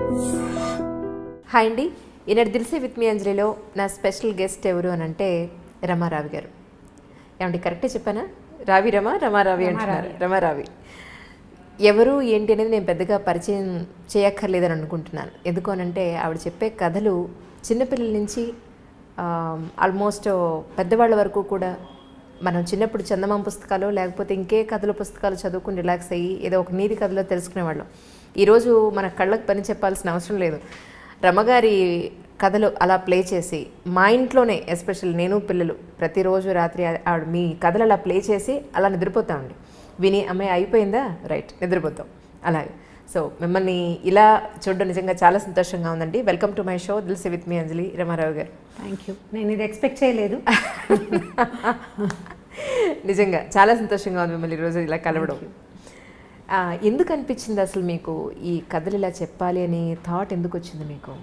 Hi అండి, ఈనాడు దిల్సే with మీ అంజలిలో నా special guest ఎవరు అని అంటే రమారావి గారు. ఏమండి కరెక్టే చెప్పానా? రమారావి అంటున్నారు. రమారావి ఎవరు ఏంటి అనేది నేను పెద్దగా పరిచయం చేయక్కర్లేదని అనుకుంటున్నాను. ఎందుకు అనంటే ఆవిడ చెప్పే కథలు చిన్నపిల్లల నుంచి ఆల్మోస్ట్ పెద్దవాళ్ళ వరకు కూడా మనం చిన్నప్పుడు చందమామ పుస్తకాలు లేకపోతే ఇంకే కథల పుస్తకాలు చదువుకుని రిలాక్స్ అయ్యి ఏదో ఒక నీతి కథలో తెలుసుకునేవాళ్ళం. ఈరోజు మన కళ్ళకు పని చెప్పాల్సిన అవసరం లేదు. రమగారి కథలు అలా ప్లే చేసి మా ఇంట్లోనే ఎస్పెషల్ నేను పిల్లలు ప్రతిరోజు రాత్రి ఆవిడ మీ కథలు అలా ప్లే చేసి అలా నిద్రపోతామండి. విని అమ్మాయి అయిపోయిందా రైట్ నిద్రపోతాం అలాగే. సో మిమ్మల్ని ఇలా చూడడం నిజంగా చాలా సంతోషంగా ఉందండి. Welcome to my show Dil Se with me Anjali. Rama Rao garu thank you. నేను ఇది ఎక్స్పెక్ట్ చేయలేదు. నిజంగా చాలా సంతోషంగా ఉంది మిమ్మల్ని ఈరోజు ఇలా కలవడం. ఎందుకు అనిపించింది అసలు మీకు ఈ కథలు ఇలా చెప్పాలి అని థాట్ ఎందుకు వచ్చింది మీకు?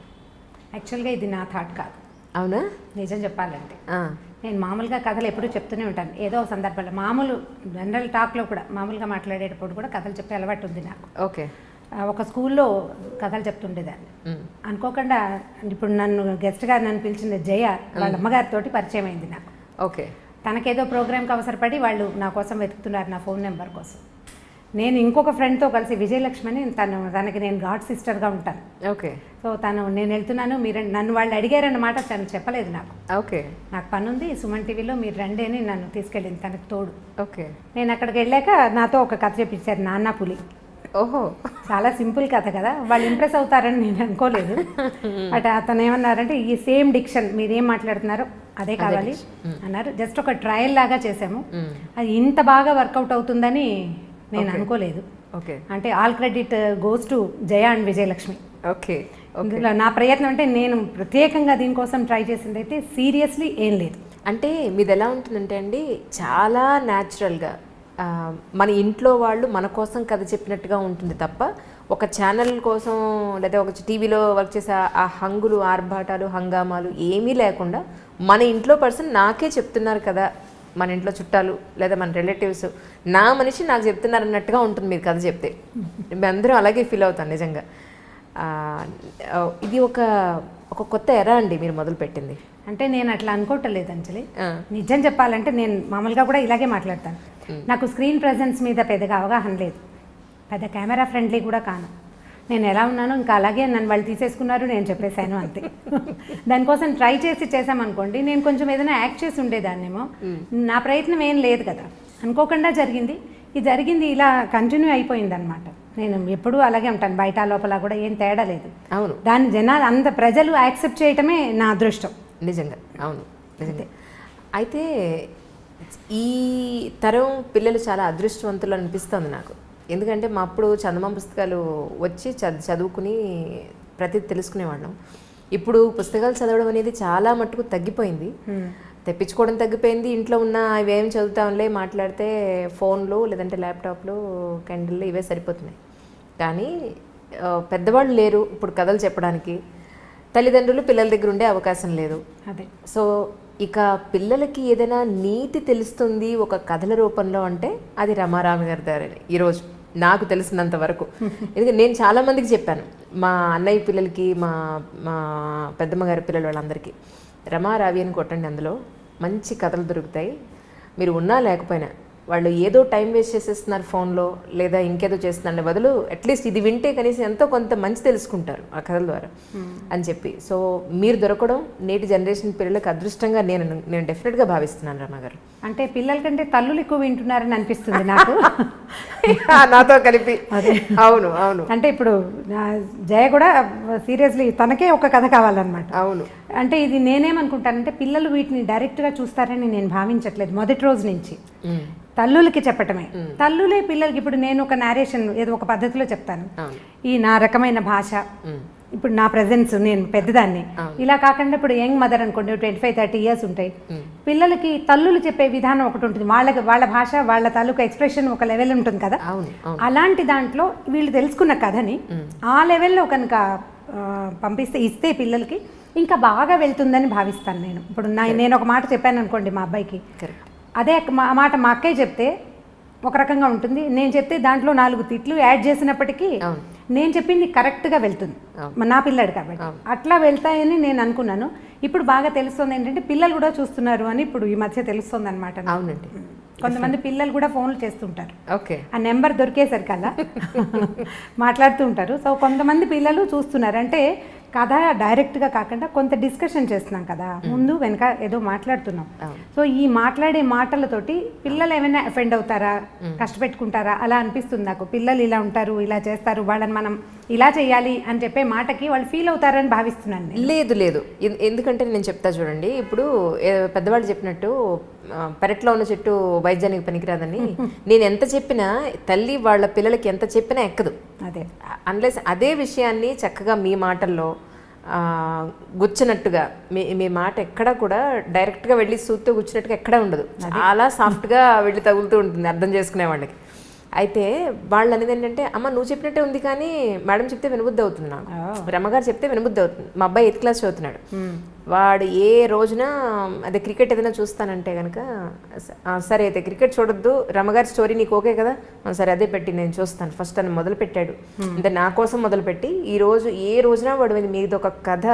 యాక్చువల్గా ఇది నా థాట్ కాదు. అవునా? నిజం చెప్పాలంటే నేను మామూలుగా కథలు ఎప్పుడూ చెప్తూనే ఉంటాను. ఏదో ఒక సందర్భంలో మామూలు జనరల్ టాక్లో కూడా మామూలుగా మాట్లాడేటప్పుడు కూడా కథలు చెప్పే అలవాటు ఉంది నాకు. ఓకే. ఒక స్కూల్లో కథలు చెప్తుండేదాన్ని. అనుకోకుండా ఇప్పుడు గెస్ట్గా నన్ను పిలిచిన జయ వాళ్ళ అమ్మగారితో పరిచయం అయింది నాకు. ఓకే. తనకేదో ప్రోగ్రామ్కి అవసరపడి వాళ్ళు నా కోసం వెతుకుతున్నారు, నా ఫోన్ నెంబర్ కోసం. నేను ఇంకొక ఫ్రెండ్తో కలిసి విజయలక్ష్మి అని తనకి నేను గాడ్ సిస్టర్గా ఉంటాను. ఓకే. సో నేను వెళ్తున్నాను, మీరు నన్ను వాళ్ళు అడిగారన్నమాట. తను చెప్పలేదు నాకు. ఓకే. నాకు పని ఉంది సుమన్ టీవీలో, మీరు రండి అని నన్ను తీసుకెళ్ళింది తనకు తోడు. ఓకే. నేను అక్కడికి వెళ్ళాక నాతో ఒక కథ చెప్పించారు, నాన్న పులి. ఓహో, చాలా సింపుల్ కథ కదా, వాళ్ళు ఇంప్రెస్ అవుతారని నేను అనుకోలేదు. బట్ అతను ఏమన్నారంటే ఈ సేమ్ డిక్షన్ మీరేం మాట్లాడుతున్నారో అదే కావాలి అన్నారు. జస్ట్ ఒక ట్రయల్ లాగా చేసాము. అది ఇంత బాగా వర్కౌట్ అవుతుందని నేను అనుకోలేదు. ఓకే. అంటే all credit goes to Jaya and Vijayalakshmi. Okay. ఇందులో నా ప్రయత్నం అంటే నేను ప్రత్యేకంగా దీనికోసం ట్రై చేసింది అయితే సీరియస్లీ ఏం లేదు. అంటే మీది ఎలా ఉంటుందంటే అండి, చాలా న్యాచురల్గా మన ఇంట్లో వాళ్ళు మన కోసం కథ చెప్పినట్టుగా ఉంటుంది తప్ప ఒక ఛానల్ కోసం లేదా ఒక టీవీలో వర్క్ చేసే ఆ హంగులు ఆర్భాటాలు హంగామాలు ఏమీ లేకుండా మన ఇంట్లో పర్సన్ నాకే చెప్తున్నారు కదా, మన ఇంట్లో చుట్టాలు లేదా మన రిలేటివ్స్ నా మనిషి నాకు చెప్తున్నారు అన్నట్టుగా ఉంటుంది మీరు కథ చెప్తే. మేమందరం అలాగే ఫీల్ అవుతాం నిజంగా. ఇది ఒక కొత్త ఎరా అండి మీరు మొదలుపెట్టింది. అంటే నేను అట్లా అనుకోవట్లేదు అంజలి. నిజం చెప్పాలంటే నేను మామూలుగా కూడా ఇలాగే మాట్లాడతాను. నాకు స్క్రీన్ ప్రెజెన్స్ మీద పెద్దగా అవగాహన లేదు, పెద్ద కెమెరా ఫ్రెండ్లీ కూడా కాను. నేను ఎలా ఉన్నానో ఇంకా అలాగే నన్ను వాళ్ళు తీసేసుకున్నారు, నేను చెప్పేశాను అంతే. దానికోసం ట్రై చేసామనుకోండి, నేను కొంచెం ఏదైనా యాక్ట్ చేసి ఉండేదాన్నేమో. నా ప్రయత్నం ఏం లేదు కదా, అనుకోకుండా జరిగింది. ఇది జరిగింది ఇలా కంటిన్యూ అయిపోయింది అనమాట. నేను ఎప్పుడూ అలాగే ఉంటాను, బయట లోపల కూడా ఏం తేడా లేదు. అవును. దాన్ని జనాలు అంత ప్రజలు యాక్సెప్ట్ చేయటమే నా అదృష్టం నిజంగా. అవును నిజంగా. అయితే ఈ తరం పిల్లలు చాలా అదృష్టవంతులు అనిపిస్తుంది నాకు. ఎందుకంటే మా అప్పుడు చందమామ పుస్తకాలు వచ్చి చదువుకుని ప్రతిదీ తెలుసుకునేవాళ్ళం. ఇప్పుడు పుస్తకాలు చదవడం అనేది చాలా మట్టుకు తగ్గిపోయింది, తెప్పించుకోవడం తగ్గిపోయింది. ఇంట్లో ఉన్న ఇవేం చదువుతాంలే, మాట్లాడితే ఫోన్లు లేదంటే ల్యాప్టాప్లు కెండిల్ ఇవే సరిపోతున్నాయి. కానీ పెద్దవాళ్ళు లేరు ఇప్పుడు కథలు చెప్పడానికి, తల్లిదండ్రులు పిల్లల దగ్గర ఉండే అవకాశం లేదు. అదే. సో ఇక పిల్లలకి ఏదైనా నీతి తెలుస్తుంది ఒక కథల రూపంలో అంటే అది రమారావి గారి దారని ఈరోజు నాకు తెలిసినంత వరకు. ఎందుకంటే నేను చాలామందికి చెప్పాను, మా అన్నయ్య పిల్లలకి, మా పెద్దమ్మ గారి పిల్లలు వాళ్ళందరికీ, రమారావి అని కొట్టండి, అందులో మంచి కథలు దొరుకుతాయి. మీరు ఉన్నా లేకపోయినా వాళ్ళు ఏదో టైం వేస్ట్ చేసేస్తున్నారు ఫోన్లో లేదా ఇంకేదో చేస్తున్నారు బదులు అట్లీస్ట్ ఇది వింటే కనీసం ఎంతో కొంత మంచి తెలుసుకుంటారు ఆ కథల ద్వారా అని చెప్పి. సో మీరు దొరకడం నేటి జనరేషన్ పిల్లలకు అదృష్టంగా నేను డెఫినెట్గా భావిస్తున్నాను. రమా గారు అంటే పిల్లల కంటే తల్లులు ఎక్కువ వింటున్నారని అనిపిస్తుంది నాకు. నాతో కలిపి. అవును అవును. అంటే ఇప్పుడు జయ కూడా సీరియస్లీ తనకే ఒక కథ కావాలన్నమాట. అవును. అంటే ఇది నేనేమనుకుంటానంటే పిల్లలు వీటిని డైరెక్ట్గా చూస్తారని నేను భావించట్లేదు మొదటి రోజు నుంచి. తల్లులకి చెప్పటమే, తల్లులే పిల్లలకి. ఇప్పుడు నేను ఒక నేరేషన్ ఏదో ఒక పద్ధతిలో చెప్తాను, ఈ నా రకమైన భాష, ఇప్పుడు నా ప్రెజెన్స్, నేను పెద్దదాన్ని ఇలా కాకుండా ఇప్పుడు యంగ్ మదర్ అనుకోండి 25-30 years ఉంటాయి, పిల్లలకి తల్లులు చెప్పే విధానం ఒకటి ఉంటుంది, వాళ్ళ భాష వాళ్ళ తాలూకు ఎక్స్ప్రెషన్ ఒక లెవెల్ ఉంటుంది కదా. అలాంటి దాంట్లో వీళ్ళు తెలుసుకున్న కథని ఆ లెవెల్లో కనుక ఇస్తే పిల్లలకి ఇంకా బాగా వెళ్తుందని భావిస్తాను నేను. ఇప్పుడు నేను ఒక మాట చెప్పాను అనుకోండి మా అబ్బాయికి, అదే మాట మా అక్కయ్య చెప్తే ఒక రకంగా ఉంటుంది, నేను చెప్తే దాంట్లో 4 తిట్లు యాడ్ చేసినప్పటికీ నేను చెప్పింది కరెక్ట్గా వెళ్తుంది నా పిల్లాడు కాబట్టి అట్లా వెళ్తాయని నేను అనుకున్నాను. ఇప్పుడు బాగా తెలుస్తుంది ఏంటంటే పిల్లలు కూడా చూస్తున్నారు అని ఇప్పుడు ఈ మధ్య తెలుస్తుంది అనమాట. అవునండి, కొంతమంది పిల్లలు కూడా ఫోన్లు చేస్తుంటారు. ఓకే, ఆ నెంబర్ దొరికేసరికల్లా మాట్లాడుతూ ఉంటారు. సో కొంతమంది పిల్లలు చూస్తున్నారు. అంటే కథ డైరెక్ట్గా కాకుండా కొంత డిస్కషన్ చేస్తున్నాం కదా, ముందు వెనక ఏదో మాట్లాడుతున్నాం. సో ఈ మాట్లాడే మాటలతోటి పిల్లలు ఏమైనా అఫెండ్ అవుతారా, కష్టపెట్టుకుంటారా అలా అనిపిస్తుంది నాకు. పిల్లలు ఇలా ఉంటారు, ఇలా చేస్తారు, వాళ్ళని మనం ఇలా చేయాలి అని చెప్పే మాటకి వాళ్ళు ఫీల్ అవుతారని భావిస్తున్నాను నేను. లేదు, ఎందుకంటే నేను చెప్తా చూడండి. ఇప్పుడు పెద్దవాళ్ళు చెప్పినట్టు పెరట్లో ఉన్న చెట్టు వైద్యానికి పనికిరాదని నేను ఎంత చెప్పినా తల్లి వాళ్ళ పిల్లలకి ఎంత చెప్పినా ఎక్కదు. అదే అన్లెస్ అదే విషయాన్ని చక్కగా మీ మాటల్లో గుచ్చినట్టుగా మీ మాట ఎక్కడా కూడా డైరెక్ట్గా వెళ్ళి సూత్తో గుచ్చినట్టుగా ఎక్కడా ఉండదు. చాలా సాఫ్ట్గా వెళ్ళి తగులుతూ ఉంటుంది అర్థం చేసుకునే వాళ్ళకి. అయితే వాళ్ళు అనేది ఏంటంటే, అమ్మ నువ్వు చెప్పినట్టే ఉంది కానీ మేడం చెప్తే వినబుద్ధి అవుతుంది, నాకు రమ్మగారు చెప్తే వినబుద్ధి అవుతుంది. మా అబ్బాయి 8th క్లాస్ చదువుతున్నాడు. వాడు ఏ రోజున అదే క్రికెట్ ఏదైనా చూస్తానంటే కనుక, సరే అయితే క్రికెట్ చూడొద్దు, రమ్మగారి స్టోరీ నీకు ఓకే కదా, సరే అదే పెట్టి నేను చూస్తాను ఫస్ట్ అని మొదలు పెట్టాడు. అంటే నా కోసం మొదలుపెట్టి ఈ రోజు ఏ రోజున వాడు మీది ఒక కథ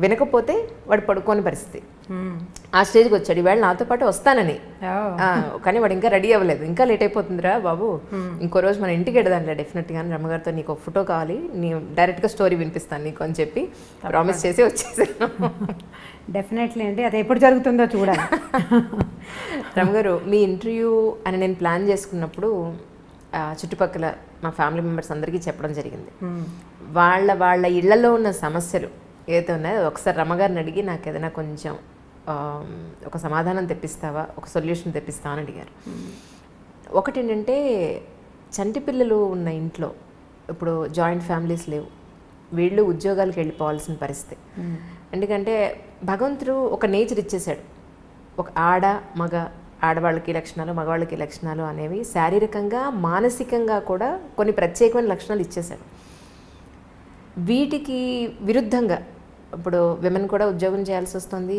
వినకపోతే వాడు పడుకోని పరిస్థితి, ఆ స్టేజ్కి వచ్చాడు. ఈవేళ నాతో పాటు వస్తానని, కానీ వాడు ఇంకా రెడీ అవ్వలేదు. ఇంకా లేట్ అయిపోతుందిరా బాబు, ఇంకో రోజు మన ఇంటికి వెడదాంలే డెఫినెట్గా, రమ్మగారితో నీకు ఒక ఫోటో కావాలి, నీ డైరెక్ట్గా స్టోరీ వినిపిస్తాను నీకు అని చెప్పి ప్రామిస్ చేసి వచ్చేసాను. డెఫినెట్లీ అండి, అది ఎప్పుడు జరుగుతుందో చూడాలి. రమ్మగారు, మీ ఇంటర్వ్యూ అని నేను ప్లాన్ చేసుకున్నప్పుడు చుట్టుపక్కల మా ఫ్యామిలీ మెంబర్స్ అందరికీ చెప్పడం జరిగింది. వాళ్ళ ఇళ్లలో ఉన్న సమస్యలు ఏదైతే ఉన్నాయో ఒకసారి రమ్మగారిని అడిగి నాకు ఏదైనా కొంచెం ఒక సమాధానం తెప్పిస్తావా, ఒక సొల్యూషన్ తెప్పిస్తావా అని అడిగారు. ఒకటి ఏంటంటే, చంటి పిల్లలు ఉన్న ఇంట్లో ఇప్పుడు జాయింట్ ఫ్యామిలీస్ లేవు, వీళ్ళు ఉద్యోగాలకు వెళ్ళిపోవాల్సిన పరిస్థితి. ఎందుకంటే భగవంతుడు ఒక నేచర్ ఇచ్చేశాడు, ఒక ఆడవాళ్ళకి లక్షణాలు, మగవాళ్ళకి లక్షణాలు అనేవి శారీరకంగా మానసికంగా కూడా కొన్ని ప్రత్యేకమైన లక్షణాలు ఇచ్చేశాడు. వీటికి విరుద్ధంగా ఇప్పుడు విమెన్ కూడా ఉద్యోగం చేయాల్సి వస్తుంది.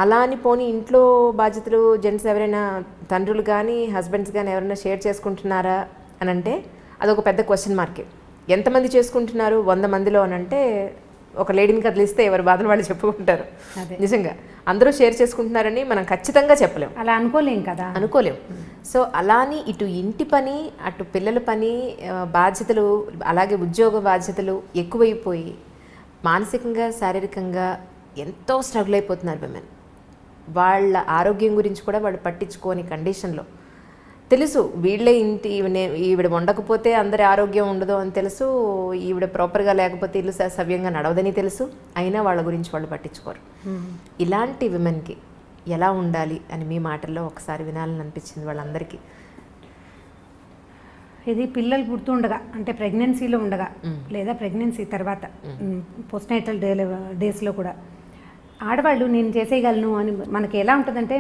అలా అని పోనీ ఇంట్లో బాధ్యతలు జెంట్స్ ఎవరైనా తండ్రులు కానీ హస్బెండ్స్ కానీ ఎవరైనా షేర్ చేసుకుంటున్నారా అని అంటే అదొక పెద్ద క్వశ్చన్ మార్కే. ఎంతమంది చేసుకుంటున్నారు 100 మందిలో అని అంటే ఒక లేడీని కదిలిస్తే ఎవరి బాధలు వాళ్ళు చెప్పుకుంటారు. నిజంగా అందరూ షేర్ చేసుకుంటున్నారని మనం ఖచ్చితంగా చెప్పలేం, అలా అనుకోలేం. సో అలాని ఇటు ఇంటి పని, అటు పిల్లల పని బాధ్యతలు, అలాగే ఉద్యోగ బాధ్యతలు ఎక్కువైపోయి మానసికంగా శారీరకంగా ఎంతో స్ట్రగుల్ అయిపోతున్నారు విమెన్. వాళ్ళ ఆరోగ్యం గురించి కూడా వాళ్ళు పట్టించుకోని కండిషన్లో, తెలుసు వీళ్ళే ఇంటి ఈవిడ వండకపోతే అందరి ఆరోగ్యం ఉండదు అని తెలుసు, ఈవిడ ప్రాపర్గా లేకపోతే ఇల్లు సవ్యంగా నడవదని తెలుసు, అయినా వాళ్ళ గురించి వాళ్ళు పట్టించుకోరు. ఇలాంటి విమెన్కి ఎలా ఉండాలి అని మీ మాటల్లో ఒకసారి వినాలని అనిపించింది వాళ్ళందరికీ. ఇది పిల్లలు పుడుతుండగా, అంటే ప్రెగ్నెన్సీలో ఉండగా లేదా ప్రెగ్నెన్సీ తర్వాత పోస్ట్నేటల్ డేస్లో కూడా ఆడవాళ్ళు నేను చేసేయగలను అని మనకి ఎలా ఉంటుందంటే,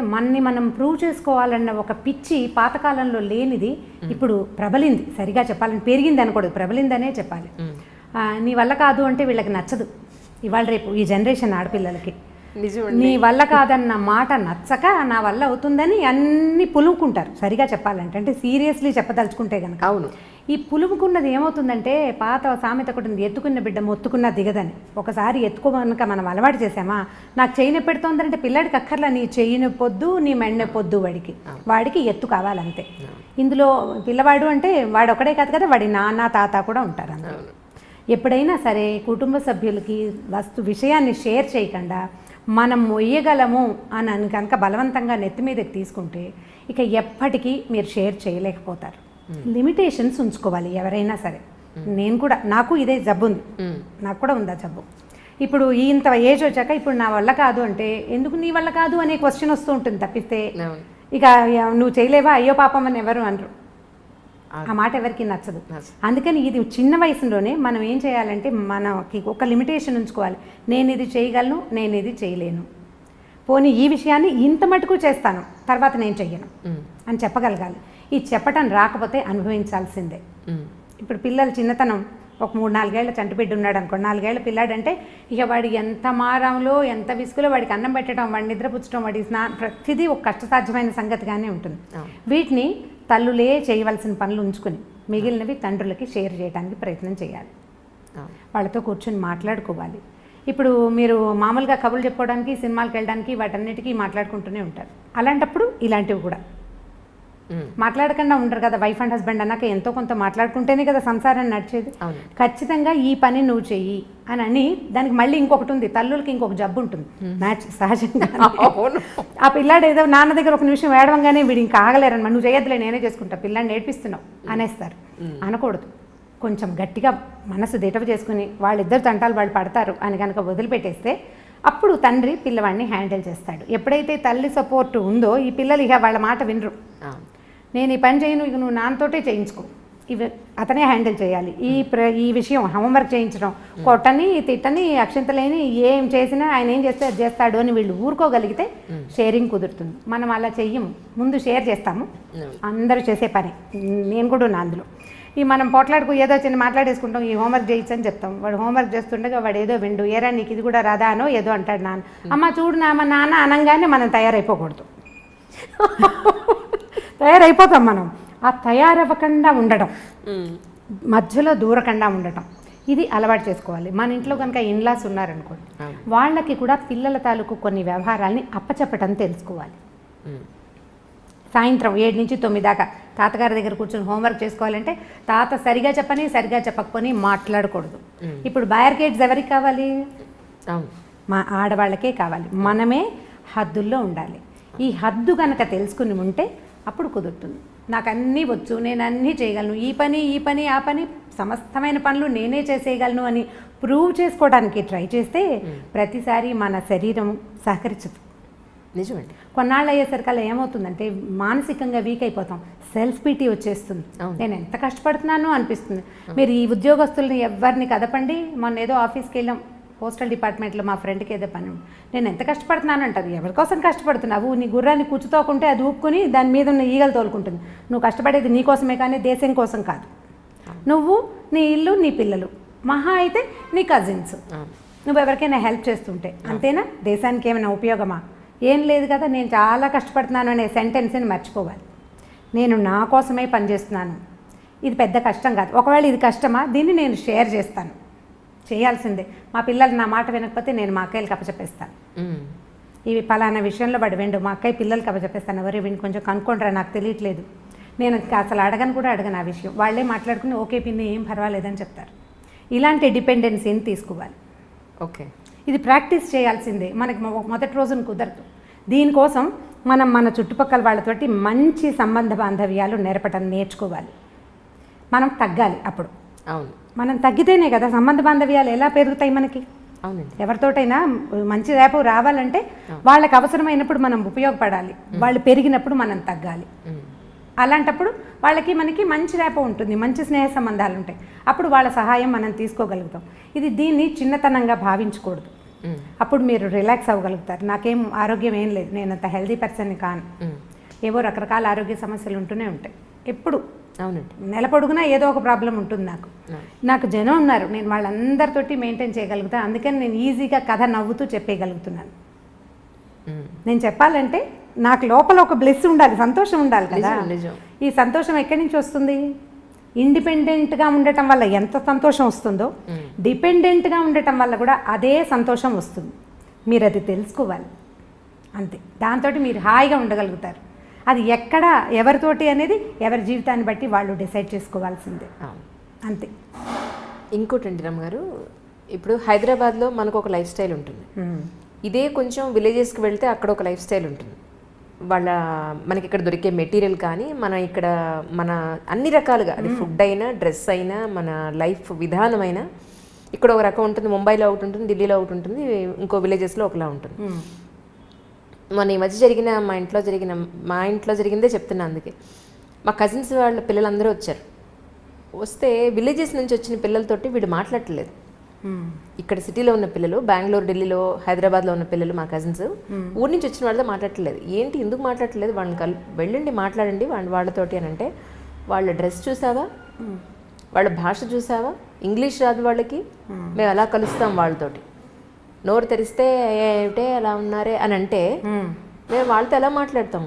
మనం ప్రూవ్ చేసుకోవాలన్న ఒక పిచ్చి పాతకాలంలో లేనిది ఇప్పుడు ప్రబలింది. సరిగా చెప్పాలని పెరిగింది అనకూడదు, ప్రబలిందనే చెప్పాలి. నీ వల్ల కాదు అంటే వీళ్ళకి నచ్చదు. ఇవాళ రేపు ఈ జనరేషన్ ఆడపిల్లలకి నీ వల్ల కాదన్న మాట నచ్చక నా వల్ల అవుతుందని అన్ని పులుముకుంటారు. సరిగా చెప్పాలంటే, అంటే సీరియస్లీ చెప్పదలుచుకుంటే కనుక. అవును, ఈ పులుముకున్నది ఏమవుతుందంటే, పాత సామెత ఒకటి ఉంది, ఎత్తుకున్న బిడ్డ మొత్తుకున్నా దిగదని. ఒకసారి ఎత్తుకోమనక మనం అలవాటు చేసామా, నాకు చెయ్యి నొప్పి పెడుతోందంటే పిల్లాడికి అక్కర్లా, నీ చెయ్యి నొప్పొద్దు, నీ మెడ నొప్పొద్దు, వాడికి ఎత్తు కావాలంతే. ఇందులో పిల్లవాడు అంటే వాడు ఒకడే కాదు కదా, వాడి నాన్న తాత కూడా ఉంటారు అందులో. ఎప్పుడైనా సరే కుటుంబ సభ్యులకి విషయాన్ని షేర్ చేయకుండా మనం మొయ్యగలము అని కనుక బలవంతంగా నెత్తి మీదకి తీసుకుంటే ఇక ఎప్పటికీ మీరు షేర్ చేయలేకపోతారు. లిమిటేషన్స్ ఉంచుకోవాలి ఎవరైనా సరే. నేను కూడా, నాకు ఇదే జబ్బు ఉంది, నాకు కూడా ఉందా జబ్బు. ఇప్పుడు ఇంత ఏజ్ వచ్చాక ఇప్పుడు నా వల్ల కాదు అంటే, ఎందుకు నీ వల్ల కాదు అనే క్వశ్చన్ వస్తూ ఉంటుంది తప్పిస్తే, ఇక నువ్వు చేయలేవా అయ్యో పాపం అని ఎవరు అనరు. ఆ మాట ఎవరికి నచ్చదు. అందుకని ఇది చిన్న వయసులోనే మనం ఏం చేయాలంటే, మనకి ఒక లిమిటేషన్ ఉంచుకోవాలి. నేను ఇది చేయగలను, నేను ఇది చేయలేను, పోనీ ఈ విషయాన్ని ఇంత మటుకు చేస్తాను, తర్వాత నేను చెయ్యను అని చెప్పగలగాలి. ఈ చెప్పటం రాకపోతే అనుభవించాల్సిందే. ఇప్పుడు పిల్లలు చిన్నతనం, ఒక 3-4 ఏళ్ల చంటిబిడ్డ ఉన్నాడు అనుకో, 4 ఏళ్ల పిల్లాడంటే ఇక వాడి ఎంత మారంలో ఎంత విసుగులో వాడికి అన్నం పెట్టడం, వాడిని నిద్రపుచ్చడం, వాడి ప్రతిదీ ఒక కష్టసాధ్యమైన సంగతిగానే ఉంటుంది. వీటిని తల్లులే చేయవలసిన పనులు ఉంచుకుని మిగిలినవి తండ్రులకి షేర్ చేయడానికి ప్రయత్నం చేయాలి. వాళ్ళతో కూర్చొని మాట్లాడుకోవాలి. ఇప్పుడు మీరు మామూలుగా కబుర్లు చెప్పుకోవడానికి, సినిమాలకు వెళ్ళడానికి వాటన్నిటికీ మాట్లాడుకుంటూనే ఉంటారు. అలాంటప్పుడు ఇలాంటివి కూడా మాట్లాడకుండా ఉండరు కదా. వైఫ్ అండ్ హస్బెండ్ అన్నాక ఎంతో కొంత మాట్లాడుకుంటేనే కదా సంసారం నడిచేది. ఖచ్చితంగా ఈ పని నువ్వు చెయ్యి అని దానికి మళ్ళీ ఇంకొకటి ఉంది, తల్లులకి ఇంకొక జబ్బు ఉంటుంది సహజంగా. ఆ పిల్లాడు ఏదో నాన్న దగ్గర ఒక నిమిషం ఏడవంగానే వీడు ఇంకా ఆగలేరన్నమాట. నువ్వు చేయొద్దులే నేనే చేసుకుంటా, పిల్లాడిని నేర్పిస్తున్నావు అనేస్తారు. అనకూడదు. కొంచెం గట్టిగా మనసు దిటవ చేసుకుని వాళ్ళిద్దరు తంటాలు వాళ్ళు పడతారు అని కనుక వదిలిపెట్టేస్తే అప్పుడు తండ్రి పిల్లవాడిని హ్యాండిల్ చేస్తాడు. ఎప్పుడైతే తల్లి సపోర్ట్ ఉందో ఈ పిల్లలు ఇక వాళ్ళ మాట వినరు. నేను ఈ పని చేయను, ఇక నువ్వు నాన్నతోటే చేయించుకో, ఇవి అతనే హ్యాండిల్ చేయాలి. ఈ విషయం హోంవర్క్ చేయించడం, కొట్టని తిట్టని అక్షంతలేని ఏం చేసినా ఆయన ఏం చేస్తే అది చేస్తాడు అని వీళ్ళు ఊరుకోగలిగితే షేరింగ్ కుదురుతుంది. మనం అలా చెయ్యము, ముందు షేర్ చేస్తాము. అందరూ చేసే పని, నేను కూడా ఉన్నా అందులో. ఈ మనం పోట్లాడుకు ఏదో చిన్న మాట్లాడేసుకుంటాం, ఈ హోంవర్క్ చేయొచ్చని చెప్తాం. వాడు హోంవర్క్ చేస్తుండగా వాడు ఏదో విండు, ఏరా నీకు ఇది కూడా రాదా అనో ఏదో అంటాడు నాన్న. అమ్మ చూడు నాన్న అనగానే మనం తయారైపోకూడదు. తయారైపోతాం మనం. ఆ తయారవ్వకుండా ఉండడం, మధ్యలో దూరకుండా ఉండటం, ఇది అలవాటు చేసుకోవాలి. మన ఇంట్లో కనుక ఇన్లాస్ ఉన్నారనుకోండి, వాళ్ళకి కూడా పిల్లల తాలూకు కొన్ని వ్యవహారాలని అప్పచెప్పటం తెలుసుకోవాలి. సాయంత్రం 7 నుంచి 9 దాకా తాతగారి దగ్గర కూర్చొని హోంవర్క్ చేసుకోవాలంటే తాత సరిగా చెప్పని సరిగా చెప్పకపోని మాట్లాడకూడదు. ఇప్పుడు బ్యారికేడ్స్ ఎవరికి కావాలి? మా ఆడవాళ్ళకే కావాలి. మనమే హద్దుల్లో ఉండాలి. ఈ హద్దు కనుక తెలుసుకుని ఉంటే అప్పుడు కుదురుతుంది. నాకు అన్నీ వచ్చు, నేను అన్నీ చేయగలను, ఈ పని ఆ పని సమస్తమైన పనులు నేనే చేసేయగలను అని ప్రూవ్ చేసుకోవడానికి ట్రై చేస్తే ప్రతిసారి మన శరీరం సహకరించదు. నిజమండి. కొన్నాళ్ళు అయ్యేసరికల్లా ఏమవుతుందంటే మానసికంగా వీక్ అయిపోతాం, సెల్ఫ్ పీటీ వచ్చేస్తుంది. నేను ఎంత కష్టపడుతున్నానో అనిపిస్తుంది. మీరు ఈ ఉద్యోగస్తుల్ని ఎవరిని కదపండి. మొన్న ఏదో ఆఫీస్కి వెళ్ళాం, పోస్టల్ డిపార్ట్మెంట్లో మా ఫ్రెండ్కి ఏదో పని, నేను ఎంత కష్టపడుతున్నాను అంటది. ఎవరికోసం కష్టపడుతున్నావు? నీ గుర్రాన్ని కూర్చుతోకుంటే అది ఊపుకొని దాని మీద ఉన్న ఈగలు తోలుకుంటుంది. నువ్వు కష్టపడేది నీ కోసమే కానీ దేశం కోసం కాదు. నువ్వు, నీ ఇల్లు, నీ పిల్లలు, మహా అయితే నీ కజిన్స్, నువ్వు ఎవరికైనా హెల్ప్ చేస్తుంటే అంతేనా? దేశానికి ఏమైనా ఉపయోగమా? ఏం లేదు కదా. నేను చాలా కష్టపడుతున్నాను అనే సెంటెన్స్ని మర్చిపోవాలి. నేను నా కోసమే పనిచేస్తున్నాను, ఇది పెద్ద కష్టం కాదు. ఒకవేళ ఇది కష్టమా, దీన్ని నేను షేర్ చేస్తాను, చేయాల్సిందే. మా పిల్లలు నా మాట వినకపోతే నేను మా అక్కయ్యకి అప్పచెప్పేస్తాను. ఇవి పలానా విషయంలో వాడు వెండు, మా అక్కయ్య పిల్లలకి అప్పచెప్పేస్తాను. ఎవరు వీడిని కొంచెం కనుక్కోండిరా, నాకు తెలియట్లేదు. నేను అసలు అడగను కూడా అడగను ఆ విషయం. వాళ్ళే మాట్లాడుకుని ఓకే పిన్ని ఏం పర్వాలేదని చెప్తారు. ఇలాంటి డిపెండెన్సీని తీసుకోవాలి. ఓకే, ఇది ప్రాక్టీస్ చేయాల్సిందే. మనకి మొదటి రోజున కుదరదు. దీనికోసం మనం మన చుట్టుపక్కల వాళ్ళతోటి మంచి సంబంధ బాంధవ్యాలు నేర్చుకోవాలి. మనం తగ్గాలి. అప్పుడు అవును, మనం తగ్గితేనే కదా సంబంధ బాంధవ్యాలు ఎలా పెరుగుతాయి మనకి. అవునండి. ఎవరితోటైనా మంచి రేపు రావాలంటే వాళ్ళకి అవసరమైనప్పుడు మనం ఉపయోగపడాలి, వాళ్ళు పెరిగినప్పుడు మనం తగ్గాలి. అలాంటప్పుడు వాళ్ళకి మనకి మంచి రేప ఉంటుంది, మంచి స్నేహ సంబంధాలు ఉంటాయి. అప్పుడు వాళ్ళ సహాయం మనం తీసుకోగలుగుతాం. దీన్ని చిన్నతనంగా భావించకూడదు. అప్పుడు మీరు రిలాక్స్ అవ్వగలుగుతారు. నాకేం ఆరోగ్యం ఏం లేదు, నేను అంత హెల్దీ పర్సన్ని కాను, ఏవో రకరకాల ఆరోగ్య సమస్యలు ఉంటూనే ఉంటాయి ఎప్పుడు. అవునండి, నెల పొడుగునా ఏదో ఒక ప్రాబ్లం ఉంటుంది నాకు జనం ఉన్నారు, నేను వాళ్ళందరితోటి మెయింటైన్ చేయగలుగుతాను. అందుకని నేను ఈజీగా కథ నవ్వుతూ చెప్పేయగలుగుతున్నాను. నేను చెప్పాలంటే నాకు లోపల ఒక బ్లెస్ ఉండాలి, సంతోషం ఉండాలి కదా. ఈ సంతోషం ఎక్కడి నుంచి వస్తుంది? ఇండిపెండెంట్గా ఉండటం వల్ల ఎంత సంతోషం వస్తుందో డిపెండెంట్గా ఉండటం వల్ల కూడా అదే సంతోషం వస్తుంది. మీరు అది తెలుసుకోవాలి, అంతే. దాంతో మీరు హాయిగా ఉండగలుగుతారు. అది ఎక్కడ ఎవరితోటి అనేది ఎవరి జీవితాన్ని బట్టి వాళ్ళు డిసైడ్ చేసుకోవాల్సిందే, అంతే. ఇంకోటి అండి రమ్మ గారు, ఇప్పుడు హైదరాబాద్లో మనకు ఒక లైఫ్ స్టైల్ ఉంటుంది, ఇదే కొంచెం విలేజెస్కి వెళ్తే అక్కడ ఒక లైఫ్ స్టైల్ ఉంటుంది. మనకి ఇక్కడ దొరికే మెటీరియల్ కానీ మన ఇక్కడ మన అన్ని రకాలుగా, అది ఫుడ్ అయినా డ్రెస్ అయినా మన లైఫ్ విధానమైనా ఇక్కడ ఒక రకం ఉంటుంది. ముంబైలో ఒకటి ఉంటుంది, ఢిల్లీలో ఒకటి ఉంటుంది, ఇంకో విలేజెస్లో ఒకలా ఉంటుంది. మన ఈ మధ్య జరిగిన మా ఇంట్లో జరిగిందే చెప్తున్నా. అందుకే మా కజిన్స్ వాళ్ళ పిల్లలందరూ వచ్చారు. వస్తే విలేజెస్ నుంచి వచ్చిన పిల్లలతోటి వీడు మాట్లాడట్లేదు. ఇక్కడ సిటీలో ఉన్న పిల్లలు, బెంగళూరు, ఢిల్లీలో, హైదరాబాద్లో ఉన్న పిల్లలు, మా కజిన్స్ ఊరి నుంచి వచ్చిన వాళ్ళతో మాట్లాడట్లేదు. ఏంటి ఎందుకు మాట్లాడట్లేదు? వాళ్ళని వెళ్ళండి మాట్లాడండి వాళ్ళతోటి అని అంటే, వాళ్ళ డ్రెస్ చూసావా, వాళ్ళ భాష చూసావా, ఇంగ్లీష్ రాదు వాళ్ళకి, మేము అలా కలుస్తాం వాళ్ళతోటి. నోరు తెరిస్తే ఏమిటే అలా ఉన్నారే అని అంటే మేము వాళ్ళతో ఎలా మాట్లాడతాం?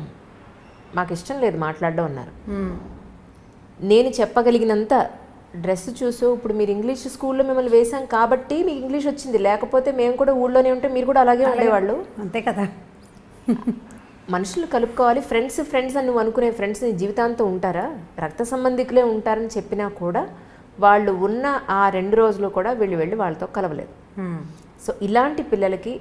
మాకు ఇష్టం లేదు మాట్లాడడం అన్నారు. నేను చెప్పగలిగినంత డ్రెస్ చూసో ఇప్పుడు మీరు ఇంగ్లీష్ స్కూల్లో మిమ్మల్ని వేసాం కాబట్టి మీకు ఇంగ్లీష్ వచ్చింది, లేకపోతే మేము కూడా ఊళ్ళోనే ఉంటే మీరు కూడా అలాగే ఉండేవాళ్ళు. అంతే కదా. మనుషులు కలుపుకోవాలి. ఫ్రెండ్స్ అని నువ్వు అనుకునే ఫ్రెండ్స్ నీ జీవితాంతం ఉంటారా? రక్త సంబంధికులే ఉంటారని చెప్పినా కూడా వాళ్ళు ఉన్న ఆ 2 రోజులు కూడా వెళ్ళి వాళ్ళతో కలవలేదు. సో ఇలాంటి పిల్లలకి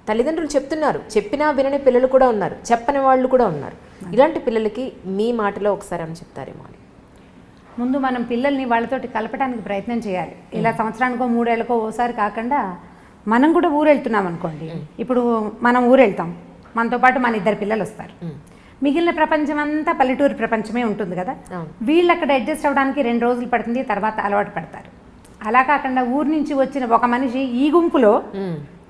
తల్లిదండ్రులు చెప్తున్నారు, చెప్పినా వినని పిల్లలు కూడా ఉన్నారు, చెప్పని వాళ్ళు కూడా ఉన్నారు. ఇలాంటి పిల్లలకి మీ మాటలో ఒకసారి అని చెప్తారేమో అని. ముందు మనం పిల్లల్ని వాళ్ళతోటి కలపడానికి ప్రయత్నం చేయాలి. ఇలా సంవత్సరానికో 3 ఏళ్ళకో ఓసారి కాకుండా మనం కూడా ఊరు వెళ్తున్నాం అనుకోండి. ఇప్పుడు మనం ఊరు వెళ్తాం, మనతో పాటు మన 2 పిల్లలు వస్తారు. మిగిలిన ప్రపంచం అంతా పల్లెటూరు ప్రపంచమే ఉంటుంది కదా. వీళ్ళు అక్కడ అడ్జస్ట్ అవ్వడానికి 2 రోజులు పడుతుంది, తర్వాత అలవాటు పడతారు. అలా కాకుండా ఊరు నుంచి వచ్చిన ఒక మనిషి ఈ గుంపులో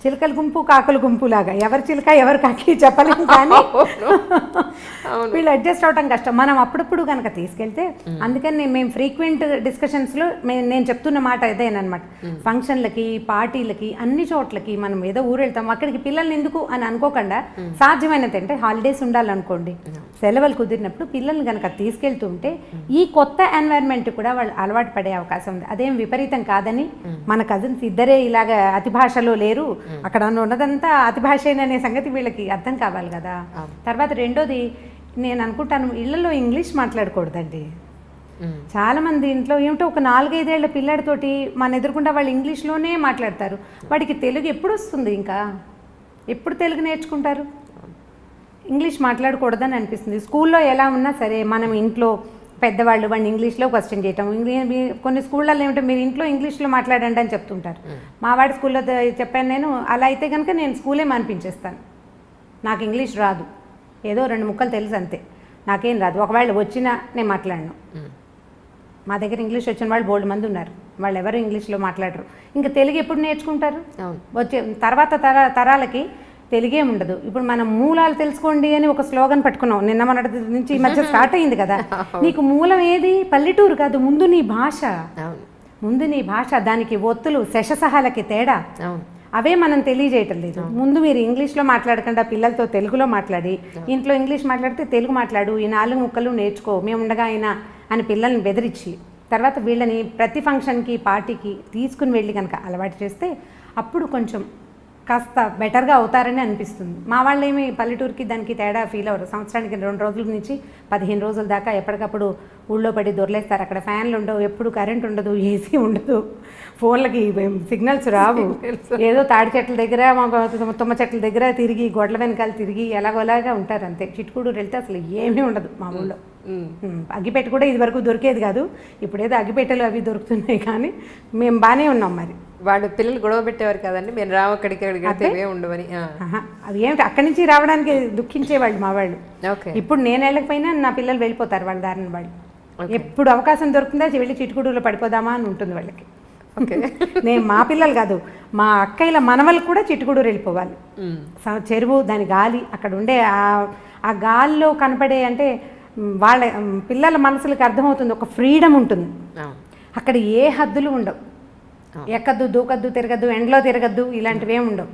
చిలకల గుంపు కాకుల గుంపు లాగా ఎవరు చిలక ఎవరు కాకి చెప్పలేము, కానీ వీళ్ళు అడ్జస్ట్ అవటం కష్టం. మనం అప్పుడప్పుడు కనుక తీసుకెళ్తే, అందుకని మేము ఫ్రీక్వెంట్ డిస్కషన్స్లో నేను చెప్తున్న మాట ఇదేనమాట. ఫంక్షన్లకి, పార్టీలకి, అన్ని చోట్లకి మనం ఏదో ఊరు వెళ్తాం, అక్కడికి పిల్లల్ని ఎందుకు అని అనుకోకుండా సాధ్యమైనది అంటే హాలిడేస్ ఉండాలనుకోండి, సెలవులు కుదిరినప్పుడు పిల్లల్ని కనుక తీసుకెళ్తూ ఉంటే ఈ కొత్త ఎన్వైర్న్మెంట్ కూడా వాళ్ళు అలవాటు పడే అవకాశం ఉంది. అదేం విపరీతం కాదని, మన కజిన్స్ ఇద్దరే ఇలాగ అతి భాషలో లేరు, అక్కడ ఉన్నదంతా అతి భాష అనే సంగతి వీళ్ళకి అర్థం కావాలి కదా. తర్వాత రెండోది నేను అనుకుంటాను, ఇళ్లలో ఇంగ్లీష్ మాట్లాడకూడదండి. చాలా మంది ఇంట్లో ఏమిటో ఒక 4-5 ఏళ్ల పిల్లాడితోటి మన ఎదురుకుండా వాళ్ళు ఇంగ్లీష్లోనే మాట్లాడతారు. వాడికి తెలుగు ఎప్పుడు వస్తుంది? ఇంకా ఎప్పుడు తెలుగు నేర్చుకుంటారు? ఇంగ్లీష్ మాట్లాడకూడదని అనిపిస్తుంది. స్కూల్లో ఎలా ఉన్నా సరే మనం ఇంట్లో పెద్దవాళ్ళు వాడిని ఇంగ్లీష్లో క్వశ్చన్ చేయటం, కొన్ని స్కూళ్ళల్లో ఏమిటో మీరు ఇంట్లో ఇంగ్లీష్లో మాట్లాడండి అని చెప్తుంటారు. మా వాడి స్కూల్లో చెప్పాను నేను, అలా అయితే కనుక నేను స్కూలే మానిపించేస్తాను. నాకు ఇంగ్లీష్ రాదు, ఏదో 2 ముక్కలు తెలుసు అంతే, నాకేం రాదు. ఒకవేళ వచ్చినా నేను మాట్లాడను. మా దగ్గర ఇంగ్లీష్ వచ్చిన వాళ్ళు బోల్డ్ మంది ఉన్నారు, వాళ్ళు ఎవరు ఇంగ్లీష్లో మాట్లాడరు. ఇంకా తెలుగు ఎప్పుడు నేర్చుకుంటారు? వచ్చే తర్వాత తరాలకి తెలుగే ఉండదు. ఇప్పుడు మనం మూలాలు తెలుసుకోండి అని ఒక స్లోగన్ పట్టుకున్నాం, నిన్న మొన్నటి నుంచి ఈ మధ్య స్టార్ట్ అయింది కదా. నీకు మూలం ఏది? పల్లెటూరు కాదు, ముందు నీ భాష, ముందు నీ భాష, దానికి ఒత్తులు శశసహాలకి తేడా, అవే మనం తెలియజేయటం లేదు. ముందు మీరు ఇంగ్లీష్లో మాట్లాడకుండా పిల్లలతో తెలుగులో మాట్లాడి, ఇంట్లో ఇంగ్లీష్ మాట్లాడితే తెలుగు మాట్లాడు, ఈ 4 ముక్కలు నేర్చుకో, మేము ఉండగా అయినా అని పిల్లల్ని బెదిరించి, తర్వాత వీళ్ళని ప్రతి ఫంక్షన్కి, పార్టీకి తీసుకుని వెళ్ళి కనుక అలవాటు చేస్తే అప్పుడు కొంచెం కాస్త బెటర్గా అవుతారని అనిపిస్తుంది. మా వాళ్ళు ఏమి పల్లెటూరుకి దానికి తేడా ఫీల్ అవ్వరు. సంవత్సరానికి 2 రోజుల నుంచి 15 రోజుల దాకా ఎప్పటికప్పుడు ఊళ్ళో పడి దొరలేస్తారు. అక్కడ ఫ్యాన్లు ఉండవు, ఎప్పుడు కరెంట్ ఉండదు, ఏసీ ఉండదు, ఫోన్లకి సిగ్నల్స్ రావు. ఏదో తాడి చెట్ల దగ్గర, తుమ్మ చెట్ల దగ్గర తిరిగి, గొడ్ల వెనకాల తిరిగి ఎలాగోలాగా ఉంటారు అంతే. చిట్టుకూడూరు వెళ్తే అసలు ఏమీ ఉండదు మా ఊళ్ళో. అగ్గిపెట్ట కూడా ఇది వరకు దొరికేది కాదు, ఇప్పుడేదో అగ్గిపెట్టెలు అవి దొరుకుతున్నాయి, కానీ మేము బాగానే ఉన్నాం. మరి వాళ్ళు పిల్లలు గొడవ పెట్టేవారు కదండి, మేము రావు అక్కడికి ఉండవని. అవి ఏమిటి అక్కడి నుంచి రావడానికి దుఃఖించేవాళ్ళు మా వాళ్ళు. ఇప్పుడు నేను వెళ్ళకపోయినా నా పిల్లలు వెళ్ళిపోతారు వాళ్ళ దారిని. వాళ్ళు ఎప్పుడు అవకాశం దొరుకుతుందా వెళ్ళి చిట్టుకుడులో పడిపోదామా అని ఉంటుంది వాళ్ళకి. నేను మా పిల్లలు కాదు, మా అక్కయ్యల మనవలు కూడా చిట్టుకుడూరు వెళ్ళిపోవాలి. చెరువు, దాని గాలి, అక్కడ ఉండే ఆ గాలిలో కనపడే, అంటే వాళ్ళ పిల్లల మనసులకు అర్థమవుతుంది, ఒక ఫ్రీడమ్ ఉంటుంది అక్కడ. ఏ హద్దులు ఉండవు, ఎక్కద్దు, దూకద్దు, తిరగద్దు, ఎండలో తిరగద్దు, ఇలాంటివి ఏమి ఉండవు.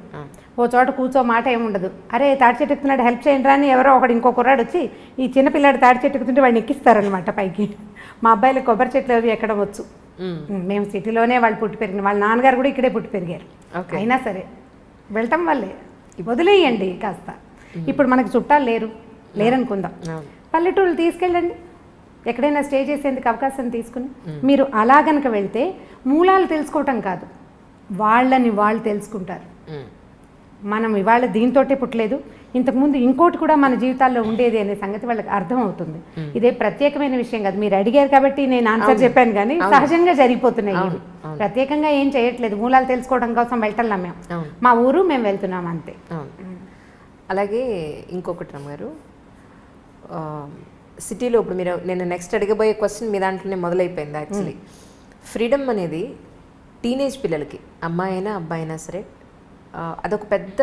ఓ చోట కూర్చో మాట ఏముండదు. అరే తాడి చెట్టు ఎక్కుతున్నాడు హెల్ప్ చేయండి అని ఎవరో ఒకడు ఇంకో కుర్రాడు వచ్చి ఈ చిన్నపిల్లాడు తాడి చెట్టు ఎక్కుతుంటే వాడిని ఎక్కిస్తారనమాట పైకి. మా అబ్బాయిలు కొబ్బరి చెట్లు అవి ఎక్కడం వచ్చు. మేము సిటీలోనే వాళ్ళు పుట్టి పెరిగిన, వాళ్ళ నాన్నగారు కూడా ఇక్కడే పుట్టి పెరిగారు. అయినా సరే వెళ్ళటం వల్లే వదిలేయండి కాస్త. ఇప్పుడు మనకు చుట్టాలు లేరనుకుందాం, పల్లెటూళ్ళు తీసుకెళ్ళండి, ఎక్కడైనా స్టే చేసేందుకు అవకాశం తీసుకుని. మీరు అలా గనక వెళ్తే మూలాలు తెలుసుకోవటం కాదు, వాళ్ళని వాళ్ళు తెలుసుకుంటారు. మనం ఇవాళ దీంతోటే పుట్టలేదు, ఇంతకుముందు ఇంకోటి కూడా మన జీవితాల్లో ఉండేది అనే సంగతి వాళ్ళకి అర్థం అవుతుంది. ఇదే ప్రత్యేకమైన విషయం కాదు, మీరు అడిగారు కాబట్టి నేను ఆన్సర్ చెప్పాను, కానీ సహజంగా జరిగిపోతున్నాయి ఇవి. ప్రత్యేకంగా ఏం చేయట్లేదు, మూలాలు తెలుసుకోవడం కోసం వెళ్తున్నాం మేము, మా ఊరు మేము వెళ్తున్నాం అంతే. అలాగే ఇంకొకటి రమ్మగారు, సిటీలో ఇప్పుడు మీరు నేను నెక్స్ట్ అడగబోయే క్వశ్చన్ మీ దాంట్లోనే మొదలైపోయింది యాక్చువల్లీ. ఫ్రీడమ్ అనేది టీనేజ్ పిల్లలకి, అమ్మాయి అయినా అబ్బాయి అయినా సరే, అదొక పెద్ద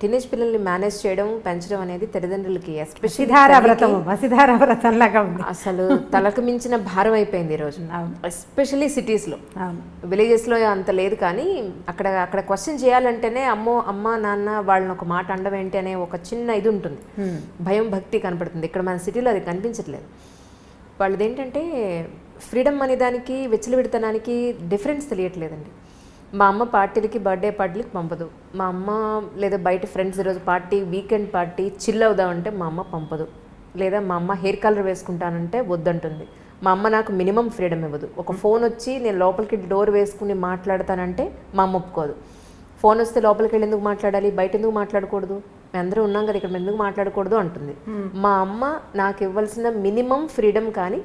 టీనేజ్ పిల్లల్ని మేనేజ్ చేయడం, పెంచడం అనేది తల్లిదండ్రులకి అసలు తలకు మించిన భారం అయిపోయింది ఈరోజు, ఎస్పెషల్లీ సిటీస్లో. విలేజెస్లో అంత లేదు, కానీ అక్కడ క్వశ్చన్ చేయాలంటేనే అమ్మ నాన్న వాళ్ళని ఒక మాట అండం ఏంటి అనే ఒక చిన్న ఇది ఉంటుంది, భయం భక్తి కనపడుతుంది. ఇక్కడ మన సిటీలో అది కనిపించట్లేదు. వాళ్ళది ఏంటంటే ఫ్రీడమ్ అనే దానికి విచ్చలవిడితనానికి డిఫరెన్స్ తెలియట్లేదండి. మా అమ్మ పార్టీలకి, బర్త్డే పార్టీలకి పంపదు. మా అమ్మ లేదా బయట ఫ్రెండ్స్ ఈరోజు పార్టీ, వీకెండ్ పార్టీ చిల్ అవుదామంటే మా అమ్మ పంపదు. లేదా మా అమ్మ హెయిర్ కలర్ వేసుకుంటానంటే వద్దంటుంది. మా అమ్మ నాకు మినిమం ఫ్రీడమ్ ఇవ్వదు. ఒక ఫోన్ వచ్చి నేను లోపలికి డోర్ వేసుకుని మాట్లాడతానంటే మా అమ్మ ఒప్పుకోదు. ఫోన్ వస్తే లోపలికి వెళ్ళి ఎందుకు మాట్లాడాలి, బయట ఎందుకు మాట్లాడకూడదు, మేము అందరూ ఉన్నాం కదా ఇక్కడ ఎందుకు మాట్లాడకూడదు అంటుంది. మా అమ్మ నాకు ఇవ్వాల్సిన మినిమం ఫ్రీడమ్ కానీ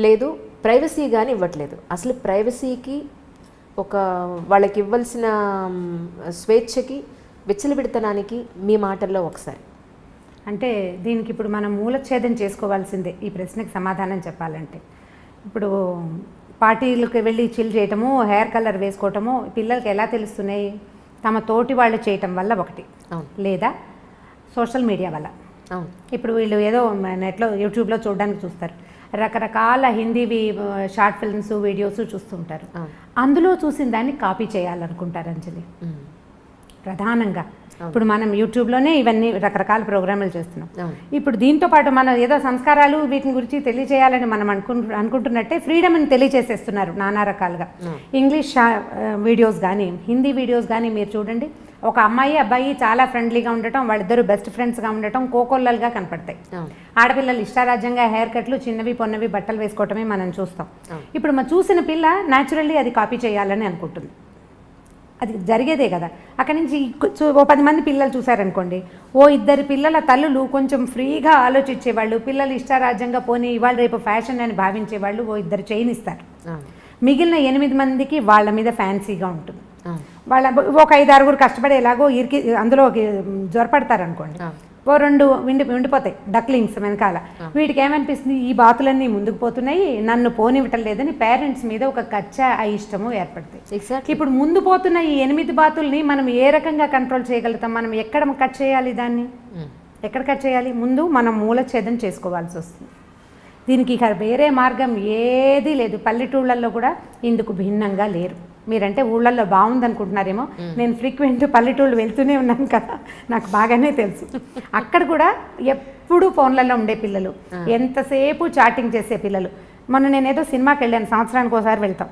లేదు ప్రైవసీ కానీ ఇవ్వట్లేదు. అసలు ప్రైవసీకి ఒక వాళ్ళకి ఇవ్వాల్సిన స్వేచ్ఛకి విచ్చలవిడితనానికి మీ మాటల్లో ఒకసారి అంటే దీనికి ఇప్పుడు మనం మూలఛేదం చేసుకోవాల్సిందే ఈ ప్రశ్నకి సమాధానం చెప్పాలంటే. ఇప్పుడు పార్టీలకు వెళ్ళి చిల్ చేయటము, హెయిర్ కలర్ వేసుకోవటము పిల్లలకి ఎలా తెలుస్తున్నాయి? తమ తోటి వాళ్ళు చేయటం వల్ల ఒకటి, లేదా సోషల్ మీడియా వల్ల. ఇప్పుడు వీళ్ళు ఏదో నెట్లో యూట్యూబ్లో చూడడానికి చూస్తారు, రకరకాల హిందీవి షార్ట్ ఫిల్మ్స్ వీడియోస్ చూస్తుంటారు. అందులో చూసిన దాన్ని కాపీ చేయాలనుకుంటారు అంజలి ప్రధానంగా. ఇప్పుడు మనం యూట్యూబ్లోనే ఇవన్నీ రకరకాల ప్రోగ్రాములు చేస్తున్నాం. ఇప్పుడు దీంతో పాటు మనం ఏదో సంస్కారాలు వీటిని గురించి తెలియజేయాలని మనం అనుకుంటున్నట్టే ఫ్రీడమ్ని తెలియజేసేస్తున్నారు నానా రకాలుగా. ఇంగ్లీష్ వీడియోస్ కానీ హిందీ వీడియోస్ కానీ మీరు చూడండి, ఒక అమ్మాయి అబ్బాయి చాలా ఫ్రెండ్లీగా ఉండటం, వాళ్ళిద్దరు బెస్ట్ ఫ్రెండ్స్గా ఉండటం కోకొల్లలుగా కనపడతాయి. ఆడపిల్లలు ఇష్టారాజ్యంగా హెయిర్ కట్లు, చిన్నవి పొన్నవి బట్టలు వేసుకోవటమే మనం చూస్తాం. ఇప్పుడు మనం చూసిన పిల్ల న్యాచురల్లీ అది కాపీ చేయాలని అనుకుంటుంది. అది జరిగేదే కదా. అక్కడి నుంచి ఓ 10 మంది పిల్లలు చూసారనుకోండి, ఓ 2 పిల్లల తల్లులు కొంచెం ఫ్రీగా ఆలోచించేవాళ్ళు, పిల్లలు ఇష్టారాజ్యంగా పోనీ ఇవాళ రేపు ఫ్యాషన్ అని భావించేవాళ్ళు ఓ 2 చేయనిస్తారు. మిగిలిన 8 మందికి వాళ్ళ మీద ఫ్యాన్సీగా ఉంటుంది. వాళ్ళ ఒక 5-6 కష్టపడి ఎలాగో అందులో జ్వరపడతారు అనుకోండి, ఓ 2 ఉండిపోతాయి డక్లింగ్స్ వెనకాల. వీటికి ఏమనిపిస్తుంది, ఈ బాతులన్నీ ముందుకు పోతున్నాయి, నన్ను పోనివ్వటం లేదని పేరెంట్స్ మీద ఒక కచ్చా అయిష్టము ఏర్పడుతుంది. ఇప్పుడు ముందు పోతున్న ఈ 8 బాతుల్ని మనం ఏ రకంగా కంట్రోల్ చేయగలుగుతాం? మనం ఎక్కడ కట్ చేయాలి దాన్ని? ఎక్కడ కట్ చేయాలి? ముందు మనం మూలఛేదం చేసుకోవాల్సి వస్తుంది. దీనికి ఇక వేరే మార్గం ఏదీ లేదు. పల్లెటూళ్ళల్లో కూడా ఇందుకు భిన్నంగా లేరు. మీరంటే ఊళ్ళల్లో బాగుందనుకుంటున్నారేమో, నేను ఫ్రీక్వెంట్ పల్లెటూళ్ళు వెళ్తూనే ఉన్నాను కదా, నాకు బాగానే తెలుసు. అక్కడ కూడా ఎప్పుడు ఫోన్లలో ఉండే పిల్లలు, ఎంతసేపు చాటింగ్ చేసే పిల్లలు. మొన్న నేనేదో సినిమాకి వెళ్ళాను, సంవత్సరానికి ఒకసారి వెళ్తాం.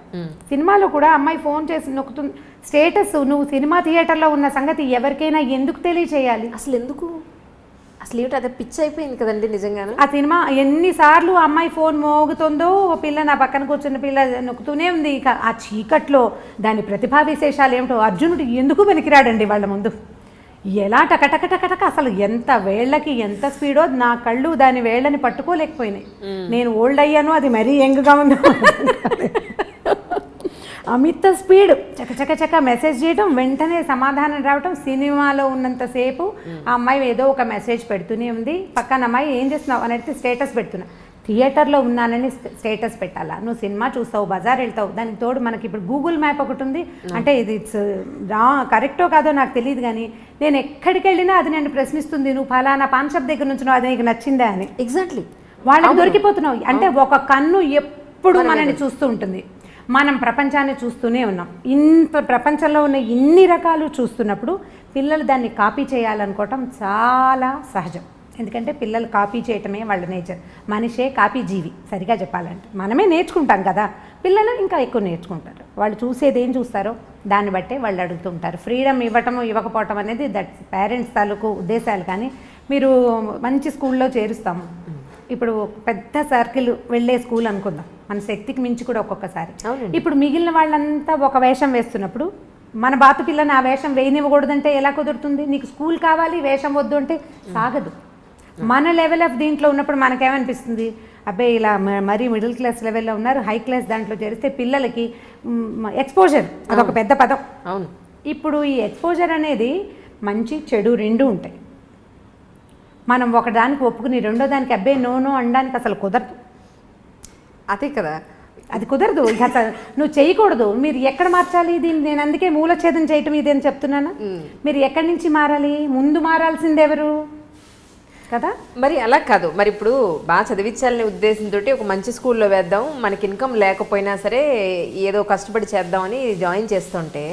సినిమాలో కూడా అమ్మాయి ఫోన్ చేసి నొక్కుతుంది స్టేటస్. నువ్వు సినిమా థియేటర్లో ఉన్న సంగతి ఎవరికైనా ఎందుకు తెలియచేయాలి? అసలు ఏమిటి, అదే పిచ్చి అయిపోయింది కదండి నిజంగానే. ఆ సినిమా ఎన్నిసార్లు అమ్మాయి ఫోన్ మోగుతుందో, పిల్ల నా పక్కన కూర్చున్న పిల్ల నొక్కుతూనే ఉంది. ఇక ఆ చీకట్లో దాని ప్రతిభా విశేషాలు ఏమిటో. అర్జునుడు ఎందుకు వెనికిరాడండి వాళ్ళ ముందు, ఎలా టకటకటకటక, అసలు ఎంత వేళ్ళకి ఎంత స్పీడో, నా కళ్ళు దాని వేళ్ళని పట్టుకోలేకపోయినాయి. నేను ఓల్డ్ అయ్యాను, అది మరీ యంగ్గా ఉందో. అమిత స్పీడ్, చకచక మెసేజ్ చేయడం, వెంటనే సమాధానం రావటం. సినిమాలో ఉన్నంతసేపు ఆ అమ్మాయి ఏదో ఒక మెసేజ్ పెడుతూనే ఉంది. పక్కన అమ్మాయి ఏం చేస్తున్నావు అని అడిగితే స్టేటస్ పెడుతున్నా. థియేటర్లో ఉన్నానని స్టేటస్ పెట్టాలా? నువ్వు సినిమా చూస్తావు, బజార్ వెళ్తావు, దానికి తోడు మనకి ఇప్పుడు గూగుల్ మ్యాప్ ఒకటి ఉంది. అంటే ఇది కరెక్టో కాదో నాకు తెలియదు, కానీ నేను ఎక్కడికి వెళ్ళినా అది నేను ప్రశ్నిస్తుంది, నువ్వు ఫలానా పాన్ షాప్ దగ్గర నుంచి అది నీకు నచ్చిందా అని. ఎగ్జాక్ట్లీ వాళ్ళకి దొరికిపోతున్నావు. అంటే ఒక కన్ను ఎప్పుడు మనల్ని చూస్తూ ఉంటుంది. మనం ప్రపంచాన్ని చూస్తూనే ఉన్నాం. ఇంత ప్రపంచంలో ఉన్న ఇన్ని రకాలు చూస్తున్నప్పుడు పిల్లలు దాన్ని కాపీ చేయాలనుకోవటం చాలా సహజం. ఎందుకంటే పిల్లలు కాపీ చేయటమే వాళ్ళ నేచర్. మనిషే కాపీ జీవి సరిగా చెప్పాలంటే. మనమే నేర్చుకుంటాం కదా, పిల్లలు ఇంకా ఎక్కువ నేర్చుకుంటారు. వాళ్ళు చూసేది ఏం చూస్తారో దాన్ని బట్టే వాళ్ళు అడుగుతుంటారు. ఫ్రీడమ్ ఇవ్వటము ఇవ్వకపోవటం అనేది దట్ పేరెంట్స్ తాలూకు ఉద్దేశాలు. కానీ మీరు మంచి స్కూల్లో చేరుస్తాము, ఇప్పుడు పెద్ద సర్కిల్ వెళ్ళే స్కూల్ అనుకుందాం, మన శక్తికి మించి కూడా ఒక్కొక్కసారి. ఇప్పుడు మిగిలిన వాళ్ళంతా ఒక వేషం వేస్తున్నప్పుడు మన బాతు పిల్లని ఆ వేషం వేయనివ్వకూడదంటే ఎలా కుదురుతుంది? నీకు స్కూల్ కావాలి, వేషం వద్దు అంటే సాగదు. మన లెవెల్ ఆఫ్ దీంట్లో ఉన్నప్పుడు మనకేమనిపిస్తుంది, అబ్బాయి ఇలా మరీ మిడిల్ క్లాస్ లెవెల్లో ఉన్నారు, హై క్లాస్ దాంట్లో చేరిస్తే పిల్లలకి ఎక్స్పోజర్ అదొక పెద్ద పదం. అవును. ఇప్పుడు ఈ ఎక్స్పోజర్ అనేది మంచి చెడు రెండు ఉంటాయి. మనం ఒకదానికి ఒప్పుకుని రెండో దానికి అబ్బాయి నో అనడానికి అసలు కుదరదు. అదే కదా, అది కుదరదు. ఇక నువ్వు చేయకూడదు. మీరు ఎక్కడ మార్చాలి దీన్ని? నేను అందుకే మూలఛేదం చేయటం ఇది అని చెప్తున్నాను. మీరు ఎక్కడి నుంచి మారాలి? ముందు మారాల్సింది ఎవరు కదా? మరి అలా కాదు. మరి ఇప్పుడు బాగా చదివించాలనే ఉద్దేశంతో ఒక మంచి స్కూల్లో వేద్దాం, మనకి ఇన్కమ్ లేకపోయినా సరే ఏదో కష్టపడి చేద్దామని జాయిన్ చేస్తుంటే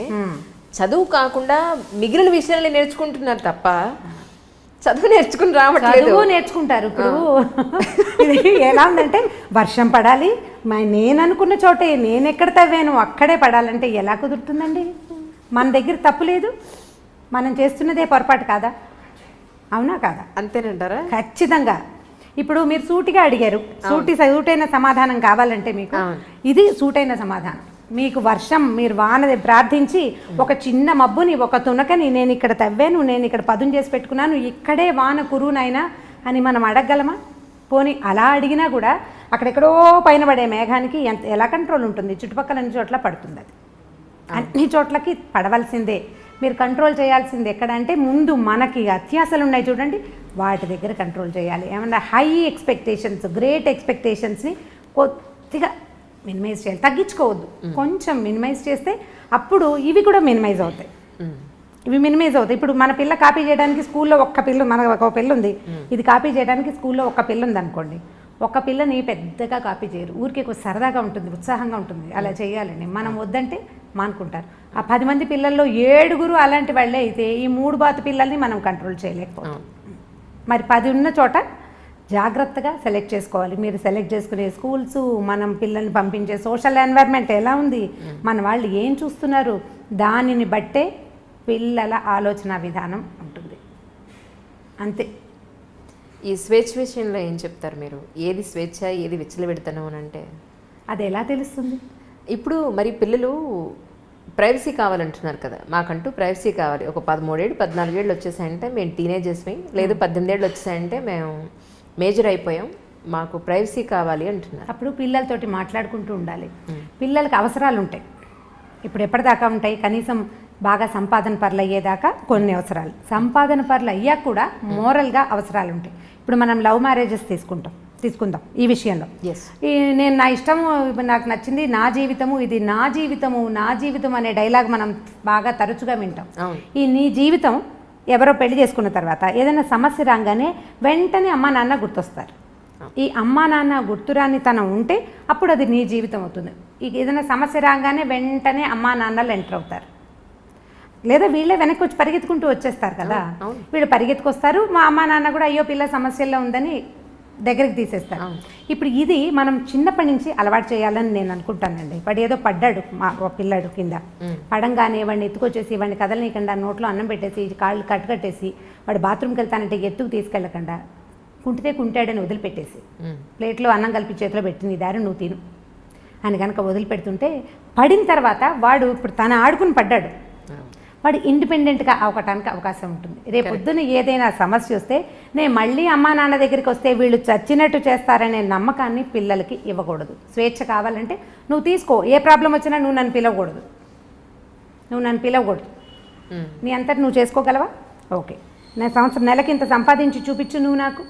చదువు కాకుండా మిగిలిన విషయాల్ని నేర్చుకుంటున్నారు తప్ప చదువు నేర్చుకుని రావట్లేదు. చదువు నేర్చుకుంటారు ఇప్పుడు. ఇది ఎలా ఉందంటే వర్షం పడాలి, నేను అనుకున్న చోటే, నేను ఎక్కడ తవ్వాను అక్కడే పడాలంటే ఎలా కుదురుతుందండి? మన దగ్గర తప్పు లేదు, మనం చేస్తున్నదే పొరపాటు కాదా? అవునా కాదా? అంతేనంటారా? ఖచ్చితంగా. ఇప్పుడు మీరు సూటిగా అడిగారు, సూటైన సమాధానం కావాలంటే మీకు ఇది సూటైన సమాధానం. మీకు వర్షం, మీరు వాన ప్రార్థించి ఒక చిన్న మబ్బుని, ఒక తునకని నేను ఇక్కడ తవ్వాను, నేను ఇక్కడ పదును చేసి పెట్టుకున్నాను, ఇక్కడే వాన కురునైనా అని మనం అడగగలమా? పోనీ అలా అడిగినా కూడా అక్కడెక్కడో పైన పడే మేఘానికి ఎలా కంట్రోల్ ఉంటుంది? చుట్టుపక్కల అన్ని చోట్ల పడుతుంది. అది అన్ని చోట్లకి పడవలసిందే. మీరు కంట్రోల్ చేయాల్సింది ఎక్కడంటే ముందు మనకి అత్యాశలు ఉన్నాయి చూడండి, వాటి దగ్గర కంట్రోల్ చేయాలి. ఏమన్నా హై ఎక్స్పెక్టేషన్స్, గ్రేట్ ఎక్స్పెక్టేషన్స్ని కొద్దిగా మినిమైజ్ చేయాలి, తగ్గించుకోవద్దు. కొంచెం మినిమైజ్ చేస్తే అప్పుడు ఇవి కూడా మినిమైజ్ అవుతాయి. ఇవి మినిమైజ్ అవుతాయి. ఇప్పుడు మన పిల్ల కాపీ చేయడానికి స్కూల్లో ఒక్క పిల్ల, మనకు ఒక పిల్ల ఉంది, ఇది కాపీ చేయడానికి స్కూల్లో ఒక్క పిల్ల ఉంది అనుకోండి, ఒక పిల్లని పెద్దగా కాపీ చేయరు, ఊరికే సరదాగా ఉంటుంది, ఉత్సాహంగా ఉంటుంది, అలా చేయాలండి. మనం వద్దంటే మానుకుంటారు. ఆ 10 మంది పిల్లల్లో 7 అలాంటి వాళ్ళే అయితే ఈ 3 బాతు పిల్లల్ని మనం కంట్రోల్ చేయలేకపోతాం. మరి 10 ఉన్న చోట జాగ్రత్తగా సెలెక్ట్ చేసుకోవాలి. మీరు సెలెక్ట్ చేసుకునే స్కూల్స్, మనం పిల్లల్ని పంపించే సోషల్ ఎన్వైర్న్మెంట్ ఎలా ఉంది, మన వాళ్ళు ఏం చూస్తున్నారు, దానిని బట్టే పిల్లల ఆలోచన విధానం ఉంటుంది. అంతే. ఈ స్వేచ్ఛ విషయంలో ఏం చెప్తారు మీరు? ఏది స్వేచ్ఛ, ఏది విచ్చలవిడతనం అని అంటే అది ఎలా తెలుస్తుంది? ఇప్పుడు మరి పిల్లలు ప్రైవసీ కావాలంటున్నారు కదా, మాకంటూ ప్రైవసీ కావాలి. ఒక 13 ఏళ్ళు 14 ఏళ్ళు వచ్చేసాయంటే మేము టీనేజర్స్ని, లేదు 18 ఏళ్ళు వచ్చేసాయంటే మేము మేజర్ అయిపోయాం, మాకు ప్రైవసీ కావాలి అంటున్నారు. అప్పుడు పిల్లలతోటి మాట్లాడుకుంటూ ఉండాలి. పిల్లలకి అవసరాలు ఉంటాయి. ఇప్పుడు ఎప్పటిదాకా ఉంటాయి? కనీసం బాగా సంపాదన పరులు అయ్యేదాకా కొన్ని అవసరాలు, సంపాదన పరులు అయ్యాక కూడా మోరల్గా అవసరాలు ఉంటాయి. ఇప్పుడు మనం లవ్ మ్యారేజెస్ తీసుకుందాం ఈ విషయంలో. నేను నా ఇష్టము, నాకు నచ్చింది, నా జీవితము, ఇది నా జీవితము, నా జీవితం అనే డైలాగ్ మనం బాగా తరచుగా వింటాం. ఈ నీ జీవితం ఎవరో పెళ్లి చేసుకున్న తర్వాత ఏదైనా సమస్య రాగానే వెంటనే అమ్మా నాన్న గుర్తొస్తారు. ఈ అమ్మా నాన్న గుర్తురాని తనం ఉంటే అప్పుడు అది నీ జీవితం అవుతుంది. ఇక ఏదైనా సమస్య రాగానే వెంటనే అమ్మా నాన్నలు ఎంటర్ అవుతారు, లేదా వీళ్ళే వెనక్కి వచ్చి పరిగెత్తుకుంటూ వచ్చేస్తారు కదా. వీళ్ళు పరిగెత్తుకొస్తారు, మా అమ్మా నాన్న కూడా అయ్యో పిల్ల సమస్యల్లో ఉందని దగ్గరికి తీసేస్తారు. ఇప్పుడు ఇది మనం చిన్నప్పటి నుంచి అలవాటు చేయాలని నేను అనుకుంటానండి. వాడు ఏదో పడ్డాడు, మా పిల్లాడు కింద పడంగానే వాడిని ఎత్తుకొచ్చేసి వాడిని కదలనీయకుండా నోట్లో అన్నం పెట్టేసి కాళ్ళు కట్టేసి వాడు బాత్రూమ్కి వెళ్తానంటే ఎత్తుకు తీసుకెళ్ళకుండా కుంటితే కుంటాడని వదిలిపెట్టేసి ప్లేట్లో అన్నం కలిపి చేతిలో పెట్టి నీ దారి నువ్వు తిను అని కనుక వదిలిపెడుతుంటే పడిన తర్వాత వాడు ఇప్పుడు తన ఆడుకుని పడ్డాడు, వాడు ఇండిపెండెంట్గా అవ్వటానికి అవకాశం ఉంటుంది. రేపొద్దున ఏదైనా సమస్య వస్తే నేను మళ్ళీ అమ్మా నాన్న దగ్గరికి వస్తే వీళ్ళు చచ్చినట్టు చేస్తారనే నమ్మకాన్ని పిల్లలకి ఇవ్వకూడదు. స్వేచ్ఛ కావాలంటే నువ్వు తీసుకో, ఏ ప్రాబ్లం వచ్చినా నువ్వు నన్ను పిలవకూడదు, నీ అంతటి నువ్వు చేసుకోగలవా? ఓకే, నేను నెలకి ఇంత సంపాదించి చూపించు నువ్వు నాకు,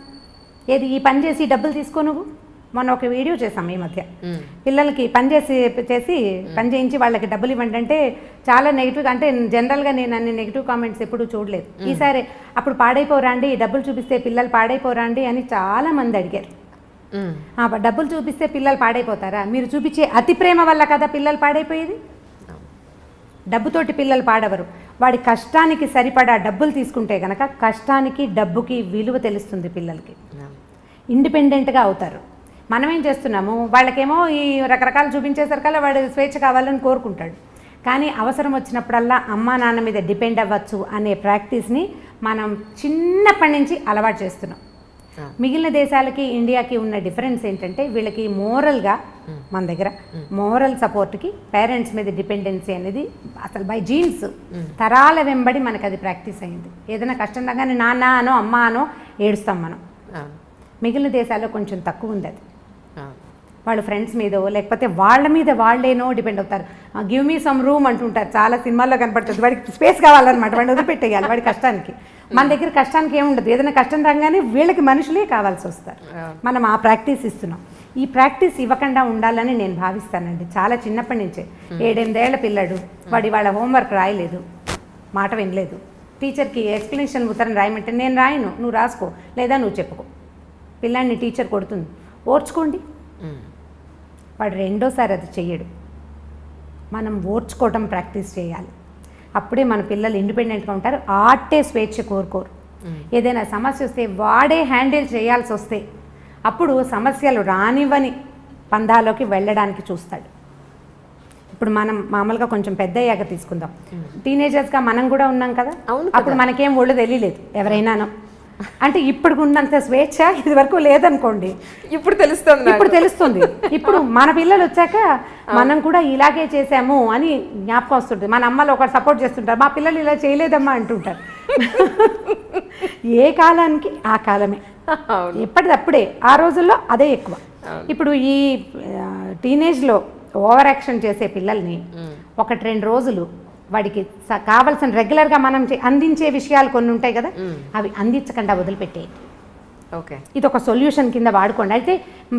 ఏది ఈ పని చేసి డబ్బులు తీసుకో నువ్వు. మొన్న ఒక వీడియో చేసాం ఈ మధ్య, పిల్లలకి పని చేయించి వాళ్ళకి డబ్బులు ఇవ్వండి అంటే చాలా నెగిటివ్గా, అంటే జనరల్గా నేను అన్ని నెగిటివ్ కామెంట్స్ ఎప్పుడూ చూడలేదు. ఈసారి అప్పుడు పాడైపోరా అండి, డబ్బులు చూపిస్తే పిల్లలు పాడైపోరా అండి అని చాలా మంది అడిగారు. డబ్బులు చూపిస్తే పిల్లలు పాడైపోతారా? మీరు చూపించే అతి ప్రేమ వల్ల కదా పిల్లలు పాడైపోయేది. డబ్బుతోటి పిల్లలు పాడవరు, వాడి కష్టానికి సరిపడా డబ్బులు తీసుకుంటే కనుక కష్టానికి డబ్బుకి విలువ తెలుస్తుంది, పిల్లలకి ఇండిపెండెంట్గా అవుతారు. మనం ఏం చేస్తున్నాము, వాళ్ళకేమో ఈ రకరకాలు చూపించేసరికల్లా వాడు స్వేచ్ఛ కావాలని కోరుకుంటాడు, కానీ అవసరం వచ్చినప్పుడల్లా అమ్మా నాన్న మీద డిపెండ్ అవ్వచ్చు అనే ప్రాక్టీస్ని మనం చిన్నప్పటి నుంచి అలవాటు చేస్తున్నాం. మిగిలిన దేశాలకి ఇండియాకి ఉన్న డిఫరెన్స్ ఏంటంటే వీళ్ళకి మోరల్గా, మన దగ్గర మోరల్ సపోర్ట్కి పేరెంట్స్ మీద డిపెండెన్సీ అనేది అసలు బై జీన్స్ తరాల వెంబడి మనకు అది ప్రాక్టీస్ అయింది. ఏదైనా కష్టం రాగానే నాన్న అనో అమ్మ అనో ఏడుస్తాం మనం. మిగిలిన దేశాల్లో కొంచెం తక్కువ ఉంది అది. వాళ్ళు ఫ్రెండ్స్ మీదో లేకపోతే వాళ్ళ మీద వాళ్ళేనో డిపెండ్ అవుతారు. గివ్ మీ సమ్ రూమ్ అంటుంటారు, చాలా సినిమాల్లో కనపడుతుంది. వాడికి స్పేస్ కావాలన్నమాట, వాడిని వదిలిపెట్టేయాలి వాడి కష్టానికి. మన దగ్గర కష్టానికి ఏముండదు, ఏదైనా కష్టం రాగానే వీళ్ళకి మనుషులే కావాల్సి వస్తారు. మనం ఆ ప్రాక్టీస్ ఇస్తున్నాం. ఈ ప్రాక్టీస్ ఇవ్వకుండా ఉండాలని నేను భావిస్తానండి. చాలా చిన్నప్పటి నుంచే 7-8 ఏళ్ల పిల్లాడు, వాడు వాళ్ళ హోంవర్క్ రాయలేదు, మాట వినలేదు, టీచర్కి ఎక్స్ప్లెనేషన్ ఉత్తరం రాయమంటే నేను రాయను, నువ్వు రాసుకో లేదా నువ్వు చెప్పుకో. పిల్లాడిని టీచర్ కొడుతుంది, ఓర్చుకోండి. వాడు రెండోసారి అది చెయ్యడు. మనం ఓర్చుకోవటం ప్రాక్టీస్ చేయాలి, అప్పుడే మన పిల్లలు ఇండిపెండెంట్గా ఉంటారు. ఆటే స్వేచ్ఛ కోరుకోరు. ఏదైనా సమస్య వస్తే వాడే హ్యాండిల్ చేయాల్సి వస్తే అప్పుడు సమస్యలు రానివ్వని పందాలోకి వెళ్ళడానికి చూస్తాడు. ఇప్పుడు మనం మామూలుగా కొంచెం పెద్ద అయ్యాక తీసుకుందాం, టీనేజర్స్గా మనం కూడా ఉన్నాం కదా, అప్పుడు మనకేం ఒళ్ళు తెలియలేదు ఎవరైనానో. అంటే ఇప్పుడు ఉన్నంత స్వేచ్ఛ ఇది వరకు లేదనుకోండి, ఇప్పుడు తెలుస్తుంది. ఇప్పుడు మన పిల్లలు వచ్చాక మనం కూడా ఇలాగే చేసాము అని జ్ఞాపకం వస్తుంటుంది. మన అమ్మలు ఒకరు సపోర్ట్ చేస్తుంటారు, మా పిల్లలు ఇలా చేయలేదమ్మా అంటుంటారు. ఏ కాలానికి ఆ కాలమే, ఎప్పటిదప్పుడే. ఆ రోజుల్లో అదే ఎక్కువ. ఇప్పుడు ఈ టీనేజ్లో ఓవర్ యాక్షన్ చేసే పిల్లల్ని 1-2 రోజులు వాడికి కావాల్సిన రెగ్యులర్గా మనం అందించే విషయాలు కొన్ని ఉంటాయి కదా, అవి అందించకుండా వదిలిపెట్టేయండి. ఓకే, ఇది ఒక సొల్యూషన్ కింద వాడుకోండి. అయితే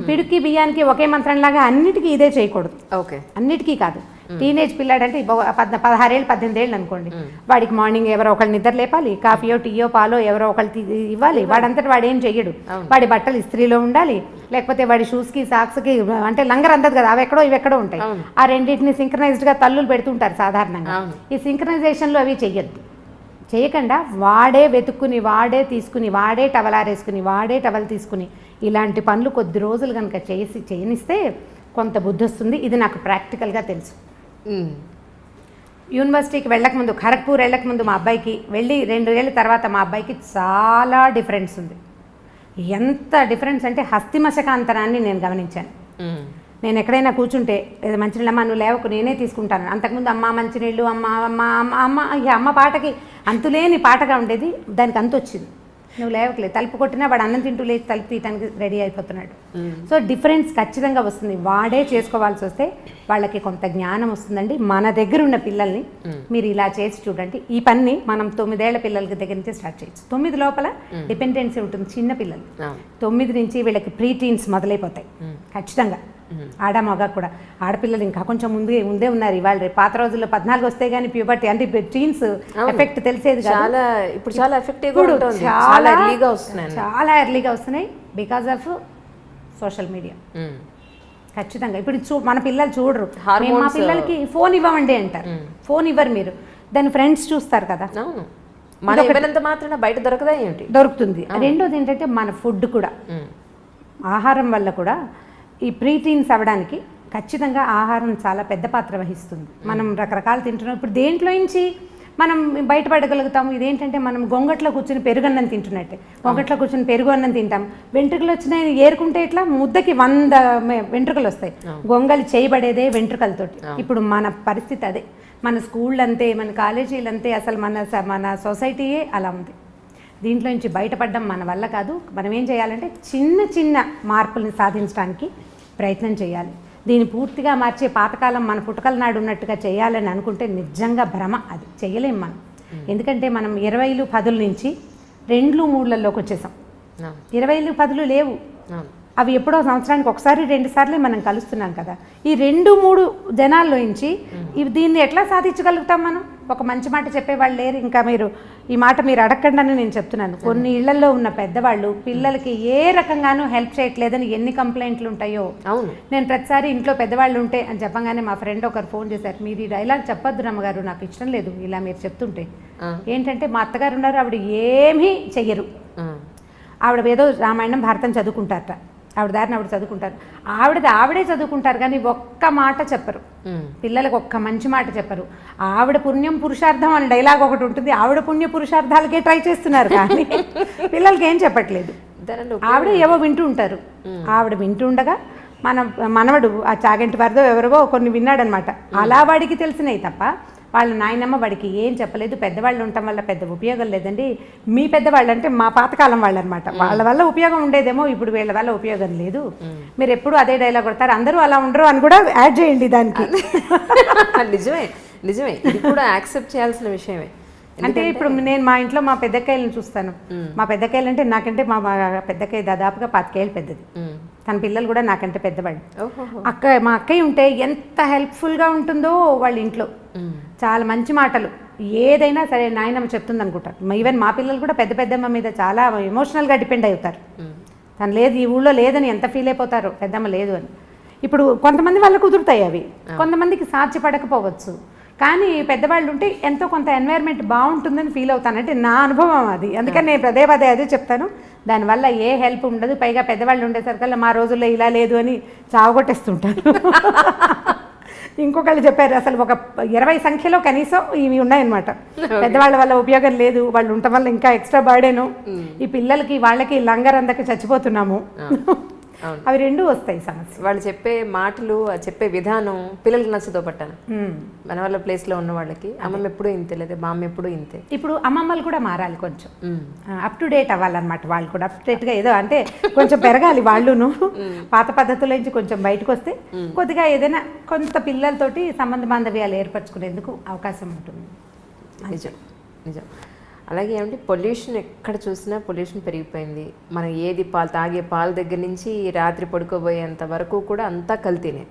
పిడికి బియ్యానికి ఒకే మంత్రంలాగా అన్నిటికీ ఇదే చేయకూడదు. ఓకే, అన్నిటికీ కాదు. టీనేజ్ పిల్లాడంటే 16 ఏళ్ళు 18 ఏళ్ళు అనుకోండి, వాడికి మార్నింగ్ ఎవరో ఒకళ్ళు నిద్ర లేపాలి, కాఫీయో టీయో పాలో ఎవరో ఒకళ్ళు ఇవ్వాలి. వాడంతటి వాడు ఏం చెయ్యడు. వాడి బట్టలు ఇస్త్రీలో ఉండాలి, లేకపోతే వాడి షూస్కి సాక్స్కి అంటే లంగర్ అందదు కదా, అవి ఎక్కడో ఇవి ఎక్కడో ఉంటాయి. ఆ రెండింటిని సింక్రనైజ్డ్గా తల్లులు పెడుతుంటారు సాధారణంగా. ఈ సింక్రనైజేషన్లో అవి చెయ్యొద్దు. చేయకుండా వాడే వెతుక్కుని, వాడే తీసుకుని, వాడే టవల్ ఆరేసుకుని, వాడే టవల్ తీసుకుని ఇలాంటి పనులు కొద్ది రోజులు కనుక చేయనిస్తే కొంత బుద్ధి వస్తుంది. ఇది నాకు ప్రాక్టికల్గా తెలుసు. యూనివర్సిటీకి వెళ్ళకముందు, ఖరగ్పూర్ వెళ్ళకముందు మా అబ్బాయికి, వెళ్ళి 2 ఏళ్ళ తర్వాత మా అబ్బాయికి చాలా డిఫరెన్స్ ఉంది. ఎంత డిఫరెన్స్ అంటే హస్తిమశకాంతరాన్ని నేను గమనించాను. నేను ఎక్కడైనా కూర్చుంటే లేదా మంచినీళ్ళు అమ్మ నువ్వు లేవకు నేనే తీసుకుంటాను. అంతకుముందు అమ్మ మంచినీళ్ళు, అమ్మ అమ్మ అమ్మ అమ్మ ఇక అమ్మ పాటకి అంతులేని పాటగా ఉండేది, దానికి అంత వచ్చింది. నువ్వు లేవట్లేదు, తలుపు కొట్టినా వాడు అన్నం తింటూ లేచి తలుపు తీయటానికి రెడీ అయిపోతున్నాడు. సో డిఫరెన్స్ ఖచ్చితంగా వస్తుంది. వాడే చేసుకోవాల్సి వస్తే వాళ్ళకి కొంత జ్ఞానం వస్తుందండి. మన దగ్గర ఉన్న పిల్లల్ని మీరు ఇలా చేసి చూడండి. ఈ పని మనం 9 ఏళ్ల పిల్లలకి దగ్గర నుంచి స్టార్ట్ చేయొచ్చు. 9 లోపల డిపెండెన్సీ ఉంటుంది. చిన్న పిల్లలు 9 నుంచి వీళ్ళకి ప్రీ టీన్స్ మొదలైపోతాయి ఖచ్చితంగా. ఆడ మగ కూడా. ఆడపిల్లలు ఇంకా కొంచెం ముందే ఉన్నారు. ఇవాళ రేపు పాత రోజుల్లో 14 వస్తే గానీ ప్యూబర్టీ అంటే టీన్స్ ఎఫెక్ట్ తెలిసేది కాదు. ఇప్పుడు చాలా ఎర్లీగా వస్తున్నాయి బికాస్ ఆఫ్ సోషల్ మీడియా. ఖచ్చితంగా ఇప్పుడు మన పిల్లలు చూడరు. మా పిల్లలకి ఫోన్ ఇవ్వమండి అంటారు. ఫోన్ ఇవ్వరు మీరు, దాని ఫ్రెండ్స్ చూస్తారు కదా. మాత్రం బయట దొరకదా ఏంటి? దొరుకుతుంది. రెండోది ఏంటంటే మన ఫుడ్ కూడా, ఆహారం వల్ల కూడా ఈ ప్రీటీన్స్ అవ్వడానికి ఖచ్చితంగా ఆహారం చాలా పెద్ద పాత్ర వహిస్తుంది. మనం రకరకాలు తింటున్నాం. ఇప్పుడు దేంట్లో నుంచి మనం బయటపడగలుగుతాము? ఇదేంటంటే మనం గొంగట్లో కూర్చుని పెరుగన్నం తింటున్నట్టే. గొంగట్లో కూర్చుని పెరుగు అన్నం తింటాం. వెంట్రుకలు వచ్చినాయి ఏరుకుంటే ఇట్లా ముద్దకి 100 వెంట్రుకలు వస్తాయి. గొంగలి చేయబడేదే వెంట్రుకలతోటి. ఇప్పుడు మన పరిస్థితి అదే. మన స్కూళ్ళు అంతే, మన కాలేజీలు అంతే, అసలు మన సొసైటీయే అలా ఉంది. దీంట్లో నుంచి బయటపడడం మన వల్ల కాదు. మనం ఏం చేయాలంటే చిన్న చిన్న మార్పుల్ని సాధించడానికి ప్రయత్నం చేయాలి. దీన్ని పూర్తిగా మార్చే పాతకాలం మన పుట్టకల నాడు ఉన్నట్టుగా చేయాలని అనుకుంటే నిజంగా భ్రమ. అది చేయలేం మనం. ఎందుకంటే మనం 20లు 10ల నుంచి 2లు 3లలోకి వచ్చేసాం. 20లు 10లు లేవు. అవి ఎప్పుడో సంవత్సరానికి ఒకసారి 2 సార్లే మనం కలుస్తున్నాం కదా. ఈ 2-3 జనాల్లో నుంచి దీన్ని ఎట్లా సాధించగలుగుతాం మనం? ఒక మంచి మాట చెప్పేవాళ్ళు లేరు. ఇంకా ఈ మాట మీరు అడగకుండా నేను చెప్తున్నాను. కొన్ని ఇళ్లలో ఉన్న పెద్దవాళ్ళు పిల్లలకి ఏ రకంగానూ హెల్ప్ చేయట్లేదని ఎన్ని కంప్లైంట్లు ఉంటాయో. అవును, నేను ప్రతిసారి ఇంట్లో పెద్దవాళ్ళు ఉంటే అని చెప్పగానే మా ఫ్రెండ్ ఒకరు ఫోన్ చేశారు, మీరు ఈ డైలాగ్ చెప్పొద్దు రమ్మగారు, నాకు ఇష్టం లేదు ఇలా మీరు చెప్తుంటే. ఏంటంటే మా అత్తగారు ఉన్నారు, ఆవిడ ఏమీ చెయ్యరు. ఆవిడ ఏదో రామాయణం భారతం చదువుకుంటారట, ఆవిడ దారిని ఆవిడ చదువుకుంటారు. ఆవిడే చదువుకుంటారు కానీ ఒక్క మాట చెప్పరు పిల్లలకు, ఒక్క మంచి మాట చెప్పరు. ఆవిడ పుణ్యం పురుషార్థం అని డైలాగ్ ఒకటి ఉంటుంది. ఆవిడ పుణ్య పురుషార్థాలకే ట్రై చేస్తున్నారు కానీ పిల్లలకి ఏం చెప్పట్లేదు. ఆవిడ ఏవో వింటూ ఉంటారు. ఆవిడ వింటూ ఉండగా మనవడు ఆ చాగంటి వారిదో ఎవరివో కొన్ని విన్నాడనమాట. అలా వాడికి తెలిసినాయి తప్ప వాళ్ళ నాయనమ్మ వాడికి ఏం చెప్పలేదు. పెద్దవాళ్ళు ఉండటం వల్ల పెద్ద ఉపయోగం లేదండి. మీ పెద్దవాళ్ళు అంటే మా పాతకాలం వాళ్ళు అనమాట. వాళ్ళ వల్ల ఉపయోగం ఉండేదేమో, ఇప్పుడు వీళ్ళ వల్ల ఉపయోగం లేదు. మీరు ఎప్పుడు అదే డైలాగ్ కొడతారు, అందరూ అలా ఉండరు అని కూడా యాడ్ చేయండి దానికి. నిజమే ఇది కూడా యాక్సెప్ట్ చేయాల్సిన విషయమే. అంటే ఇప్పుడు నేను మా ఇంట్లో మా పెద్దకాయలను చూస్తాను. మా పెద్దకాయలు అంటే నాకంటే మా పెద్దకాయ దాదాపుగా 25 ఏళ్ళు పెద్దది. తన పిల్లలు కూడా నాకంటే పెద్దవాళ్ళు. మా అక్కయ్య ఉంటే ఎంత హెల్ప్ఫుల్గా ఉంటుందో వాళ్ళ ఇంట్లో. చాలా మంచి మాటలు, ఏదైనా సరే నాయనమ్మ చెప్తుంది అనుకుంటారు. ఈవెన్ మా పిల్లలు కూడా పెద్దమ్మ మీద చాలా ఎమోషనల్గా డిపెండ్ అవుతారు. తను లేదు ఈ ఊళ్ళో లేదని ఎంత ఫీల్ అయిపోతారు, పెద్దమ్మ లేదు అని. ఇప్పుడు కొంతమంది వాళ్ళు కుదురుతాయి అవి, కొంతమందికి సాధ్యపడకపోవచ్చు. కానీ పెద్దవాళ్ళు ఉంటే ఎంతో కొంత ఎన్వైర్న్మెంట్ బాగుంటుందని ఫీల్ అవుతాను, అంటే నా అనుభవం అది. అందుకని నేను పదే పదే అదే చెప్తాను, దానివల్ల ఏ హెల్ప్ ఉండదు. పైగా పెద్దవాళ్ళు ఉండేసరికల్లా మా రోజుల్లో ఇలా లేదు అని చావగొట్టేస్తుంటాను. ఇంకొకళ్ళు చెప్పారు అసలు ఒక 20 సంఖ్యలో కనీసం ఇవి ఉన్నాయన్నమాట. పెద్దవాళ్ళ వల్ల ఉపయోగం లేదు, వాళ్ళు ఉండటం వల్ల ఇంకా ఎక్స్ట్రా బర్డెను, ఈ పిల్లలకి వాళ్ళకి లంగర్ అందక చచ్చిపోతున్నాము. అవి రెండు వస్తాయి సమస్య. వాళ్ళు చెప్పే మాటలు, చెప్పే విధానం పిల్లలకి నచ్చదో పట్టాను. మన వాళ్ళ ప్లేస్లో ఉన్న వాళ్ళకి అమ్మమ్మ ఎప్పుడూ ఇంతే, లేదా మా అమ్మ ఎప్పుడూ ఇంతే. ఇప్పుడు అమ్మమ్మలు కూడా మారాలి, కొంచెం అప్ టు డేట్ అవ్వాలన్నమాట. వాళ్ళు కూడా అప్ టు డేట్గా ఏదో అంటే కొంచెం పెరగాలి వాళ్ళును. పాత పద్ధతుల నుంచి కొంచెం బయటకు వస్తే కొద్దిగా ఏదైనా కొంత పిల్లలతోటి సంబంధ బాంధవ్యాలు ఏర్పరచుకునేందుకు అవకాశం ఉంటుంది. నిజం నిజం. అలాగే ఏమంటే పొల్యూషన్ ఎక్కడ చూసినా పొల్యూషన్ పెరిగిపోయింది. మనం ఏది పాలు తాగే పాల దగ్గర నుంచి రాత్రి పడుకోబోయేంత వరకు కూడా అంతా కల్తీనే.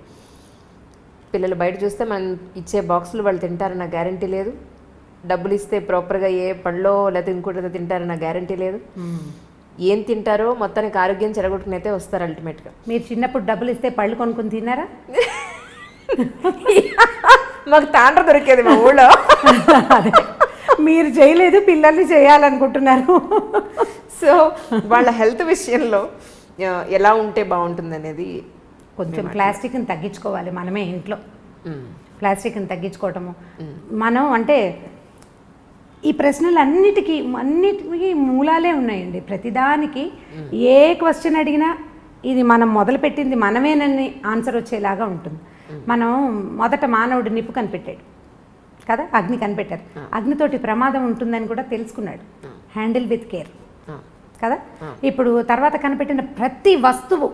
పిల్లలు బయట చూస్తే మనం ఇచ్చే బాక్సులు వాళ్ళు తింటారన్న గ్యారంటీ లేదు. డబ్బులు ఇస్తే ప్రాపర్గా ఏ పళ్ళో లేకపోతే ఇంకోటి తింటారన్న గ్యారంటీ లేదు. ఏం తింటారో మొత్తానికి ఆరోగ్యం చెడగొట్టుకునైతే వస్తారు అల్టిమేట్గా. మీరు చిన్నప్పుడు డబ్బులు ఇస్తే పళ్ళు కొనుక్కుని తిన్నారా? మాకు తాండ్ర దొరికేది మా ఊళ్ళో. అదే మీరు చేయలేదు, పిల్లల్ని చేయాలనుకుంటున్నారు. సో వాళ్ళ హెల్త్ విషయంలో ఎలా ఉంటే బాగుంటుంది అనేది కొంచెం ప్లాస్టిక్ని తగ్గించుకోవాలి మనమే ఇంట్లో. ప్లాస్టిక్ని తగ్గించుకోవటము మనం అంటే ఈ ప్రశ్నలన్నిటికీ మూలాలే ఉన్నాయండి. ప్రతిదానికి ఏ క్వశ్చన్ అడిగినా ఇది మనం మొదలుపెట్టింది మనమేనని ఆన్సర్ వచ్చేలాగా ఉంటుంది. మనం మొదట మానవుడు నిప్పు కనిపెట్టాడు కదా, అగ్ని కనిపెట్టారు. అగ్నితోటి ప్రమాదం ఉంటుందని కూడా తెలుసుకున్నాడు. హ్యాండిల్ విత్ కేర్ కదా. ఇప్పుడు తర్వాత కనిపెట్టిన ప్రతి వస్తువు,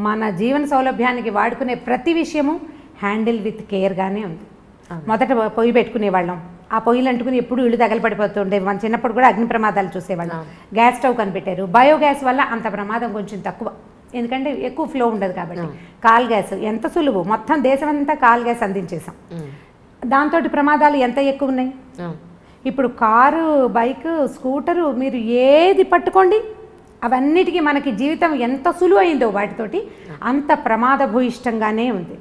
మన జీవన సౌలభ్యానికి వాడుకునే ప్రతి విషయము హ్యాండిల్ విత్ కేర్గానే ఉంది. మొదట పొయ్యి పెట్టుకునేవాళ్ళం, ఆ పొయ్యిలు అంటుకుని ఎప్పుడు ఇళ్ళు తగలపడిపోతుండే. మన చిన్నప్పుడు కూడా అగ్ని ప్రమాదాలు చూసేవాళ్ళం. గ్యాస్ స్టవ్ కనిపెట్టారు. బయోగ్యాస్ వల్ల అంత ప్రమాదం కొంచెం తక్కువ, ఎందుకంటే ఎక్కువ ఫ్లో ఉండదు కాబట్టి. కాల్ గ్యాస్ ఎంత సులువు, మొత్తం దేశం అంతా కాల్ గ్యాస్ అందించేసాం. దాంతో ప్రమాదాలు ఎంత ఎక్కువ ఉన్నాయి. ఇప్పుడు కారు, బైక్, స్కూటరు, మీరు ఏది పట్టుకోండి అవన్నిటికీ మనకి జీవితం ఎంత సులువైందో వాటితోటి అంత ప్రమాదభూయిష్టంగానే ఉంది.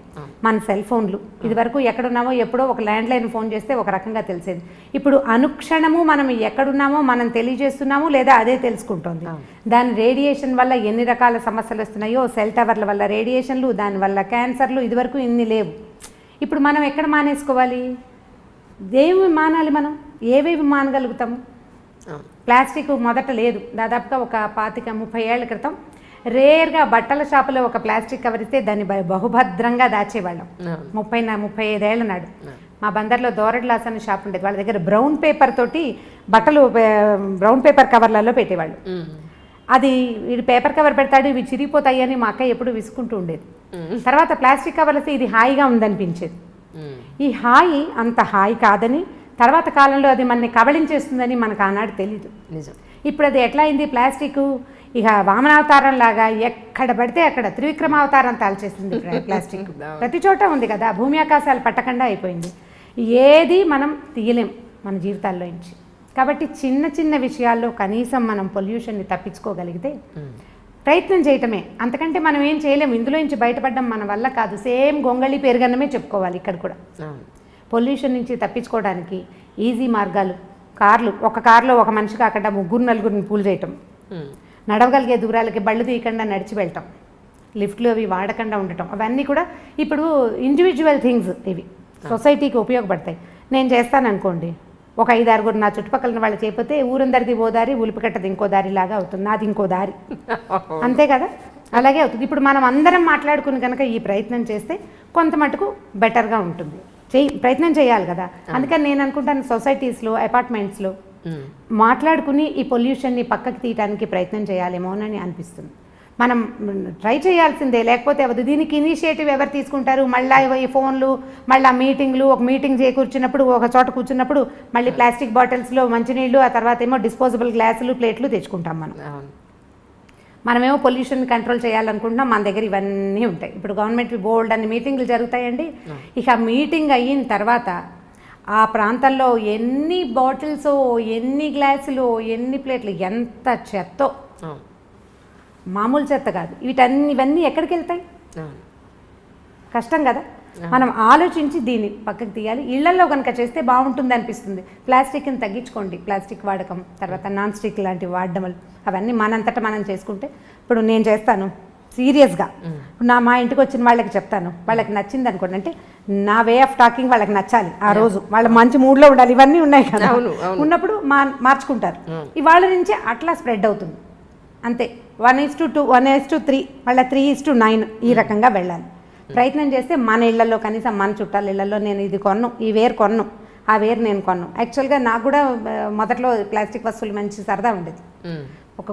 మన సెల్ ఫోన్లు, ఇదివరకు ఎక్కడున్నామో ఎప్పుడో ఒక ల్యాండ్లైన్ ఫోన్ చేస్తే ఒక రకంగా తెలిసేది. ఇప్పుడు అనుక్షణము మనం ఎక్కడున్నామో మనం తెలియజేస్తున్నాము, లేదా అదే తెలుసుకుంటుంది. దాని రేడియేషన్ వల్ల ఎన్ని రకాల సమస్యలు వస్తున్నాయో, సెల్ టవర్ల వల్ల రేడియేషన్లు, దానివల్ల క్యాన్సర్లు, ఇదివరకు ఇన్ని లేవు. ఇప్పుడు మనం ఎక్కడ మానేసుకోవాలి? ఏమి మానాలి? మనం ఏవేవి మానగలుగుతాము? ప్లాస్టిక్ మొదట లేదు, దాదాపుగా ఒక 25-30 ఏళ్ల క్రితం రేర్గా బట్టల షాపులో ఒక ప్లాస్టిక్ కవర్ ఇస్తే దాన్ని బహుభద్రంగా దాచేవాళ్ళం. 35 ఏళ్ల నాడు మా బందర్లో దోరడ్లాస్ అనే షాప్ ఉండేది. వాళ్ళ దగ్గర బ్రౌన్ పేపర్ తోటి బట్టలు బ్రౌన్ పేపర్ కవర్లలో పెట్టేవాళ్ళు. అది వీడు పేపర్ కవర్ పెడతాడు, ఇవి చిరిగిపోతాయి అని మా అక్క ఎప్పుడు విసుకుంటూ ఉండేది. తర్వాత ప్లాస్టిక్ కవర్లు వస్తే ఇది హాయిగా ఉందనిపించేది. ఈ హాయి అంత హాయి కాదని, తర్వాత కాలంలో అది మనని కబళించేస్తుందని మనకు ఆనాడు తెలీదు. నిజం. ఇప్పుడు అది ఎట్లా అయింది? ప్లాస్టిక్ ఇక వామనావతారం లాగా ఎక్కడ పడితే అక్కడ త్రివిక్రమావతారం తాల్చేసింది ప్లాస్టిక్. ప్రతి చోట ఉంది కదా, భూమి ఆకాశాలు పట్టకుండా అయిపోయింది. ఏది మనం తీయలేం మన జీవితాల్లో నుంచి. కాబట్టి చిన్న చిన్న విషయాల్లో కనీసం మనం పొల్యూషన్ని తప్పించుకోగలిగితే ప్రయత్నం చేయటమే, అంతకంటే మనం ఏం చేయలేము. ఇందులో నుంచి బయటపడడం మన వల్ల కాదు. సేమ్ గొంగళి పెరుగన్నమే చెప్పుకోవాలి ఇక్కడ కూడా. పొల్యూషన్ నుంచి తప్పించుకోవడానికి ఈజీ మార్గాలు, కార్లు, ఒక కారులో ఒక మనిషి కాకుండా 3-4 పూలు చేయటం, నడవగలిగే దూరాలకి బళ్ళు తీయకుండా నడిచి వెళ్ళటం, లిఫ్ట్లు అవి వాడకుండా ఉండటం, అవన్నీ కూడా ఇప్పుడు ఇండివిజువల్ థింగ్స్. ఇవి సొసైటీకి ఉపయోగపడతాయి. నేను చేస్తాను అనుకోండి, ఒక 5-6 నా చుట్టుపక్కల వాళ్ళు చేయకపోతే ఊరందరిది ఓ దారి, ఉలిపికట్టది ఇంకో దారి లాగా అవుతుంది, నాది ఇంకో దారి. అంతే కదా, అలాగే అవుతుంది. ఇప్పుడు మనం అందరం మాట్లాడుకుని కనుక ఈ ప్రయత్నం చేస్తే కొంత మటుకు బెటర్గా ఉంటుంది. ప్రయత్నం చేయాలి కదా. అందుకని నేను అనుకుంటాను సొసైటీస్లో, అపార్ట్మెంట్స్లో మాట్లాడుకుని ఈ పొల్యూషన్ని పక్కకి తీయడానికి ప్రయత్నం చేయాలేమోనని అనిపిస్తుంది. మనం ట్రై చేయాల్సిందే, లేకపోతే అవదు. దీనికి ఇనిషియేటివ్ ఎవరు తీసుకుంటారు? మళ్ళీ ఈ ఫోన్లు, మళ్ళీ మీటింగ్లు, ఒక మీటింగ్ కూర్చున్నప్పుడు ఒక చోట కూర్చున్నప్పుడు మళ్ళీ ప్లాస్టిక్ బాటిల్స్లో మంచినీళ్ళు, ఆ తర్వాత ఏమో డిస్పోజబుల్ గ్లాసులు, ప్లేట్లు తెచ్చుకుంటాం. మనమేమో పొల్యూషన్ కంట్రోల్ చేయాలనుకుంటున్నాం, మన దగ్గర ఇవన్నీ ఉంటాయి. ఇప్పుడు గవర్నమెంట్ బోల్డ్ అన్ని మీటింగ్లు జరుగుతాయండి. ఇక మీటింగ్ అయిన తర్వాత ఆ ప్రాంతంలో ఎన్ని బాటిల్స్, ఎన్ని గ్లాసులు, ఎన్ని ప్లేట్లు, ఎంత చెత్తో, మామూలు చెత్త కాదు. ఇవన్నీ ఎక్కడికి వెళ్తాయి? కష్టం కదా. మనం ఆలోచించి దీన్ని పక్కకు తీయాలి. ఇళ్లలో కనుక చేస్తే బాగుంటుంది అనిపిస్తుంది. ప్లాస్టిక్ని తగ్గించుకోండి, ప్లాస్టిక్ వాడకం, తర్వాత నాన్ స్టిక్ లాంటివి వాడడం అవన్నీ మనంతటా మనం చేసుకుంటే. ఇప్పుడు నేను చేస్తాను సీరియస్గా, మా ఇంటికి వచ్చిన వాళ్ళకి చెప్తాను, వాళ్ళకి నచ్చింది అనుకోండి, అంటే నా వే ఆఫ్ టాకింగ్ వాళ్ళకి నచ్చాలి ఆ రోజు, వాళ్ళ మంచి మూడ్లో ఉండాలి, ఇవన్నీ ఉన్నాయి కదా, ఉన్నప్పుడు మార్చుకుంటారు. ఇవాళ నుంచే అట్లా స్ప్రెడ్ అవుతుంది అంతే. 1:2, 1:3, మళ్ళీ 3:9 ఈ రకంగా వెళ్ళాలి. ప్రయత్నం చేస్తే మన ఇళ్లలో, కనీసం మన చుట్టాల ఇళ్లలో, నేను ఇది కొన్ను, ఈ వేరు కొన్ను, ఆ వేరు నేను కొన్ను. యాక్చువల్గా నాకు కూడా మొదట్లో ప్లాస్టిక్ వస్తువులు మంచి సరదా ఉండేది.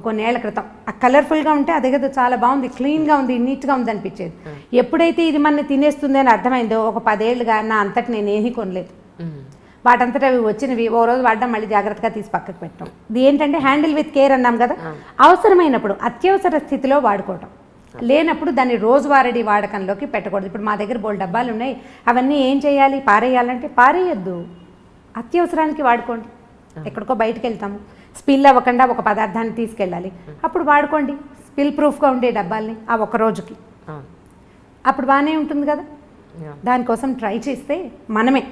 కొన్ని ఏళ్ల క్రితం ఆ కలర్ఫుల్గా ఉంటే అదే కదా చాలా బాగుంది, క్లీన్గా ఉంది, నీట్గా ఉంది అనిపించేది. ఎప్పుడైతే ఇది మన తినేస్తుంది అని అర్థమైందో ఒక 10 ఏళ్ళుగా నా అంతటి నేను ఏమీ కొనలేదు. వాటంతటా అవి వచ్చినవి ఓ రోజు వాడడం, మళ్ళీ జాగ్రత్తగా తీసి పక్కకు పెట్టడం. ఇది ఏంటంటే హ్యాండిల్ విత్ కేర్ అన్నాం కదా. అవసరమైనప్పుడు అత్యవసర స్థితిలో వాడుకోవటం, లేనప్పుడు దాన్ని రోజువారీ వాడకంలోకి పెట్టకూడదు. ఇప్పుడు మా దగ్గర బోల్డ్ డబ్బాలు ఉన్నాయి, అవన్నీ ఏం చేయాలి, పారేయాలంటే పారేయద్దు, అత్యవసరానికి వాడుకోండి. ఎక్కడికో బయటకు వెళ్తాము, స్పిల్ అవ్వకుండా ఒక పదార్థాన్ని తీసుకెళ్ళాలి, అప్పుడు వాడుకోండి. స్పిల్ ప్రూఫ్గా ఉండే డబ్బాల్ని ఆ ఒక్క రోజుకి, అప్పుడు బాగానే ఉంటుంది కదా. దానికోసం ట్రై చేస్తే మనమే.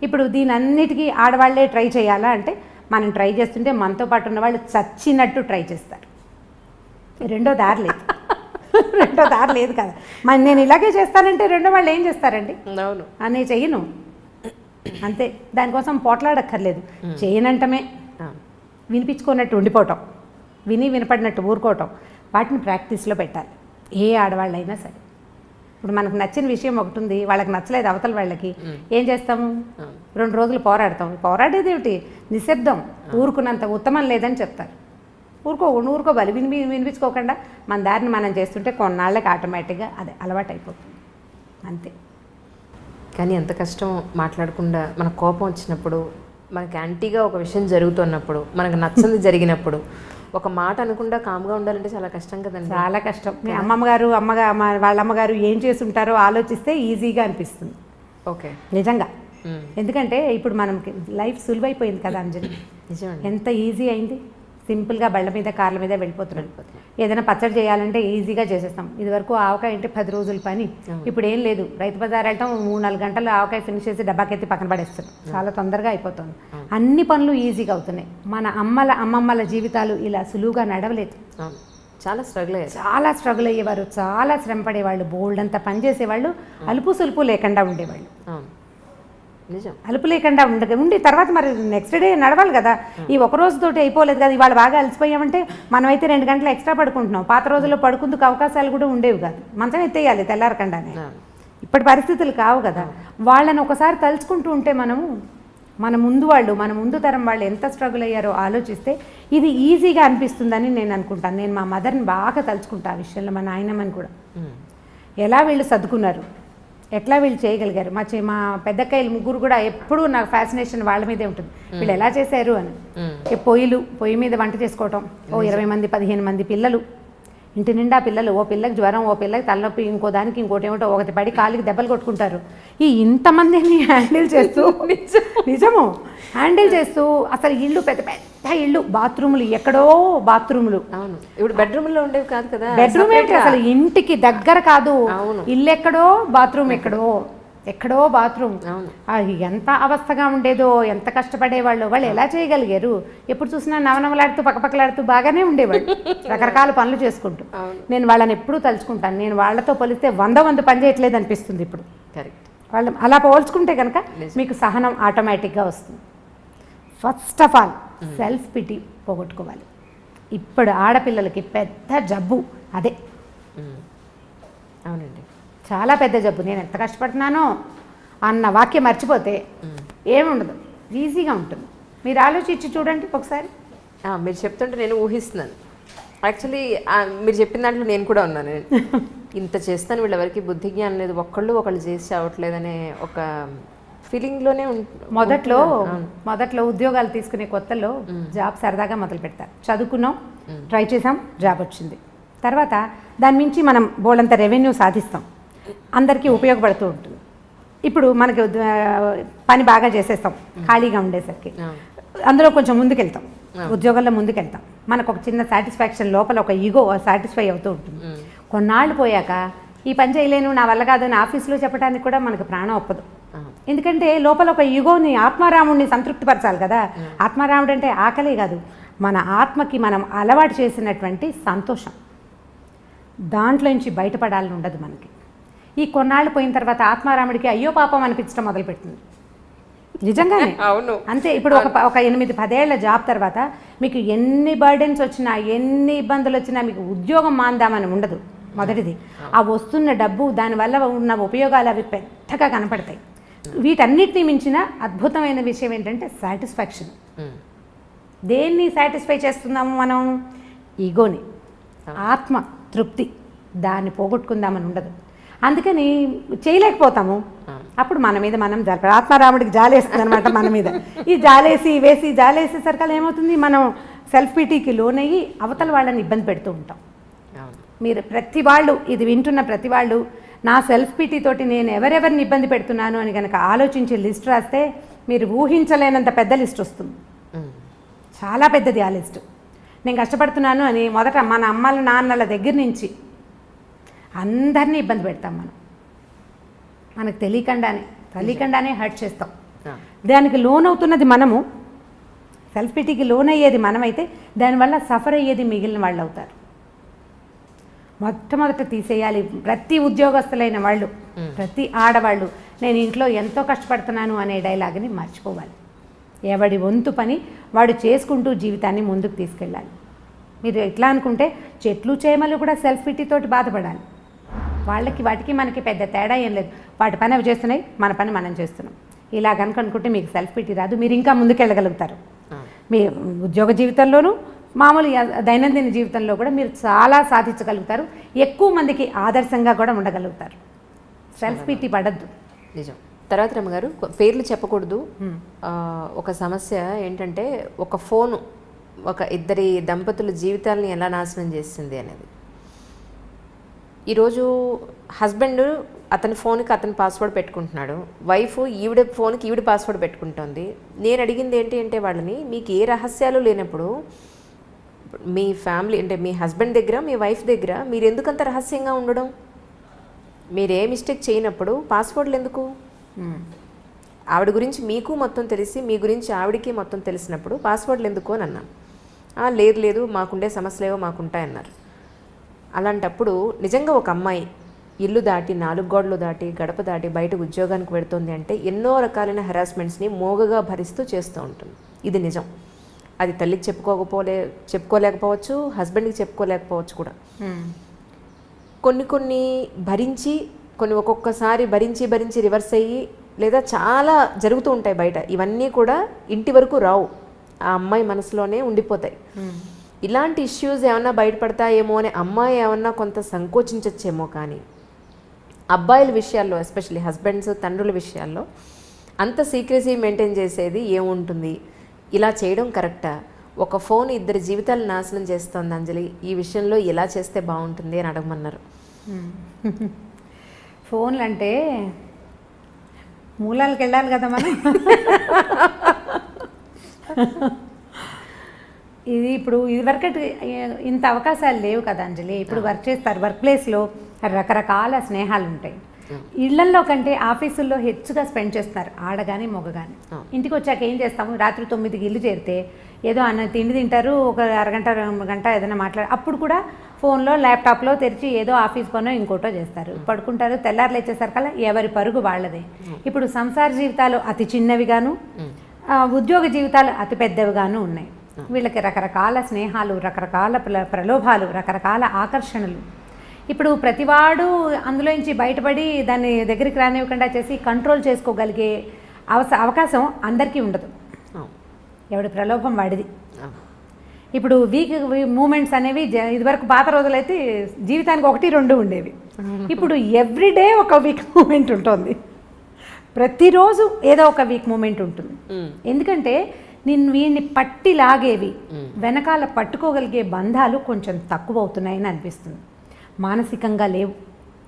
ఇప్పుడు దీని అన్నిటికీ ఆడవాళ్లే ట్రై చేయాలా అంటే, మనం ట్రై చేస్తుంటే మనతో పాటు ఉన్న వాళ్ళు చచ్చినట్టు ట్రై చేస్తారు. రెండో దారి లేదు, రెండో దారి లేదు కదా. మరి నేను ఇలాగే చేస్తానంటే రెండో వాళ్ళు ఏం చేస్తారండి? అవును, అనే చెయ్యను అంతే. దానికోసం పోట్లాడక్కర్లేదు, చేయనంటమే. వినిపించుకున్నట్టు ఉండిపోవటం, వినపడినట్టు ఊరుకోవటం, వాటిని ప్రాక్టీస్లో పెట్టాలి ఏ ఆడవాళ్ళైనా సరే. ఇప్పుడు మనకు నచ్చిన విషయం ఒకటి ఉంది, వాళ్ళకి నచ్చలేదు అవతల వాళ్ళకి, ఏం చేస్తాము? 2 రోజులు పోరాడతాం. పోరాడేది ఏమిటి? నిశ్శబ్దం, ఊరుకున్నంత ఉత్తమం లేదని చెప్తారు. ఊరుకోవాలి, వినిపించుకోకుండా మన దారిని మనం చేస్తుంటే కొన్నాళ్ళకి ఆటోమేటిక్గా అదే అలవాటు అయిపోతుంది అంతే. కానీ ఎంత కష్టం మాట్లాడకుండా, మనకు కోపం వచ్చినప్పుడు, మనకి యాంటీగా ఒక విషయం జరుగుతున్నప్పుడు, మనకు నచ్చంది జరిగినప్పుడు ఒక మాట అనకుండా కామ్గా ఉండాలంటే చాలా కష్టం కదండి. చాలా కష్టం. మీ వాళ్ళ అమ్మగారు ఏం చేసి ఉంటారో ఆలోచిస్తే ఈజీగా అనిపిస్తుంది. ఓకే, నిజంగా. ఎందుకంటే ఇప్పుడు మనకి లైఫ్ సులువైపోయింది కదా అంజలి. నిజంగా ఎంత ఈజీ అయింది. సింపుల్గా బళ్ళ మీద, కార్ల మీద వెళ్ళిపోతున్నాం. ఏదైనా పచ్చడి చేయాలంటే ఈజీగా చేసేస్తాం. ఇదివరకు ఆవకాయ అంటే 10 రోజుల పని, ఇప్పుడు ఏం లేదు. రైతు బజార్ వెళ్తాం, 3-4 గంటలు ఆవకాయ ఫినిష్ చేసి డబ్బాకెత్తి పక్కన పడేస్తాం. చాలా తొందరగా అయిపోతుంది. అన్ని పనులు ఈజీగా అవుతున్నాయి. మన అమ్మమ్మల జీవితాలు ఇలా సులువుగా నడవలేదు. చాలా స్ట్రగుల్ అయ్యేవారు, చాలా శ్రమ పడేవాళ్ళు, బోల్డ్ అంతా పని చేసేవాళ్ళు, అలుపు సులుపు లేకుండా ఉండేవాళ్ళు. నిజం, అలుపు లేకుండా ఉండి తర్వాత మరి నెక్స్ట్ డే నడవాలి కదా. ఈ ఒక రోజుతోటి అయిపోలేదు కదా. ఇవాళ బాగా అలసిపోయామంటే మనమైతే 2 గంటలు ఎక్స్ట్రా పడుకుంటున్నాం. పాత రోజుల్లో పడుకుందుకు అవకాశాలు కూడా ఉండేవి కాదు. మంచం ఎత్తేయాలి తెల్లారకుండానే. ఇప్పటి పరిస్థితులు కావు కదా. వాళ్ళని ఒకసారి తలుచుకుంటూ ఉంటే మన ముందు తరం వాళ్ళు ఎంత స్ట్రగుల్ అయ్యారో ఆలోచిస్తే ఇది ఈజీగా అనిపిస్తుందని నేను అనుకుంటాను. నేను మా మదర్ని బాగా తలుచుకుంటా ఆ విషయంలో, మా నాయనమ్మని కూడా. ఎలా వీళ్ళు సర్దుకున్నారు, ఎట్లా వీళ్ళు చేయగలిగారు. మా పెద్దక్కయ్యలు 3 కూడా ఎప్పుడూ నాకు ఫ్యాసినేషన్ వాళ్ళ మీదే ఉంటుంది. వీళ్ళు ఎలా చేశారు అని. పొయ్యి మీద వంట చేసుకోవటం, 20 మంది 15 మంది పిల్లలు, ఇంటి నిండా పిల్లలు, ఓ పిల్లకి జ్వరం, ఓ పిల్లకి తలనొప్పి, ఇంకో దానికి ఇంకోటి ఏమిటో, ఒకటి పడి కాలికి దెబ్బలు కొట్టుకుంటారు. ఇంతమందిని హ్యాండిల్ చేస్తూ నిజము హ్యాండిల్ చేస్తూ అసలు ఇల్లు పెద్ద పెద్ద ఇల్లు, బాత్రూములు ఎక్కడో బాత్రూములు. అవును, ఇప్పుడు బెడ్రూమ్లో ఉండేవి కాదు కదా. బెడ్రూమ్ ఏంటి అసలు ఇంటికి దగ్గర కాదు. ఇల్లు ఎక్కడో, బాత్రూమ్ ఎక్కడో బాత్రూమ్. ఎంత అవస్థగా ఉండేదో, ఎంత కష్టపడేవాళ్ళు. వాళ్ళు ఎలా చేయగలిగారు? ఎప్పుడు చూసినా నవనవలాడుతూ పక్కపక్కలాడుతూ బాగానే ఉండేవాళ్ళు, రకరకాల పనులు చేసుకుంటూ. నేను వాళ్ళని ఎప్పుడూ తలుచుకుంటాను. నేను వాళ్ళతో పోలిస్తే 100 పని చేయట్లేదు అనిపిస్తుంది ఇప్పుడు. కరెక్ట్. వాళ్ళు అలా పోల్చుకుంటే కనుక మీకు సహనం ఆటోమేటిక్గా వస్తుంది. First of all self pity పోగొట్టుకోవాలి. ఇప్పుడు ఆడపిల్లలకి పెద్ద జబ్బు అదే. అవునండి, చాలా పెద్ద జబ్బు. నేను ఎంత కష్టపడుతున్నానో అన్న వాక్యం మర్చిపోతే ఏముండదు, ఈజీగా ఉంటుంది. మీరు ఆలోచించి చూడండి ఒకసారి. మీరు చెప్తుంటే నేను ఊహిస్తున్నాను. యాక్చువల్లీ మీరు చెప్పిన దాంట్లో నేను కూడా ఉన్నాను. ఇంత చేస్తాను, వీళ్ళెవరికి బుద్ధి జ్ఞానం లేదు, ఒకళ్ళు చేసి చావట్లేదనే ఒక ఫీలింగ్లోనే మొదట్లో ఉద్యోగాలు తీసుకునే కొత్తలో జాబ్ సరదాగా మొదలు పెడతారు. చదువుకున్నాం, ట్రై చేసాం, జాబ్ వచ్చింది. తర్వాత దాని మించి మనం బోలంత రెవెన్యూ సాధిస్తాం, అందరికీ ఉపయోగపడుతూ ఉంటుంది. ఇప్పుడు మనకి పని బాగా చేసేస్తాం ఖాళీగా ఉండేసరికి, అందులో కొంచెం ముందుకెళ్తాం, ఉద్యోగంలో ముందుకెళ్తాం. మనకు ఒక చిన్న సాటిస్ఫాక్షన్, లోపల ఒక ఈగో సాటిస్ఫై అవుతూ ఉంటుంది. కొన్నాళ్ళు పోయాక ఈ పని చేయలేను, నా వల్ల కాదు అని ఆఫీస్లో చెప్పడానికి కూడా మనకు ప్రాణం ఒప్పదు. ఎందుకంటే లోపల ఒక యుగోని, ఆత్మారాముడిని సంతృప్తిపరచాలి కదా. ఆత్మారాముడు అంటే ఆకలే కాదు, మన ఆత్మకి మనం అలవాటు చేసినటువంటి సంతోషం, దాంట్లోంచి బయటపడాలని ఉండదు మనకి. ఈ కొన్నాళ్ళు పోయిన తర్వాత ఆత్మారాముడికి అయ్యో పాపం అనిపించడం మొదలుపెట్టింది. నిజంగానే అవును అంతే. ఇప్పుడు ఒక 8-10 ఏళ్ల జాబ్ తర్వాత మీకు ఎన్ని బర్డెన్స్ వచ్చినా, ఎన్ని ఇబ్బందులు వచ్చినా మీకు ఉద్యోగం మాందామని ఉండదు. మొదటిది ఆ వస్తున్న డబ్బు, దానివల్ల ఉన్న ఉపయోగాలు అవి పెద్దగా కనపడతాయి. వీటన్నిటిని మించిన అద్భుతమైన విషయం ఏంటంటే సాటిస్ఫాక్షన్. దేన్ని సాటిస్ఫై చేస్తున్నాము మనం? ఈగోని, ఆత్మ తృప్తి, దాన్ని పోగొట్టుకుందామని ఉండదు. అందుకని చేయలేకపోతాము. అప్పుడు మన మీద మనం జరప ఆత్మారాముడికి జాలేస్తుంది అనమాట మన మీద. ఈ జాలేసేసరికి ఏమవుతుంది, మనం సెల్ఫ్ పిటీకి లోనయ్యి అవతల వాళ్ళని ఇబ్బంది పెడుతూ ఉంటాం. మీరు ప్రతి వాళ్ళు, ఇది వింటున్న ప్రతి వాళ్ళు, నా సెల్ఫ్ పిటీ తోటి నేను ఎవరెవరిని ఇబ్బంది పెడుతున్నాను అని కనుక ఆలోచించి లిస్ట్ రాస్తే మీరు ఊహించలేనంత పెద్ద లిస్ట్ వస్తుంది. చాలా పెద్దది ఆ లిస్టు. నేను కష్టపడుతున్నాను అని మొదట మన అమ్మల నాన్నల దగ్గర నుంచి అందరినీ ఇబ్బంది పెడతాం మనం. మనకు తెలియకుండానే హర్ట్ చేస్తాం. దానికి లోన్ అవుతున్నది మనము, సెల్ఫ్ పిటీకి లోన్ అయ్యేది మనమైతే దానివల్ల సఫర్ అయ్యేది మిగిలిన వాళ్ళు అవుతారు. మొట్టమొదట తీసేయాలి. ప్రతి ఉద్యోగస్తులైన వాళ్ళు, ప్రతి ఆడవాళ్ళు, నేను ఇంట్లో ఎంతో కష్టపడుతున్నాను అనే డైలాగ్ని మర్చిపోవాలి. ఎవడి వంతు పని వాడు చేసుకుంటూ జీవితాన్ని ముందుకు తీసుకెళ్ళాలి. మీరు ఎట్లా అనుకుంటే చెట్లు చేమలు కూడా సెల్ఫ్ పిటీతోటి బాధపడాలి. వాళ్ళకి వాటికి మనకి పెద్ద తేడా ఏం లేదు. వాటి పని అవి చేస్తున్నాయి, మన పని మనం చేస్తున్నాం. ఇలా కనుక అనుకుంటే మీకు సెల్ఫ్ పిటీ రాదు, మీరు ఇంకా ముందుకెళ్ళగలుగుతారు. మీ ఉద్యోగ జీవితంలోనూ మామూలు దైనందిన జీవితంలో కూడా మీరు చాలా సాధించగలుగుతారు. ఎక్కువ మందికి ఆదర్శంగా కూడా ఉండగలుగుతారు. సెల్ఫ్ పిటీ పడద్దు. నిజం. తర్వాత రమ్మగారు, పేర్లు చెప్పకూడదు. ఒక సమస్య ఏంటంటే ఒక ఫోను ఒక ఇద్దరి దంపతుల జీవితాలని ఎలా నాశనం చేసింది అనేది. ఈరోజు హస్బెండ్ అతని ఫోన్కి అతని పాస్వర్డ్ పెట్టుకుంటున్నాడు, వైఫ్ ఈవిడ ఫోన్కి ఈవిడ పాస్వర్డ్ పెట్టుకుంటుంది. నేను అడిగింది ఏంటి అంటే వాళ్ళని, మీకు ఏ రహస్యాలు లేనప్పుడు మీ ఫ్యామిలీ అంటే మీ హస్బెండ్ దగ్గర మీ వైఫ్ దగ్గర మీరు ఎందుకంత రహస్యంగా ఉండడం? మీరు ఏ మిస్టేక్ చేయనప్పుడు పాస్వర్డ్లు ఎందుకు? ఆవిడ గురించి మీకు మొత్తం తెలిసి మీ గురించి ఆవిడకి మొత్తం తెలిసినప్పుడు పాస్వర్డ్లు ఎందుకు అని అన్నాను. లేదు మాకుండే సమస్యలేవో మాకుంటాయన్నారు. అలాంటప్పుడు నిజంగా ఒక అమ్మాయి ఇల్లు దాటి 4 గోడలు దాటి గడప దాటి బయట ఉద్యోగానికి వెళుతుంది అంటే ఎన్నో రకాలైన హెరాస్మెంట్స్ని మోగగా భరిస్తూ చేస్తూ ఉంటుంది. ఇది నిజం. అది తల్లికి చెప్పుకోలేకపోవచ్చు, హస్బెండ్కి చెప్పుకోలేకపోవచ్చు కూడా. కొన్ని భరించి, కొన్ని ఒక్కొక్కసారి భరించి రివర్స్ అయ్యి, లేదా చాలా జరుగుతూ ఉంటాయి బయట. ఇవన్నీ కూడా ఇంటి వరకు రావు, ఆ అమ్మాయి మనసులోనే ఉండిపోతాయి. ఇలాంటి ఇష్యూస్ ఏమన్నా బయటపడతాయేమో అని అమ్మాయి ఏమన్నా కొంత సంకోచించచ్చేమో, కానీ అబ్బాయిల విషయాల్లో ఎస్పెషల్లీ హస్బెండ్స్ తండ్రుల విషయాల్లో అంత సీక్రెసీ మెయింటైన్ చేసేది ఏముంటుంది? ఇలా చేయడం కరెక్టా? ఒక ఫోన్ ఇద్దరి జీవితాలు నాశనం చేస్తుంది అంజలి, ఈ విషయంలో ఎలా చేస్తే బాగుంటుంది అని అడగమన్నారు. ఫోన్లు అంటే మూలాలకు వెళ్ళాలి కదా మనం. ఇప్పుడు ఇదివరకటి ఇంత అవకాశాలు లేవు కదా అంజలి. ఇప్పుడు వర్క్ చేస్తారు, వర్క్ ప్లేస్లో రకరకాల స్నేహాలు ఉంటాయి. ఇళ్లల్లో కంటే ఆఫీసుల్లో హెచ్చుగా స్పెండ్ చేస్తున్నారు, ఆడగాని మొగగాని. ఇంటికి వచ్చాక ఏం చేస్తాము, రాత్రి 9కి ఇల్లు చేరితే ఏదో తిండి తింటారు, ఒక అరగంట 2 గంట ఏదైనా అప్పుడు కూడా ఫోన్లో ల్యాప్టాప్లో తెరిచి ఏదో ఆఫీస్ పనో ఇంకోటో చేస్తారు, పడుకుంటారు. తెల్లారులు వచ్చేసరికల్లా ఎవరి పరుగు వాళ్ళదే. ఇప్పుడు సంసార జీవితాలు అతి చిన్నవిగాను, ఉద్యోగ జీవితాలు అతి పెద్దవిగాను ఉన్నాయి. వీళ్ళకి రకరకాల స్నేహాలు, రకరకాల ప్రలోభాలు, రకరకాల ఆకర్షణలు. ఇప్పుడు ప్రతివాడు అందులోంచి బయటపడి దాన్ని దగ్గరికి రానివ్వకుండా చేసి కంట్రోల్ చేసుకోగలిగే అవకాశం అందరికీ ఉండదు. ఎవడి ప్రలోభం వాడిది. ఇప్పుడు వీక్ మూమెంట్స్ అనేవి ఇదివరకు పాత రోజులైతే జీవితానికి 1-2 ఉండేవి. ఇప్పుడు ఎవ్రీడే ఒక వీక్ మూమెంట్ ఉంటుంది, ప్రతిరోజు ఏదో ఒక వీక్ మూమెంట్ ఉంటుంది. ఎందుకంటే వీడిని పట్టి లాగేవి, వెనకాల పట్టుకోగలిగే బంధాలు కొంచెం తక్కువ అవుతున్నాయని అనిపిస్తుంది. మానసికంగా లేవు.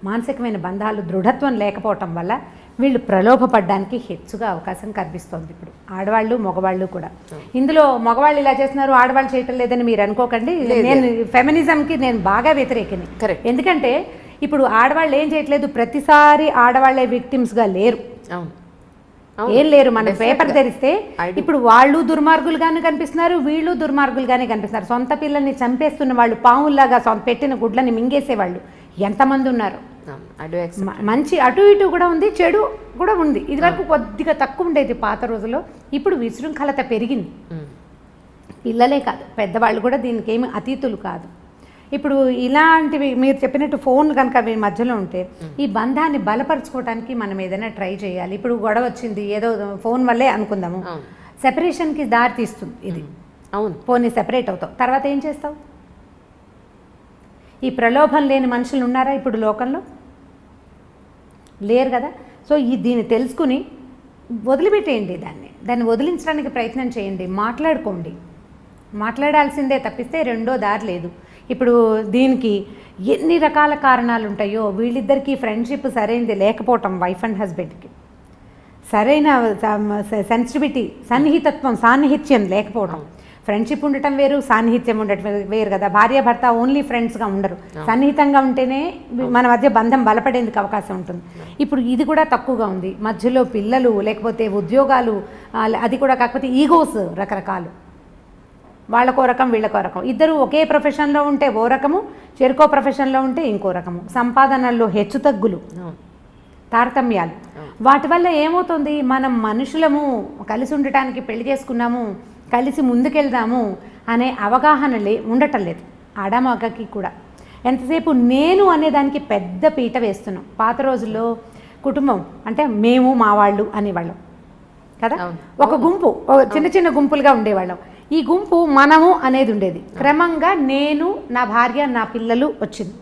మానసికమైన బంధాలు దృఢత్వం లేకపోవటం వల్ల వీళ్ళు ప్రలోభపడడానికి హెచ్చుగా అవకాశం కనిపిస్తోంది. ఇప్పుడు ఆడవాళ్ళు మగవాళ్ళు కూడా. ఇందులో మగవాళ్ళు ఇలా చేస్తున్నారు, ఆడవాళ్ళు చేయటం లేదని మీరు అనుకోకండి. నేను ఫెమినిజంకి నేను బాగా వ్యతిరేకిని. ఎందుకంటే ఇప్పుడు ఆడవాళ్ళు ఏం చేయట్లేదు, ప్రతిసారి ఆడవాళ్ళే విక్టిమ్స్గా లేరు. అవును ఏం లేరు. మనం పేపర్ తెరిస్తే ఇప్పుడు వాళ్ళు దుర్మార్గులుగానే కనిపిస్తున్నారు, వీళ్ళు దుర్మార్గులుగానే కనిపిస్తున్నారు. సొంత పిల్లల్ని చంపేస్తున్న వాళ్ళు, పాముల్లాగా పెట్టిన గుడ్లని మింగేసేవాళ్ళు ఎంతమంది ఉన్నారు. మంచి అటు ఇటు కూడా ఉంది, చెడు కూడా ఉంది. ఇదివరకు కొద్దిగా తక్కువ ఉండేది పాత రోజుల్లో, ఇప్పుడు విశృంఖలత పెరిగింది. పిల్లలే కాదు, పెద్దవాళ్ళు కూడా దీనికి ఏమి అతీతులు కాదు. ఇప్పుడు ఇలాంటివి మీరు చెప్పినట్టు ఫోన్ కనుక మధ్యలో ఉంటే ఈ బంధాన్ని బలపరుచుకోవడానికి మనం ఏదైనా ట్రై చేయాలి. ఇప్పుడు గొడవ వచ్చింది ఏదో ఫోన్ వల్లే అనుకుందాము, సెపరేషన్కి దారి తీస్తుంది ఇది. అవును, ఫోన్ని సెపరేట్ అవుతావు, తర్వాత ఏం చేస్తావు? ఈ ప్రలోభం లేని మనుషులు ఉన్నారా ఇప్పుడు లోకంలో? లేరు కదా. సో దీన్ని తెలుసుకుని వదిలిపెట్టేయండి, దాన్ని వదిలించడానికి ప్రయత్నం చేయండి, మాట్లాడుకోండి. మాట్లాడాల్సిందే తప్పిస్తే రెండో దారి లేదు. ఇప్పుడు దీనికి ఎన్ని రకాల కారణాలు ఉంటాయో, వీళ్ళిద్దరికీ ఫ్రెండ్షిప్ సరైనది లేకపోవటం, వైఫ్ అండ్ హస్బెండ్కి సరైన సెన్సిటివిటీ, సాన్నిహిత్యం లేకపోవడం. ఫ్రెండ్షిప్ ఉండటం వేరు, సాన్నిహిత్యం ఉండటం వేరు కదా. భార్యాభర్త ఓన్లీ ఫ్రెండ్స్గా ఉండరు, సన్నిహితంగా ఉంటేనే మన మధ్య బంధం బలపడేందుకు అవకాశం ఉంటుంది. ఇప్పుడు ఇది కూడా తక్కువగా ఉంది. మధ్యలో పిల్లలు, లేకపోతే ఉద్యోగాలు, అది కూడా కాకపోతే ఈగోస్ రకరకాలు, వాళ్ళకో రకం వీళ్ళకో రకం. ఇద్దరు ఒకే ప్రొఫెషన్లో ఉంటే ఓ రకము, చెరుకో ప్రొఫెషన్లో ఉంటే ఇంకో రకము. సంపాదనల్లో హెచ్చుతగ్గులు, తారతమ్యాలు. వాటి వల్ల ఏమవుతుంది, మనం మనుషులము కలిసి ఉండటానికి పెళ్లి చేసుకున్నాము, కలిసి ముందుకెళ్దాము అనే అవగాహన ఉండటం లేదు ఆడమగకి కూడా. ఎంతసేపు నేను అనేదానికి పెద్ద పీట వేస్తున్నాం. పాత రోజుల్లో కుటుంబం అంటే మేము మా వాళ్ళు అనేవాళ్ళం కదా. ఒక గుంపు, చిన్న చిన్న గుంపులుగా ఉండేవాళ్ళం. ఈ గుంపు మనము అనేది ఉండేది. క్రమంగా నేను, నా భార్య, నా పిల్లలు వచ్చింది.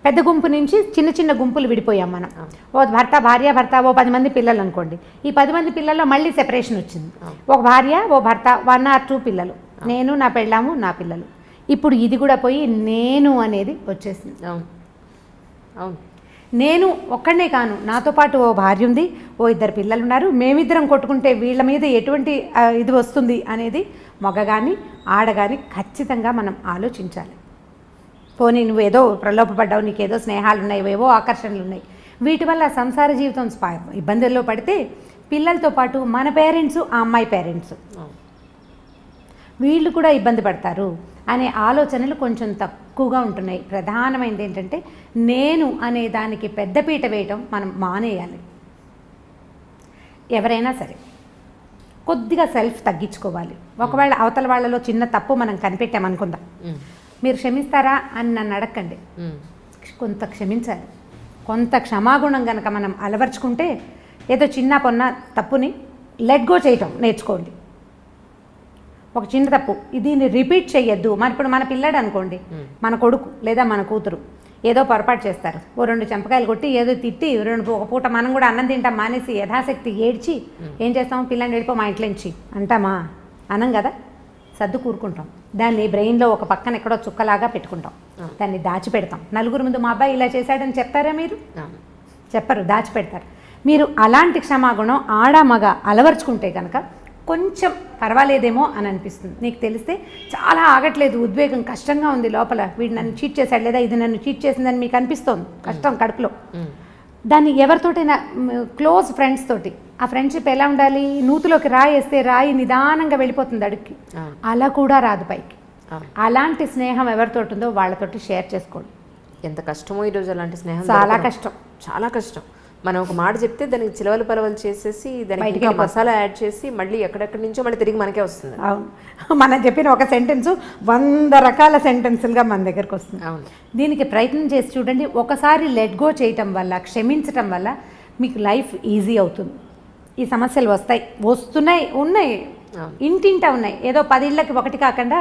పెద్ద గుంపు నుంచి చిన్న చిన్న గుంపులు విడిపోయాం మనం. ఓ భర్త, భార్య, భర్త, ఓ 10 మంది పిల్లలు అనుకోండి. ఈ 10 మంది పిల్లల్లో మళ్ళీ సెపరేషన్ వచ్చింది. ఒక భార్య, ఓ భర్త, 1 or 2 పిల్లలు, నేను, నా పెళ్ళాము, నా పిల్లలు. ఇప్పుడు ఇది కూడా పోయి నేను అనేది వచ్చేసింది. అవును, నేను ఒక్కడనే కాను, నాతో పాటు ఓ భార్య ఉంది, ఓ 2 పిల్లలు ఉన్నారు, మేమిద్దరం కొట్టుకుంటే వీళ్ళ మీద ఎటువంటి ఇది వస్తుంది అనేది మగ కానీ ఆడ కానీ ఖచ్చితంగా మనం ఆలోచించాలి. పోనీ నువ్వేదో ప్రలోభపడ్డావు, నీకేదో స్నేహాలు ఉన్నాయి, ఏవో ఆకర్షణలు ఉన్నాయి, వీటి వల్ల సంసార జీవితం ఇబ్బందుల్లో పడితే పిల్లలతో పాటు మన పేరెంట్స్, ఆ అమ్మాయి పేరెంట్స్ వీళ్ళు కూడా ఇబ్బంది పడతారు అనే ఆలోచనలు కొంచెం తక్కువగా ఉంటున్నాయి. ప్రధానమైనది ఏంటంటే నేను అనే దానికి పెద్దపీట వేయటం మనం మానేయాలి. ఎవరైనా సరే కొద్దిగా సెల్ఫ్ తగ్గించుకోవాలి. ఒకవేళ అవతల వాళ్ళలో చిన్న తప్పు మనం కనిపెట్టామనుకుందాం, మీరు క్షమిస్తారా అని నన్ను అడగండి. కొంత క్షమించాలి. కొంత క్షమాగుణం కనుక మనం అలవర్చుకుంటే ఏదో చిన్న పొన్న తప్పుని లెట్ గో చేయటం నేర్చుకోండి. ఒక చిన్న తప్పు, దీన్ని రిపీట్ చేయొద్దు. మరి ఇప్పుడు మన పిల్లాడు అనుకోండి, మన కొడుకు లేదా మన కూతురు ఏదో పొరపాటు చేస్తారు, ఓ 2 చెంపకాయలు కొట్టి ఏదో తిట్టి ఒక పూట మనం కూడా అన్నం తింటాం మానేసి యథాశక్తి ఏడ్చి ఏం చేస్తాము, పిల్లని వెళ్ళిపో మా ఇంట్లో నుంచి అంటామా? అనం కదా, సర్దు కూరుకుంటాం. దాన్ని బ్రెయిన్లో ఒక పక్కన ఎక్కడో చుక్కలాగా పెట్టుకుంటాం, దాన్ని దాచిపెడతాం. నలుగురు ముందు మా అబ్బాయి ఇలా చేశాడని చెప్తారా మీరు? చెప్పరు, దాచిపెడతారు. మీరు అలాంటి క్షమాగుణం ఆడ మగ అలవర్చుకుంటే కనుక కొంచెం పర్వాలేదేమో అని అనిపిస్తుంది. నీకు తెలిస్తే చాలా ఆగట్లేదు, ఉద్వేగం కష్టంగా ఉంది లోపల, వీడు నన్ను చీట్ చేశాడు లేదా ఇది నన్ను చీట్ చేసిందని మీకు అనిపిస్తోంది కష్టం కడుపులో. దాన్ని ఎవరితోటైనా క్లోజ్ ఫ్రెండ్స్ తోటి, ఆ ఫ్రెండ్షిప్ ఎలా ఉండాలి, నూతులోకి రాయి వేస్తే రాయి నిదానంగా వెళ్ళిపోతుంది అడుక్కి, అలా కూడా రాదు పైకి. అలాంటి స్నేహం ఎవరితోటి ఉందో వాళ్ళతోటి షేర్ చేసుకోండి. ఎంత కష్టమో ఈరోజు అలాంటి స్నేహం, చాలా కష్టం, చాలా కష్టం. మనం ఒక మాట చెప్తే దానికి చిలవలు పలవలు చేసేసి దానికి మసాలా యాడ్ చేసి మళ్ళీ ఎక్కడెక్కడి నుంచో మళ్ళీ తిరిగి మనకే వస్తుంది. అవును, మనం చెప్పిన ఒక సెంటెన్స్ 100 రకాల సెంటెన్సులుగా మన దగ్గరకు వస్తుంది. అవును, దీనికి ప్రయత్నం చేసి చూడండి. ఒకసారి లెట్ గో చేయటం వల్ల, క్షమించటం వల్ల మీకు లైఫ్ ఈజీ అవుతుంది. ఈ సమస్యలు వస్తున్నాయి, ఉన్నాయి, ఇంటింటా ఉన్నాయి. ఏదో 10 ఇళ్ళకి ఒకటి కాకుండా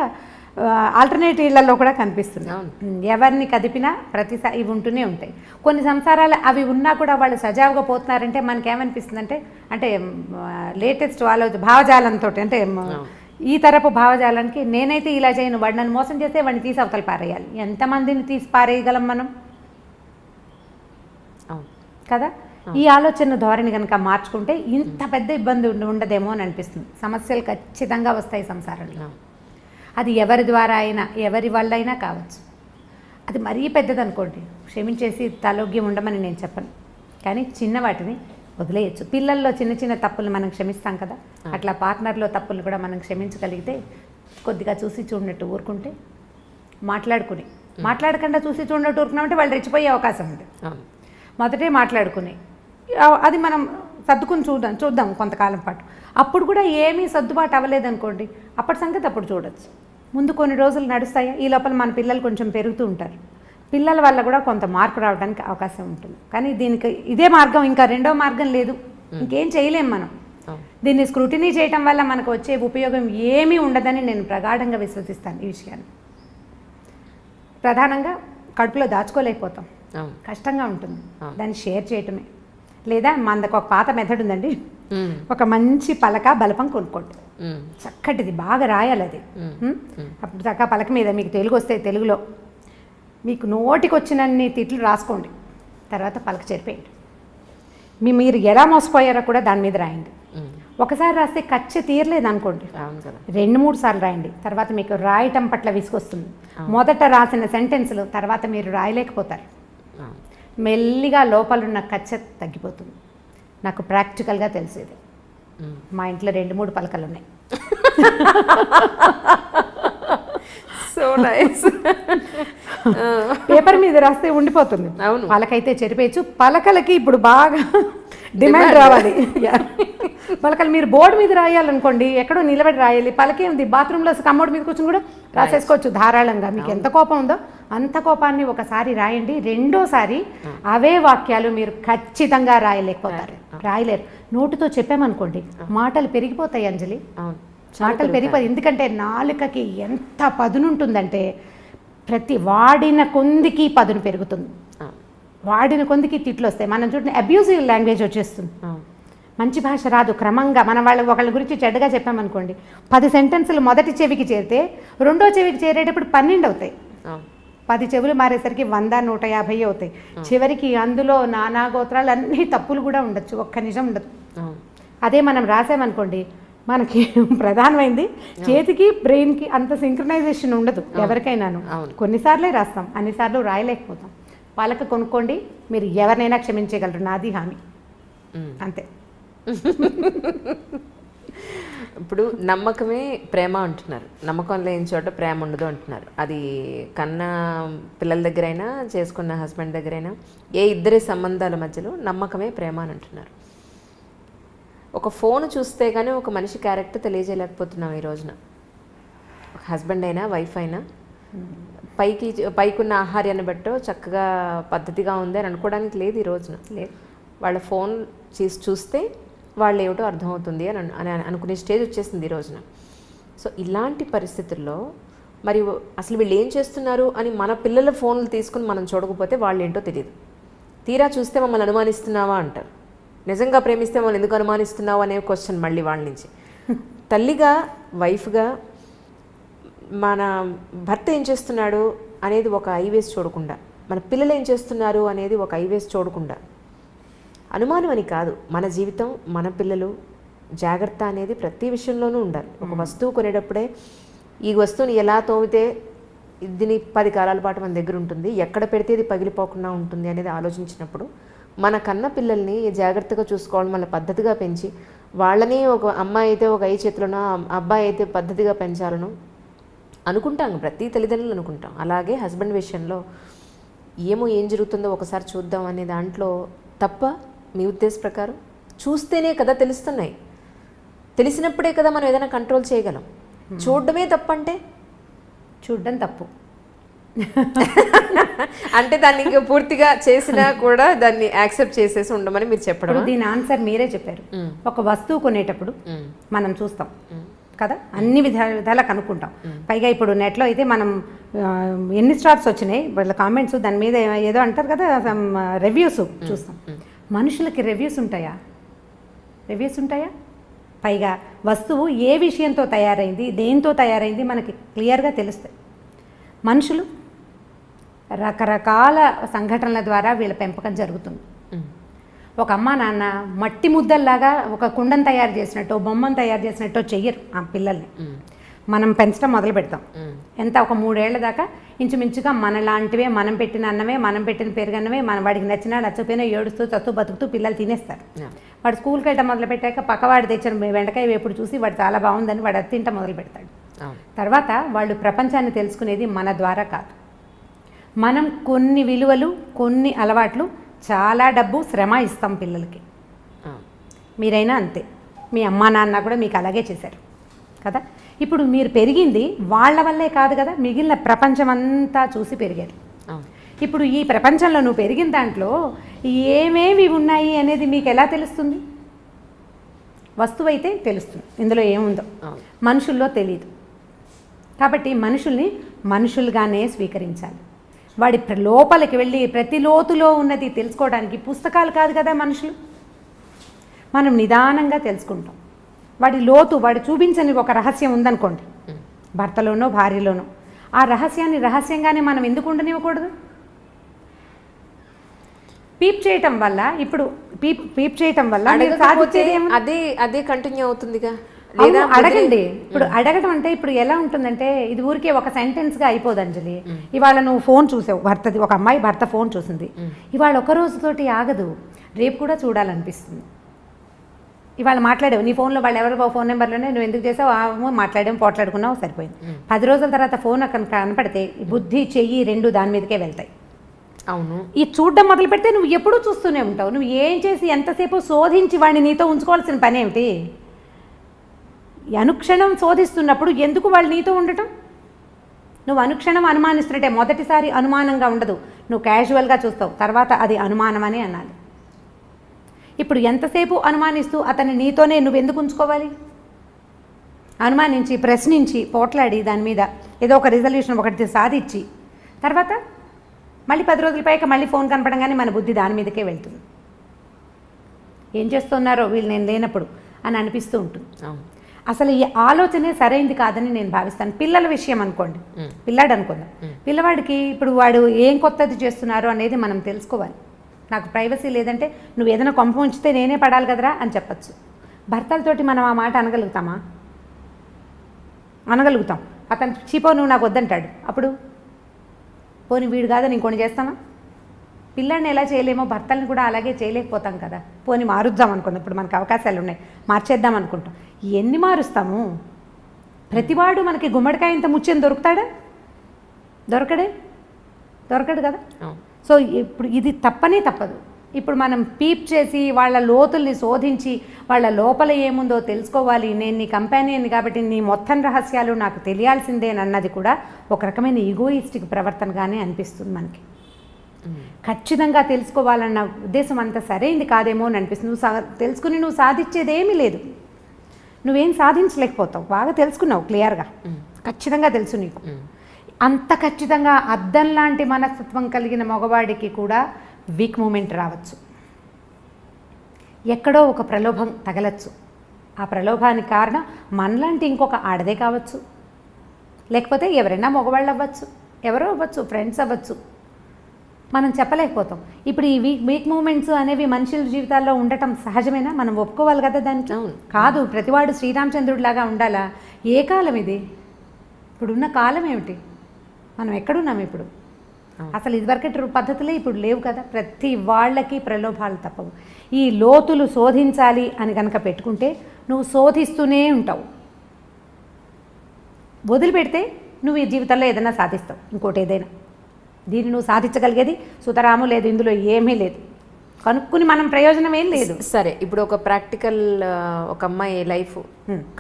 ఆల్టర్నేట్ ఇళ్లలో కూడా కనిపిస్తుంది. ఎవరిని కదిపినా ప్రతిసారి ఇవి ఉంటూనే ఉంటాయి. కొన్ని సంసారాలు అవి ఉన్నా కూడా వాళ్ళు సజావుగా పోతున్నారంటే మనకేమనిపిస్తుంది అంటే లేటెస్ట్ భావజాలంతో, అంటే ఈ తరపు భావజాలానికి నేనైతే ఇలా చేయను, వాడు నన్ను మోసం చేస్తే వాడిని తీసి అవతల పారేయాలి. ఎంతమందిని తీసి పారేయగలం మనం కదా? ఈ ఆలోచన ధోరణి కనుక మార్చుకుంటే ఇంత పెద్ద ఇబ్బంది ఉండదేమో అని అనిపిస్తుంది. సమస్యలు ఖచ్చితంగా వస్తాయి సంసారంలో. అది ఎవరి ద్వారా అయినా, ఎవరి వల్ల అయినా కావచ్చు. అది మరీ పెద్దదనుకోండి, క్షమించేసి తలోగ్యం ఉండమని నేను చెప్పను, కానీ చిన్న వాటిని వదిలేయచ్చు. పిల్లల్లో చిన్న చిన్న తప్పులు మనం క్షమిస్తాం కదా, అట్లా పార్ట్నర్లో తప్పులు కూడా మనం క్షమించగలిగితే కొద్దిగా చూసి చూడనట్టు ఊరుకుంటే, మాట్లాడకుండా చూసి చూడనట్టు ఊరుకున్నామంటే వాళ్ళు రెచ్చిపోయే అవకాశం ఉంది. మొదటే మాట్లాడుకుని అది మనం సర్దుకుని చూద్దాం కొంతకాలం పాటు. అప్పుడు కూడా ఏమీ సర్దుబాటు అవ్వలేదనుకోండి, అప్పటి సంగతి అప్పుడు చూడొచ్చు. ముందు కొన్ని రోజులు నడుస్తాయా, ఈ లోపల మన పిల్లలు కొంచెం పెరుగుతూ ఉంటారు, పిల్లల వల్ల కూడా కొంత మార్పు రావడానికి అవకాశం ఉంటుంది. కానీ దీనికి ఇదే మార్గం, ఇంకా రెండో మార్గం లేదు, ఇంకేం చేయలేం మనం. దీన్ని స్క్రూటినీ చేయటం వల్ల మనకు వచ్చే ఉపయోగం ఏమీ ఉండదని నేను ప్రగాఢంగా విశ్వసిస్తాను. ఈ విషయాన్ని ప్రధానంగా కడుపులో దాచుకోలేకపోతాం, కష్టంగా ఉంటుంది, దాన్ని షేర్ చేయటమే. లేదా మనకు ఒక పాత మెథడ్ ఉందండి, ఒక మంచి పలక బలపం కొనుక్కోండి, చక్కటిది బాగా రాయాలి అది. అప్పుడు చక్కగా పలక మీద మీకు తెలుగు వస్తే తెలుగులో మీకు నోటికి వచ్చినన్ని తిట్లు రాసుకోండి, తర్వాత పలక చెరిపేయండి. మీరు ఎలా మోసపోయారో కూడా దాని మీద రాయండి. ఒకసారి రాస్తే కచ్చ తీరలేదు అనుకోండి, 2-3 సార్లు రాయండి, తర్వాత మీకు రాయటం పట్ల విసుగొస్తుంది. మొదట రాసిన సెంటెన్స్లు తర్వాత మీరు రాయలేకపోతారు, మెల్లిగా లోపలున్న కచ్చ తగ్గిపోతుంది. నాకు ప్రాక్టికల్గా తెలిసేది, మా ఇంట్లో 2-3 పలకలు ఉన్నాయి. So nice. పేపర్ మీద రాస్తే ఉండిపోతుంది, పలకైతే చెరిపేయచ్చు. పలకలకి ఇప్పుడు బాగా డిమాండ్ రావాలి. పలకలు మీరు బోర్డు మీద రాయాలనుకోండి, ఎక్కడో నిలబడి రాయాలి. పలకే ఉంది, బాత్రూంలో కమ్మోడ్ మీద కూర్చొని కూడా రాసేసుకోవచ్చు ధారాళంగా. మీకు ఎంత కోపం ఉందో అంత కోపాన్ని ఒకసారి రాయండి, రెండోసారి అవే వాక్యాలు మీరు ఖచ్చితంగా రాయలేరు. నోటితో చెప్పామనుకోండి మాటలు పెరిగిపోతాయి అంజలి, మాటలు పెరిగిపోతాయి. ఎందుకంటే నాలుకకి ఎంత పదునుంటుందంటే ప్రతి వాడిన కొందికి పదును పెరుగుతుంది, వాడిన కొందికి తిట్లు వస్తాయి. మనం చూడండి అబ్యూజివ్ లాంగ్వేజ్ వచ్చేస్తుంది, మంచి భాష రాదు. క్రమంగా మనం ఒకళ్ళ గురించి చెడ్డగా చెప్పామనుకోండి, 10 సెంటెన్సులు మొదటి చెవికి చేరితే రెండో చెవికి చేరేటప్పుడు 12 అవుతాయి. 10 చెవులు మారేసరికి 100-150 అవుతాయి. చివరికి అందులో నానా గోత్రాలు అన్ని తప్పులు కూడా ఉండొచ్చు, ఒక్క నిజం ఉండదు. అదే మనం రాసామనుకోండి, మనకి ప్రధానమైంది చేతికి బ్రెయిన్కి అంత సింక్రనైజేషన్ ఉండదు ఎవరికైనాను. కొన్నిసార్లే రాస్తాం, అన్నిసార్లు రాయలేకపోతాం. పలక కొనుక్కోండి, మీరు ఎవరినైనా క్షమించగలరు, నాది హామీ, అంతే. ఇప్పుడు నమ్మకమే ప్రేమ అంటున్నారు, నమ్మకం లేని చోట ప్రేమ ఉండదు అంటున్నారు. అది కన్నా పిల్లల దగ్గరైనా చేసుకున్న హస్బెండ్ దగ్గరైనా ఏ ఇద్దరి సంబంధాల మధ్యలో నమ్మకమే ప్రేమ అని అంటున్నారు. ఒక ఫోన్ చూస్తే కానీ ఒక మనిషి క్యారెక్టర్ తెలియజేయలేకపోతున్నాం ఈ రోజున. హస్బెండ్ అయినా వైఫ్ అయినా పైకున్న ఆహార్యాన్ని బట్టో చక్కగా పద్ధతిగా ఉంది అని అనుకోవడానికి లేదు ఈ రోజున. లేదు, వాళ్ళ ఫోన్ చూస్తే వాళ్ళు ఏమిటో అర్థమవుతుంది అని అనుకునే స్టేజ్ వచ్చేసింది ఈ రోజున. సో ఇలాంటి పరిస్థితుల్లో మరి అసలు వీళ్ళు ఏం చేస్తున్నారు అని మన పిల్లల ఫోన్లు తీసుకుని మనం చూడకపోతే వాళ్ళు ఏంటో తెలియదు. తీరా చూస్తే మమ్మల్ని అనుమానిస్తున్నావా అంటారు. నిజంగా ప్రేమిస్తే మమ్మల్ని ఎందుకు అనుమానిస్తున్నావు అనే క్వశ్చన్ మళ్ళీ వాళ్ళ నుంచి. తల్లిగా వైఫ్గా మన భర్త ఏం చేస్తున్నాడు అనేది ఒక ఐవేస్ చూడకుండా, మన పిల్లలు ఏం చేస్తున్నారు అనేది ఒక ఐవేస్ చూడకుండా, అనుమానం అని కాదు, మన జీవితం మన పిల్లలు జాగ్రత్త అనేది ప్రతి విషయంలోనూ ఉండాలి. ఒక వస్తువు కొనేటప్పుడే ఈ వస్తువుని ఎలా తోమితే దీని 10 కాలాల పాటు మన దగ్గర ఉంటుంది, ఎక్కడ పెడితే ఇది పగిలిపోకుండా ఉంటుంది అనేది ఆలోచించినప్పుడు మన కన్న పిల్లల్ని జాగ్రత్తగా చూసుకోవాలి, మన పద్ధతిగా పెంచి వాళ్ళని ఒక అమ్మాయి అయితే ఒక ఐ చేతులను, అబ్బాయి అయితే పద్ధతిగా పెంచాలను అనుకుంటాం, ప్రతి తల్లిదండ్రులు అనుకుంటాం. అలాగే హస్బెండ్ విషయంలో ఏం జరుగుతుందో ఒకసారి చూద్దాం అనే దాంట్లో తప్ప మీ ఉద్దేశ ప్రకారం చూస్తేనే కదా తెలుస్తున్నాయి, తెలిసినప్పుడే కదా మనం ఏదైనా కంట్రోల్ చేయగలం. చూడడమే తప్పంటే చూడడం తప్పు అంటే దాన్ని ఇంకా పూర్తిగా చేసినా కూడా దాన్ని యాక్సెప్ట్ చేసేసి ఉండమని మీరు చెప్పడం. దీని ఆన్సర్ మీరే చెప్పారు. ఒక వస్తువు కొనేటప్పుడు మనం చూస్తాం కదా, అన్ని విధాలా కనుక్కుంటాం. పైగా ఇప్పుడు నెట్లో అయితే మనం ఎన్ని స్టార్స్ వచ్చినాయి వాళ్ళ కామెంట్స్, దాని మీద ఏదో అంటారు కదా రివ్యూస్ చూస్తాం. మనుషులకి రివ్యూస్ ఉంటాయా? పైగా వస్తువు ఏ విషయంతో తయారైంది, దేంతో తయారైంది మనకి క్లియర్గా తెలుస్తాయి. మనుషులు రకరకాల సంఘటనల ద్వారా వీళ్ళ పెంపకం జరుగుతుంది. ఒక అమ్మ నాన్న మట్టి ముద్దల్లాగా ఒక కుండను తయారు చేసినట్టు, బొమ్మను తయారు చేసినట్టు చెయ్యరు ఆ పిల్లల్ని. మనం పెంచడం మొదలు పెడతాం. ఎంత ఒక 3 ఏళ్ల దాకా ఇంచుమించుగా మనలాంటివే, మనం పెట్టిన అన్నమే, మనం పెట్టిన పెరుగన్నమే, మన వాడికి నచ్చినా నచ్చపోయినా ఏడుస్తూ చస్తూ బతుకుతూ పిల్లలు తినేస్తారు. వాడు స్కూల్కి వెళ్ళటం మొదలు పెట్టాక పక్కవాడు తెచ్చిన బెండకాయ వేపుడు చూసి వాడు చాలా బాగుందని వాడు అది తింటం మొదలు పెడతాడు. తర్వాత వాళ్ళు ప్రపంచాన్ని తెలుసుకునేది మన ద్వారా కాదు. మనం కొన్ని విలువలు, కొన్ని అలవాట్లు, చాలా డబ్బు, శ్రమ ఇస్తాం పిల్లలకి. మీరైనా అంతే, మీ అమ్మా నాన్న కూడా మీకు అలాగే చేశారు కదా. ఇప్పుడు మీరు పెరిగింది వాళ్ళ వల్లే కాదు కదా, మిగిలిన ప్రపంచం అంతా చూసి పెరిగారు. ఇప్పుడు ఈ ప్రపంచంలో నువ్వు పెరిగిన దాంట్లో ఏమేమి ఉన్నాయి అనేది మీకు ఎలా తెలుస్తుంది? వస్తువు అయితే తెలుస్తుంది, ఇందులో ఏముందో. మనుషుల్లో తెలియదు. కాబట్టి మనుషుల్ని మనుషులుగానే స్వీకరించాలి. వాడి లోపలికి వెళ్ళి ప్రతి లోతులో ఉన్నది తెలుసుకోవడానికి పుస్తకాలు కాదు కదా మనుషులు. మనం నిదానంగా తెలుసుకుంటాం. వాడి లోతు, వాడు చూపించని ఒక రహస్యం ఉందనుకోండి, భర్తలోనో భార్యలోనో, ఆ రహస్యాన్ని రహస్యంగానే మనం ఎందుకు ఉండనివ్వకూడదు? పీప్ చేయటం వల్ల, ఇప్పుడు పీప్ చేయటం వల్ల అదే కంటిన్యూ అవుతుందిగా. అడగండి. ఇప్పుడు అడగడం అంటే ఇప్పుడు ఎలా ఉంటుందంటే, ఇది ఊరికే ఒక సెంటెన్స్గా అయిపోదు అంజలి. ఇవాళ నువ్వు ఫోన్ చూసావు, భర్తది, ఒక అమ్మాయి భర్త ఫోన్ చూసింది, ఇవాళ ఒక రోజుతోటి ఆగదు, రేపు కూడా చూడాలనిపిస్తుంది. ఇవాళ మాట్లాడావు నీ ఫోన్లో, వాళ్ళు ఎవరో ఫోన్ నెంబర్లోనే నువ్వు ఎందుకు చేసావు, మాట్లాడాము, పోట్లాడుకున్నావు, సరిపోయింది. 10 రోజుల తర్వాత ఫోన్ అక్కడ కనపడితే బుద్ధి, చెయ్యి 2 దాని మీదకే వెళ్తాయి. అవును. ఈ చూడడం మొదలు పెడితే నువ్వు ఎప్పుడూ చూస్తూనే ఉంటావు. నువ్వు ఏం చేసి ఎంతసేపు శోధించి వాడిని నీతో ఉంచుకోవాల్సిన పని ఏమిటి? అనుక్షణం శోధిస్తున్నప్పుడు ఎందుకు వాళ్ళు నీతో ఉండటం? నువ్వు అనుక్షణం అనుమానిస్తున్నట్టే. మొదటిసారి అనుమానంగా ఉండదు, నువ్వు క్యాజువల్గా చూస్తావు, తర్వాత అది అనుమానం అని అనాలి. ఇప్పుడు ఎంతసేపు అనుమానిస్తూ అతన్ని నీతోనే నువ్వు ఎందుకు ఉంచుకోవాలి? అనుమానించి, ప్రశ్నించి, పోట్లాడి, దాని మీద ఏదో ఒక రిజల్యూషన్ ఒకటి సాధించి, తర్వాత మళ్ళీ 10 రోజుల పైకి మళ్ళీ ఫోన్ కనపడంగానే మన బుద్ధి దాని మీదకే వెళ్తుంది. ఏం చేస్తున్నారో వీళ్ళు నేను లేనప్పుడు అని అనిపిస్తూ ఉంటుంది. అసలు ఈ ఆలోచనే సరైంది కాదని నేను భావిస్తాను. పిల్లల విషయం అనుకోండి, పిల్లాడు అనుకుందాం, పిల్లవాడికి ఇప్పుడు వాడు ఏం కొత్తది చేస్తున్నారు అనేది మనం తెలుసుకోవాలి. నాకు ప్రైవసీ లేదంటే నువ్వు ఏదైనా కొంప ఉంచితే నేనే పడాలి కదరా అని చెప్పచ్చు. భర్తలతోటి మనం ఆ మాట అనగలుగుతామా? అనగలుగుతాం. అతను చీపో నువ్వు నాకు వద్దంటాడు, అప్పుడు పోనీ వీడు కాదని ఇంకొని చేస్తామా? పిల్లాడిని ఎలా చేయలేమో భర్తల్ని కూడా అలాగే చేయలేకపోతాం కదా. పోనీ మారుద్దాం అనుకుందాం, ఇప్పుడు మనకు అవకాశాలు ఉన్నాయి, మార్చేద్దాం అనుకుంటాం. ఎన్ని మారుస్తాము? ప్రతివాడు మనకి గుమ్మడికాయ ఇంత ముచ్చని దొరుకుతాడా? దొరకడు కదా. సో ఇప్పుడు ఇది తప్పనే తప్పదు. ఇప్పుడు మనం పీప్ చేసి వాళ్ళ లోతుల్ని శోధించి వాళ్ళ లోపల ఏముందో తెలుసుకోవాలి. నేను నీ కంపానియన్ కాబట్టి నీ మొత్తం రహస్యాలు నాకు తెలియాల్సిందేనన్నది కూడా ఒక రకమైన ఈగోయిస్టిక్ ప్రవర్తనగానే అనిపిస్తుంది మనకి. ఖచ్చితంగా తెలుసుకోవాలన్న ఉద్దేశం అంత సరైంది కాదేమో అని అనిపిస్తుంది. నువ్వు తెలుసుకుని నువ్వు సాధించేది ఏమీ లేదు, నువ్వేం సాధించలేకపోతావు. బాగా తెలుసుకున్నావు, క్లియర్గా ఖచ్చితంగా తెలుసు నీకు. అంత ఖచ్చితంగా అద్దం లాంటి మనస్తత్వం కలిగిన మగవాడికి కూడా వీక్ మూమెంట్ రావచ్చు. ఎక్కడో ఒక ప్రలోభం తగలచ్చు. ఆ ప్రలోభానికి కారణం మనలాంటి ఇంకొక ఆడదే కావచ్చు, లేకపోతే ఎవరైనా మగవాళ్ళు అవ్వచ్చు, ఎవరో అవ్వచ్చు, ఫ్రెండ్స్ అవ్వచ్చు, మనం చెప్పలేకపోతాం. ఇప్పుడు ఈ వీక్ మూమెంట్స్ అనేవి మనుషుల జీవితాల్లో ఉండటం సహజమేనా? మనం ఒప్పుకోవాలి కదా దానికి. కాదు, ప్రతివాడు శ్రీరామచంద్రుడిలాగా ఉండాలా? ఏ కాలం ఇది? ఇప్పుడున్న కాలం ఏమిటి? మనం ఎక్కడున్నాం ఇప్పుడు? అసలు ఇదివరకటి పద్ధతులే ఇప్పుడు లేవు కదా. ప్రతి వాళ్ళకి ప్రలోభాలు తప్పవు. ఈ లోతులు శోధించాలి అని కనుక పెట్టుకుంటే నువ్వు శోధిస్తూనే ఉంటావు. వదిలిపెడితే నువ్వు ఈ జీవితంలో ఏదైనా సాధిస్తావు, ఇంకోటి ఏదైనా. దీన్ని నువ్వు సాధించగలిగేది సుతరాము లేదు, ఇందులో ఏమీ లేదు. కనుక్కుని మనం ప్రయోజనం ఏం లేదు. సరే, ఇప్పుడు ఒక ప్రాక్టికల్ ఒక అమ్మాయి లైఫ్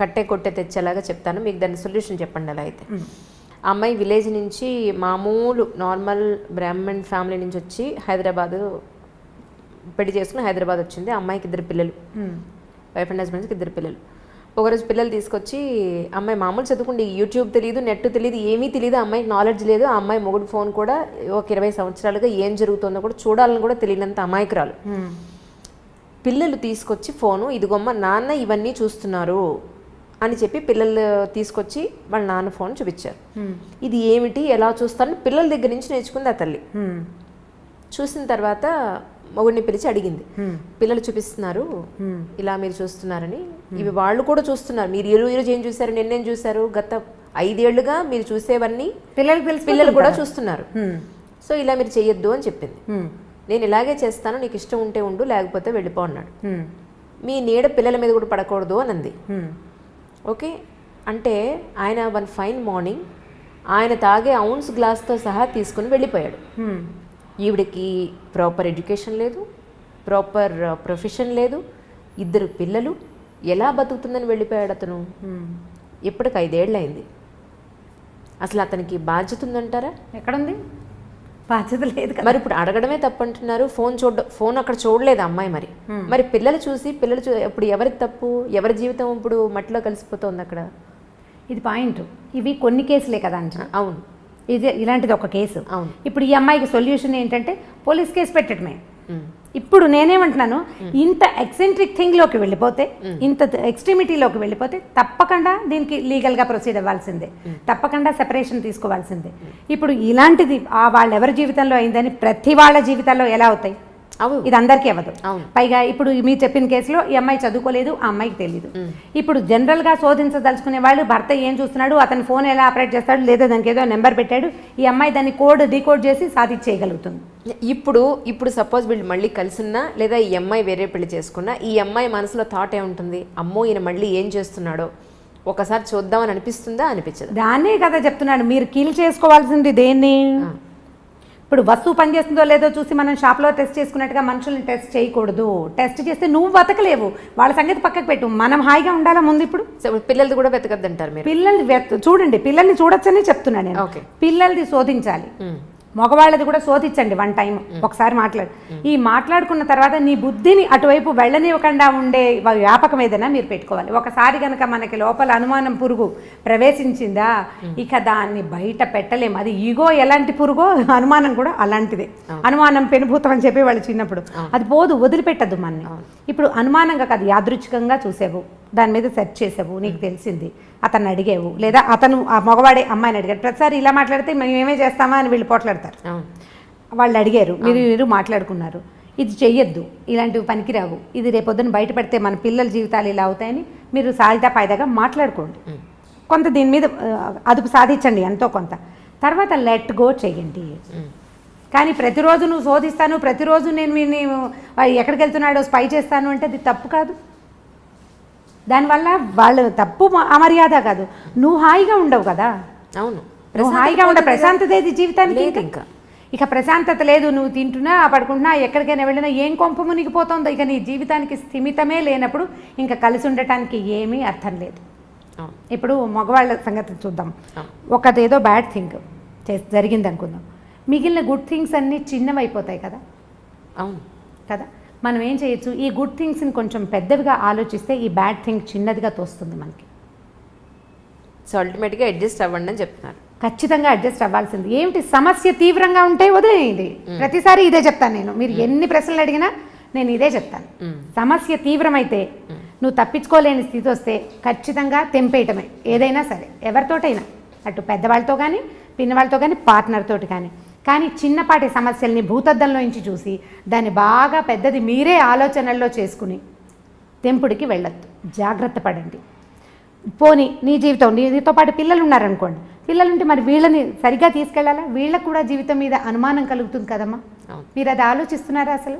కట్టే కొట్టే తెచ్చేలాగా చెప్తాను, మీకు దాని సొల్యూషన్ చెప్పండి. అలా అయితే ఆ అమ్మాయి విలేజ్ నుంచి మామూలు నార్మల్ బ్రాహ్మణ్ ఫ్యామిలీ నుంచి వచ్చి హైదరాబాద్ పెళ్లి చేసుకుని హైదరాబాద్ వచ్చింది. ఆ అమ్మాయికి 2 పిల్లలు, వైఫ్ అండ్ హస్బెండ్స్కి 2 పిల్లలు. ఒకరోజు పిల్లలు తీసుకొచ్చి, అమ్మాయి మామూలు చదువుకుంటే యూట్యూబ్ తెలియదు, నెట్ తెలియదు, ఏమీ తెలియదు, అమ్మాయికి నాలెడ్జ్ లేదు. ఆ అమ్మాయి మొగుడు ఫోన్ కూడా ఒక 20 సంవత్సరాలుగా ఏం జరుగుతుందో కూడా చూడాలని కూడా తెలియనంత అమాయకురాలు. పిల్లలు తీసుకొచ్చి ఫోను, ఇదిగొమ్మ నాన్న ఇవన్నీ చూస్తున్నారు అని చెప్పి పిల్లలు తీసుకొచ్చి వాళ్ళ నాన్న ఫోన్ చూపించారు. ఇది ఏమిటి, ఎలా చూస్తారని పిల్లల దగ్గర నుంచి నేర్చుకుంది ఆ తల్లి. చూసిన తర్వాత మొగుడిని పిలిచి అడిగింది, పిల్లలు చూపిస్తున్నారు ఇలా మీరు చూస్తున్నారని, ఇవి వాళ్ళు కూడా చూస్తున్నారు, మీరు ఈరోజు ఏం చూసారు, నిన్నేం చూసారు, గత 5 ఏళ్లుగా మీరు చూసేవన్నీ పిల్లలు కూడా చూస్తున్నారు, సో ఇలా మీరు చెయ్యొద్దు అని చెప్పింది. నేను ఇలాగే చేస్తాను, నీకు ఇష్టం ఉంటే ఉండు, లేకపోతే వెళ్ళిపో అన్నాడు. మీ నీడ పిల్లల మీద కూడా పడకూడదు అని అంది. ఓకే అంటే ఆయన వన్ ఫైన్ మార్నింగ్ ఆయన తాగే ఔన్స్ గ్లాస్తో సహా తీసుకుని వెళ్ళిపోయాడు. ఈవిడికి ప్రాపర్ ఎడ్యుకేషన్ లేదు, ప్రాపర్ ప్రొఫెషన్ లేదు, 2 పిల్లలు, ఎలా బతుకుతుందని వెళ్ళిపోయాడు అతను. ఇప్పటికి 5 ఏళ్ళు అయింది. అసలు అతనికి బాధ్యత ఉందంటారా? ఎక్కడుంది బాధ్యత? లేదు. మరి ఇప్పుడు అడగడమే తప్పంటున్నారు. ఫోన్ అక్కడ చూడలేదు అమ్మాయి. మరి పిల్లలు చూసి ఇప్పుడు ఎవరి తప్పు, ఎవరి జీవితం ఇప్పుడు మట్టిలో కలిసిపోతుంది అక్కడ. ఇది పాయింట్. ఇవి కొన్ని కేసులే కదా అంటున్నా. అవును, ఇది ఇలాంటిది ఒక కేసు. అవును. ఇప్పుడు ఈ అమ్మాయికి సొల్యూషన్ ఏంటంటే పోలీస్ కేసు పెట్టడమే. ఇప్పుడు నేనేమంటున్నాను, ఇంత ఎక్సెంట్రిక్ థింగ్లోకి వెళ్ళిపోతే, ఇంత ఎక్స్ట్రీమిటీలోకి వెళ్ళిపోతే తప్పకుండా దీనికి లీగల్గా ప్రొసీడ్ అవ్వాల్సిందే, తప్పకుండా సెపరేషన్ తీసుకోవాల్సిందే. ఇప్పుడు ఇలాంటిది వాళ్ళు ఎవరి జీవితంలో అయిందని ప్రతి వాళ్ళ జీవితాల్లో ఎలా అవుతాయి? ఇది అందరికీ అవ్వదు. పైగా ఇప్పుడు మీరు చెప్పిన కేసులో ఈ అమ్మాయి చదువుకోలేదు, ఆ అమ్మాయికి తెలియదు. ఇప్పుడు జనరల్గా శోధించదలుచుకునే వాళ్ళు భర్త ఏం చూస్తున్నాడు, అతని ఫోన్ ఎలా ఆపరేట్ చేస్తాడు, లేదా దానికి ఏదో నెంబర్ పెట్టాడు, ఈ అమ్మాయి దాన్ని డీకోడ్ చేసి సాధించేయగలుగుతుంది. ఇప్పుడు సపోజ్ వీళ్ళు మళ్ళీ కలిసిన్నా, లేదా ఈ అమ్మాయి వేరే పెళ్లి చేసుకున్నా, ఈ అమ్మాయి మనసులో థాట్ ఏముంటుంది, అమ్మో ఈయన మళ్ళీ ఏం చేస్తున్నాడో ఒకసారి చూద్దామని అనిపిస్తుందా, అనిపించదు? దాన్నే కదా చెప్తున్నాడు, మీరు కిల్ చేసుకోవాల్సింది దేన్ని. ఇప్పుడు వస్తువు పనిచేస్తుందో లేదో చూసి మనం షాప్లో టెస్ట్ చేసుకున్నట్టుగా మనుషుల్ని టెస్ట్ చేయకూడదు. టెస్ట్ చేస్తే నువ్వు బతకలేవు, వాళ్ళ సంగతి పక్కకు పెట్టు, మనం హాయిగా ఉండాలా ముందు. ఇప్పుడు పిల్లలది కూడా వెతకద్దంటారు. పిల్లల్ని చూడండి, పిల్లల్ని చూడొచ్చని చెప్తున్నాను నేను. పిల్లలది శోధించాలి, మగవాళ్ళది కూడా శోధించండి 1 టైం ఒకసారి మాట్లాడు. ఈ మాట్లాడుకున్న తర్వాత నీ బుద్ధిని అటువైపు వెళ్ళనివ్వకుండా ఉండే వ్యాపకం ఏదైనా మీరు పెట్టుకోవాలి. ఒకసారి కనుక మనకి లోపల అనుమానం పురుగు ప్రవేశించిందా, ఇక దాన్ని బయట పెట్టలేము. అది ఈగో ఎలాంటి పురుగో అనుమానం కూడా అలాంటిదే. అనుమానం పెనుభూతం అని చెప్పి వాళ్ళు చిన్నప్పుడు, అది పోదు, వదిలిపెట్టద్దు మనని. ఇప్పుడు అనుమానంగా కాదు, యాదృచ్ఛికంగా చూసేవు, దాని మీద సెర్చ్ చేసావు, నీకు తెలిసింది, అతన్ని అడిగేవు, లేదా అతను ఆ మగవాడే అమ్మాయిని అడిగాడు. ప్రతిసారి ఇలా మాట్లాడితే మేమేమే చేస్తామా అని వీళ్ళు పోట్లాడతారు. వాళ్ళు అడిగారు, మీరు మాట్లాడుకున్నారు, ఇది చెయ్యొద్దు, ఇలాంటివి పనికిరావు, ఇది రేపొద్దున బయటపడితే మన పిల్లల జీవితాలు ఇలా అవుతాయని మీరు సాయిదా పాయిదాగా మాట్లాడుకోండి. కొంత దీని మీద అదుపు సాధించండి ఎంతో కొంత, తర్వాత లెట్ గో చేయండి. కానీ ప్రతిరోజు నువ్వు శోధిస్తాను, ప్రతిరోజు నేను ఎక్కడికి వెళ్తున్నాడో స్పై చేస్తాను అంటే అది తప్పు కాదు. దానివల్ల వాళ్ళు తప్పు అమర్యాద కాదు, నువ్వు హాయిగా ఉండవు కదా. అవును, నువ్వు హాయిగా ఉండ, ప్రశాంతత ఏది జీవితానికి? ఇక ప్రశాంతత లేదు, నువ్వు తింటున్నా పడుకుంటున్నా ఎక్కడికైనా వెళ్ళినా ఏం కొంప మునిగిపోతుందో, ఇక నీ జీవితానికి స్థిమితమే లేనప్పుడు ఇంకా కలిసి ఉండటానికి ఏమీ అర్థం లేదు. ఇప్పుడు మగవాళ్ళ సంగతి చూద్దాం. ఒకదేదో బ్యాడ్ థింగ్ జరిగింది అనుకుందాం, మిగిలిన గుడ్ థింగ్స్ అన్నీ చిన్నవైపోతాయి కదా. అవును కదా, మనం ఏం చేయొచ్చు, ఈ గుడ్ థింగ్స్ని కొంచెం పెద్దవిగా ఆలోచిస్తే ఈ బ్యాడ్ థింగ్ చిన్నదిగా తోస్తుంది మనకి. సో అల్టిమేట్గా అడ్జస్ట్ అవ్వండి అని చెప్తున్నారు. ఖచ్చితంగా అడ్జస్ట్ అవ్వాల్సింది. ఏమిటి సమస్య తీవ్రంగా ఉంటే వదిలేయండి. ప్రతిసారి ఇదే చెప్తాను నేను, మీరు ఎన్ని ప్రశ్నలు అడిగినా నేను ఇదే చెప్తాను. సమస్య తీవ్రమైతే, నువ్వు తప్పించుకోలేని స్థితి వస్తే ఖచ్చితంగా తెంపేయటమే, ఏదైనా సరే, ఎవరితోటైనా, అటు పెద్దవాళ్ళతో కానీ, పిన్నవాళ్ళతో కానీ, పార్ట్నర్తోటి కానీ. కానీ చిన్నపాటి సమస్యల్ని భూతద్దంలోంచి చూసి దాన్ని బాగా పెద్దది మీరే ఆలోచనల్లో చేసుకుని తెంపుడికి వెళ్ళొద్దు, జాగ్రత్త పడండి. పోనీ నీ జీవితం, నీతో పాటు పిల్లలు ఉన్నారనుకోండి, పిల్లలుంటే మరి వీళ్ళని సరిగ్గా తీసుకెళ్ళాలా, వీళ్ళకు కూడా జీవితం మీద అనుమానం కలుగుతుంది కదమ్మా. మీరు అది ఆలోచిస్తున్నారా అసలు?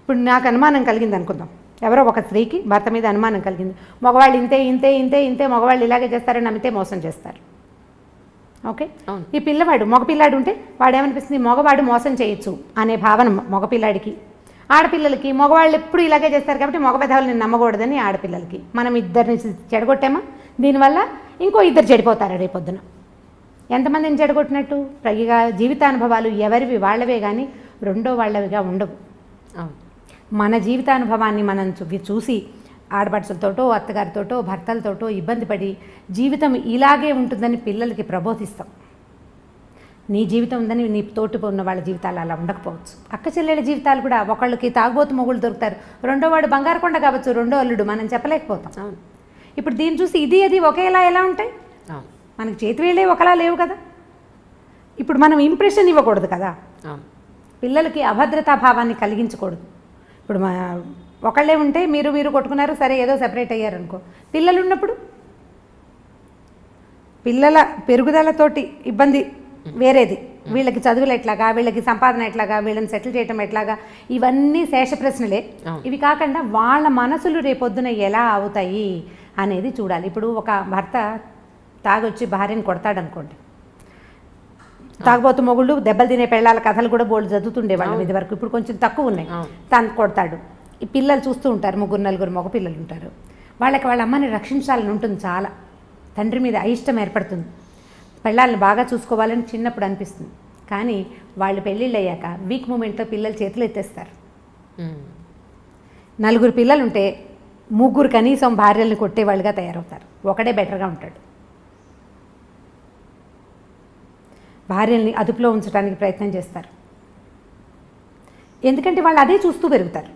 ఇప్పుడు నాకు అనుమానం కలిగింది అనుకుందాం, ఎవరో ఒక స్త్రీకి భర్త మీద అనుమానం కలిగింది, మగవాళ్ళు ఇంతే ఇంతే ఇంతే ఇంతే మగవాళ్ళు ఇలాగే చేస్తారని నమ్మితే మోసం చేస్తారు. ఓకే, ఈ పిల్లవాడు మగపిల్లాడు ఉంటే వాడేమనిపిస్తుంది, మగవాడు మోసం చేయొచ్చు అనే భావన మగపిల్లాడికి. ఆడపిల్లలకి మగవాళ్ళు ఎప్పుడు ఇలాగే చేస్తారు కాబట్టి మగ పెదవులు నేను నమ్మకూడదని ఆడపిల్లలకి. మనం ఇద్దరిని చెడగొట్టామా, దీనివల్ల ఇంకో 2 చెడిపోతారు రేపొద్దున. ఎంతమందిని చెడగొట్టినట్టు? పైగా జీవితానుభవాలు ఎవరివి వాళ్ళవే కానీ రెండో వాళ్ళవిగా ఉండవు. మన జీవితానుభవాన్ని మనం చూసి ఆడపడుచులతోటో, అత్తగారితోటో, భర్తలతోటో ఇబ్బంది పడి జీవితం ఇలాగే ఉంటుందని పిల్లలకి ప్రబోధిస్తాం. నీ జీవితం ఉందని నీ తోటి ఉన్న వాళ్ళ జీవితాలు అలా ఉండకపోవచ్చు. అక్క చెల్లెళ్ళ జీవితాలు కూడా, ఒకళ్ళకి తాగుబోతు మొగుళ్ళు దొరుకుతారు, రెండో వాడు బంగారు కొండ కావచ్చు, రెండో అల్లుడు, మనం చెప్పలేకపోతాం. ఇప్పుడు దీన్ని చూసి ఇది అది ఒకేలా ఎలా ఉంటాయి? మనకి చేతి వేళ్ళే ఒకలా లేవు కదా. ఇప్పుడు మనం ఇంప్రెషన్ ఇవ్వకూడదు కదా. పిల్లలకి అభద్రతా భావాన్ని కలిగించకూడదు. ఇప్పుడు ఒకళ్ళే ఉంటే మీరు కొట్టుకున్నారు, సరే ఏదో సెపరేట్ అయ్యారనుకో. పిల్లలు ఉన్నప్పుడు పిల్లల పెరుగుదలతోటి ఇబ్బంది వేరేది, వీళ్ళకి చదువులు ఎట్లాగా, వీళ్ళకి సంపాదన ఎట్లాగా, వీళ్ళని సెటిల్ చేయటం ఎట్లాగా, ఇవన్నీ శేష ప్రశ్నలే. ఇవి కాకుండా వాళ్ళ మనసులు రేపొద్దున ఎలా అవుతాయి అనేది చూడాలి. ఇప్పుడు ఒక భర్త తాగొచ్చి భార్యని కొడతాడనుకోండి, తాగబోతు మొగుళ్ళు దెబ్బలు తినే పెళ్ళాల కథలు కూడా బోల్డ్ చదువుతుండేవాళ్ళం ఇది వరకు, ఇప్పుడు కొంచెం తక్కువ ఉన్నాయి. తను కొడతాడు, ఈ పిల్లలు చూస్తూ ఉంటారు, 3-4 మగ పిల్లలు ఉంటారు, వాళ్ళకి వాళ్ళ అమ్మని రక్షించాలని ఉంటుంది, చాలా తండ్రి మీద అయిష్టం ఏర్పడుతుంది, పెళ్ళాలను బాగా చూసుకోవాలని చిన్నప్పుడు అనిపిస్తుంది. కానీ వాళ్ళు పెళ్ళిళ్ళు అయ్యాక వీక్ మూమెంట్తో పిల్లలు చేతులు ఎత్తేస్తారు. 4 పిల్లలు ఉంటే 3 కనీసం భార్యల్ని కొట్టేవాళ్ళుగా తయారవుతారు, ఒకడే బెటర్గా ఉంటాడు. భార్యల్ని అదుపులో ఉంచడానికి ప్రయత్నం చేస్తారు, ఎందుకంటే వాళ్ళు అదే చూస్తూ పెరుగుతారు.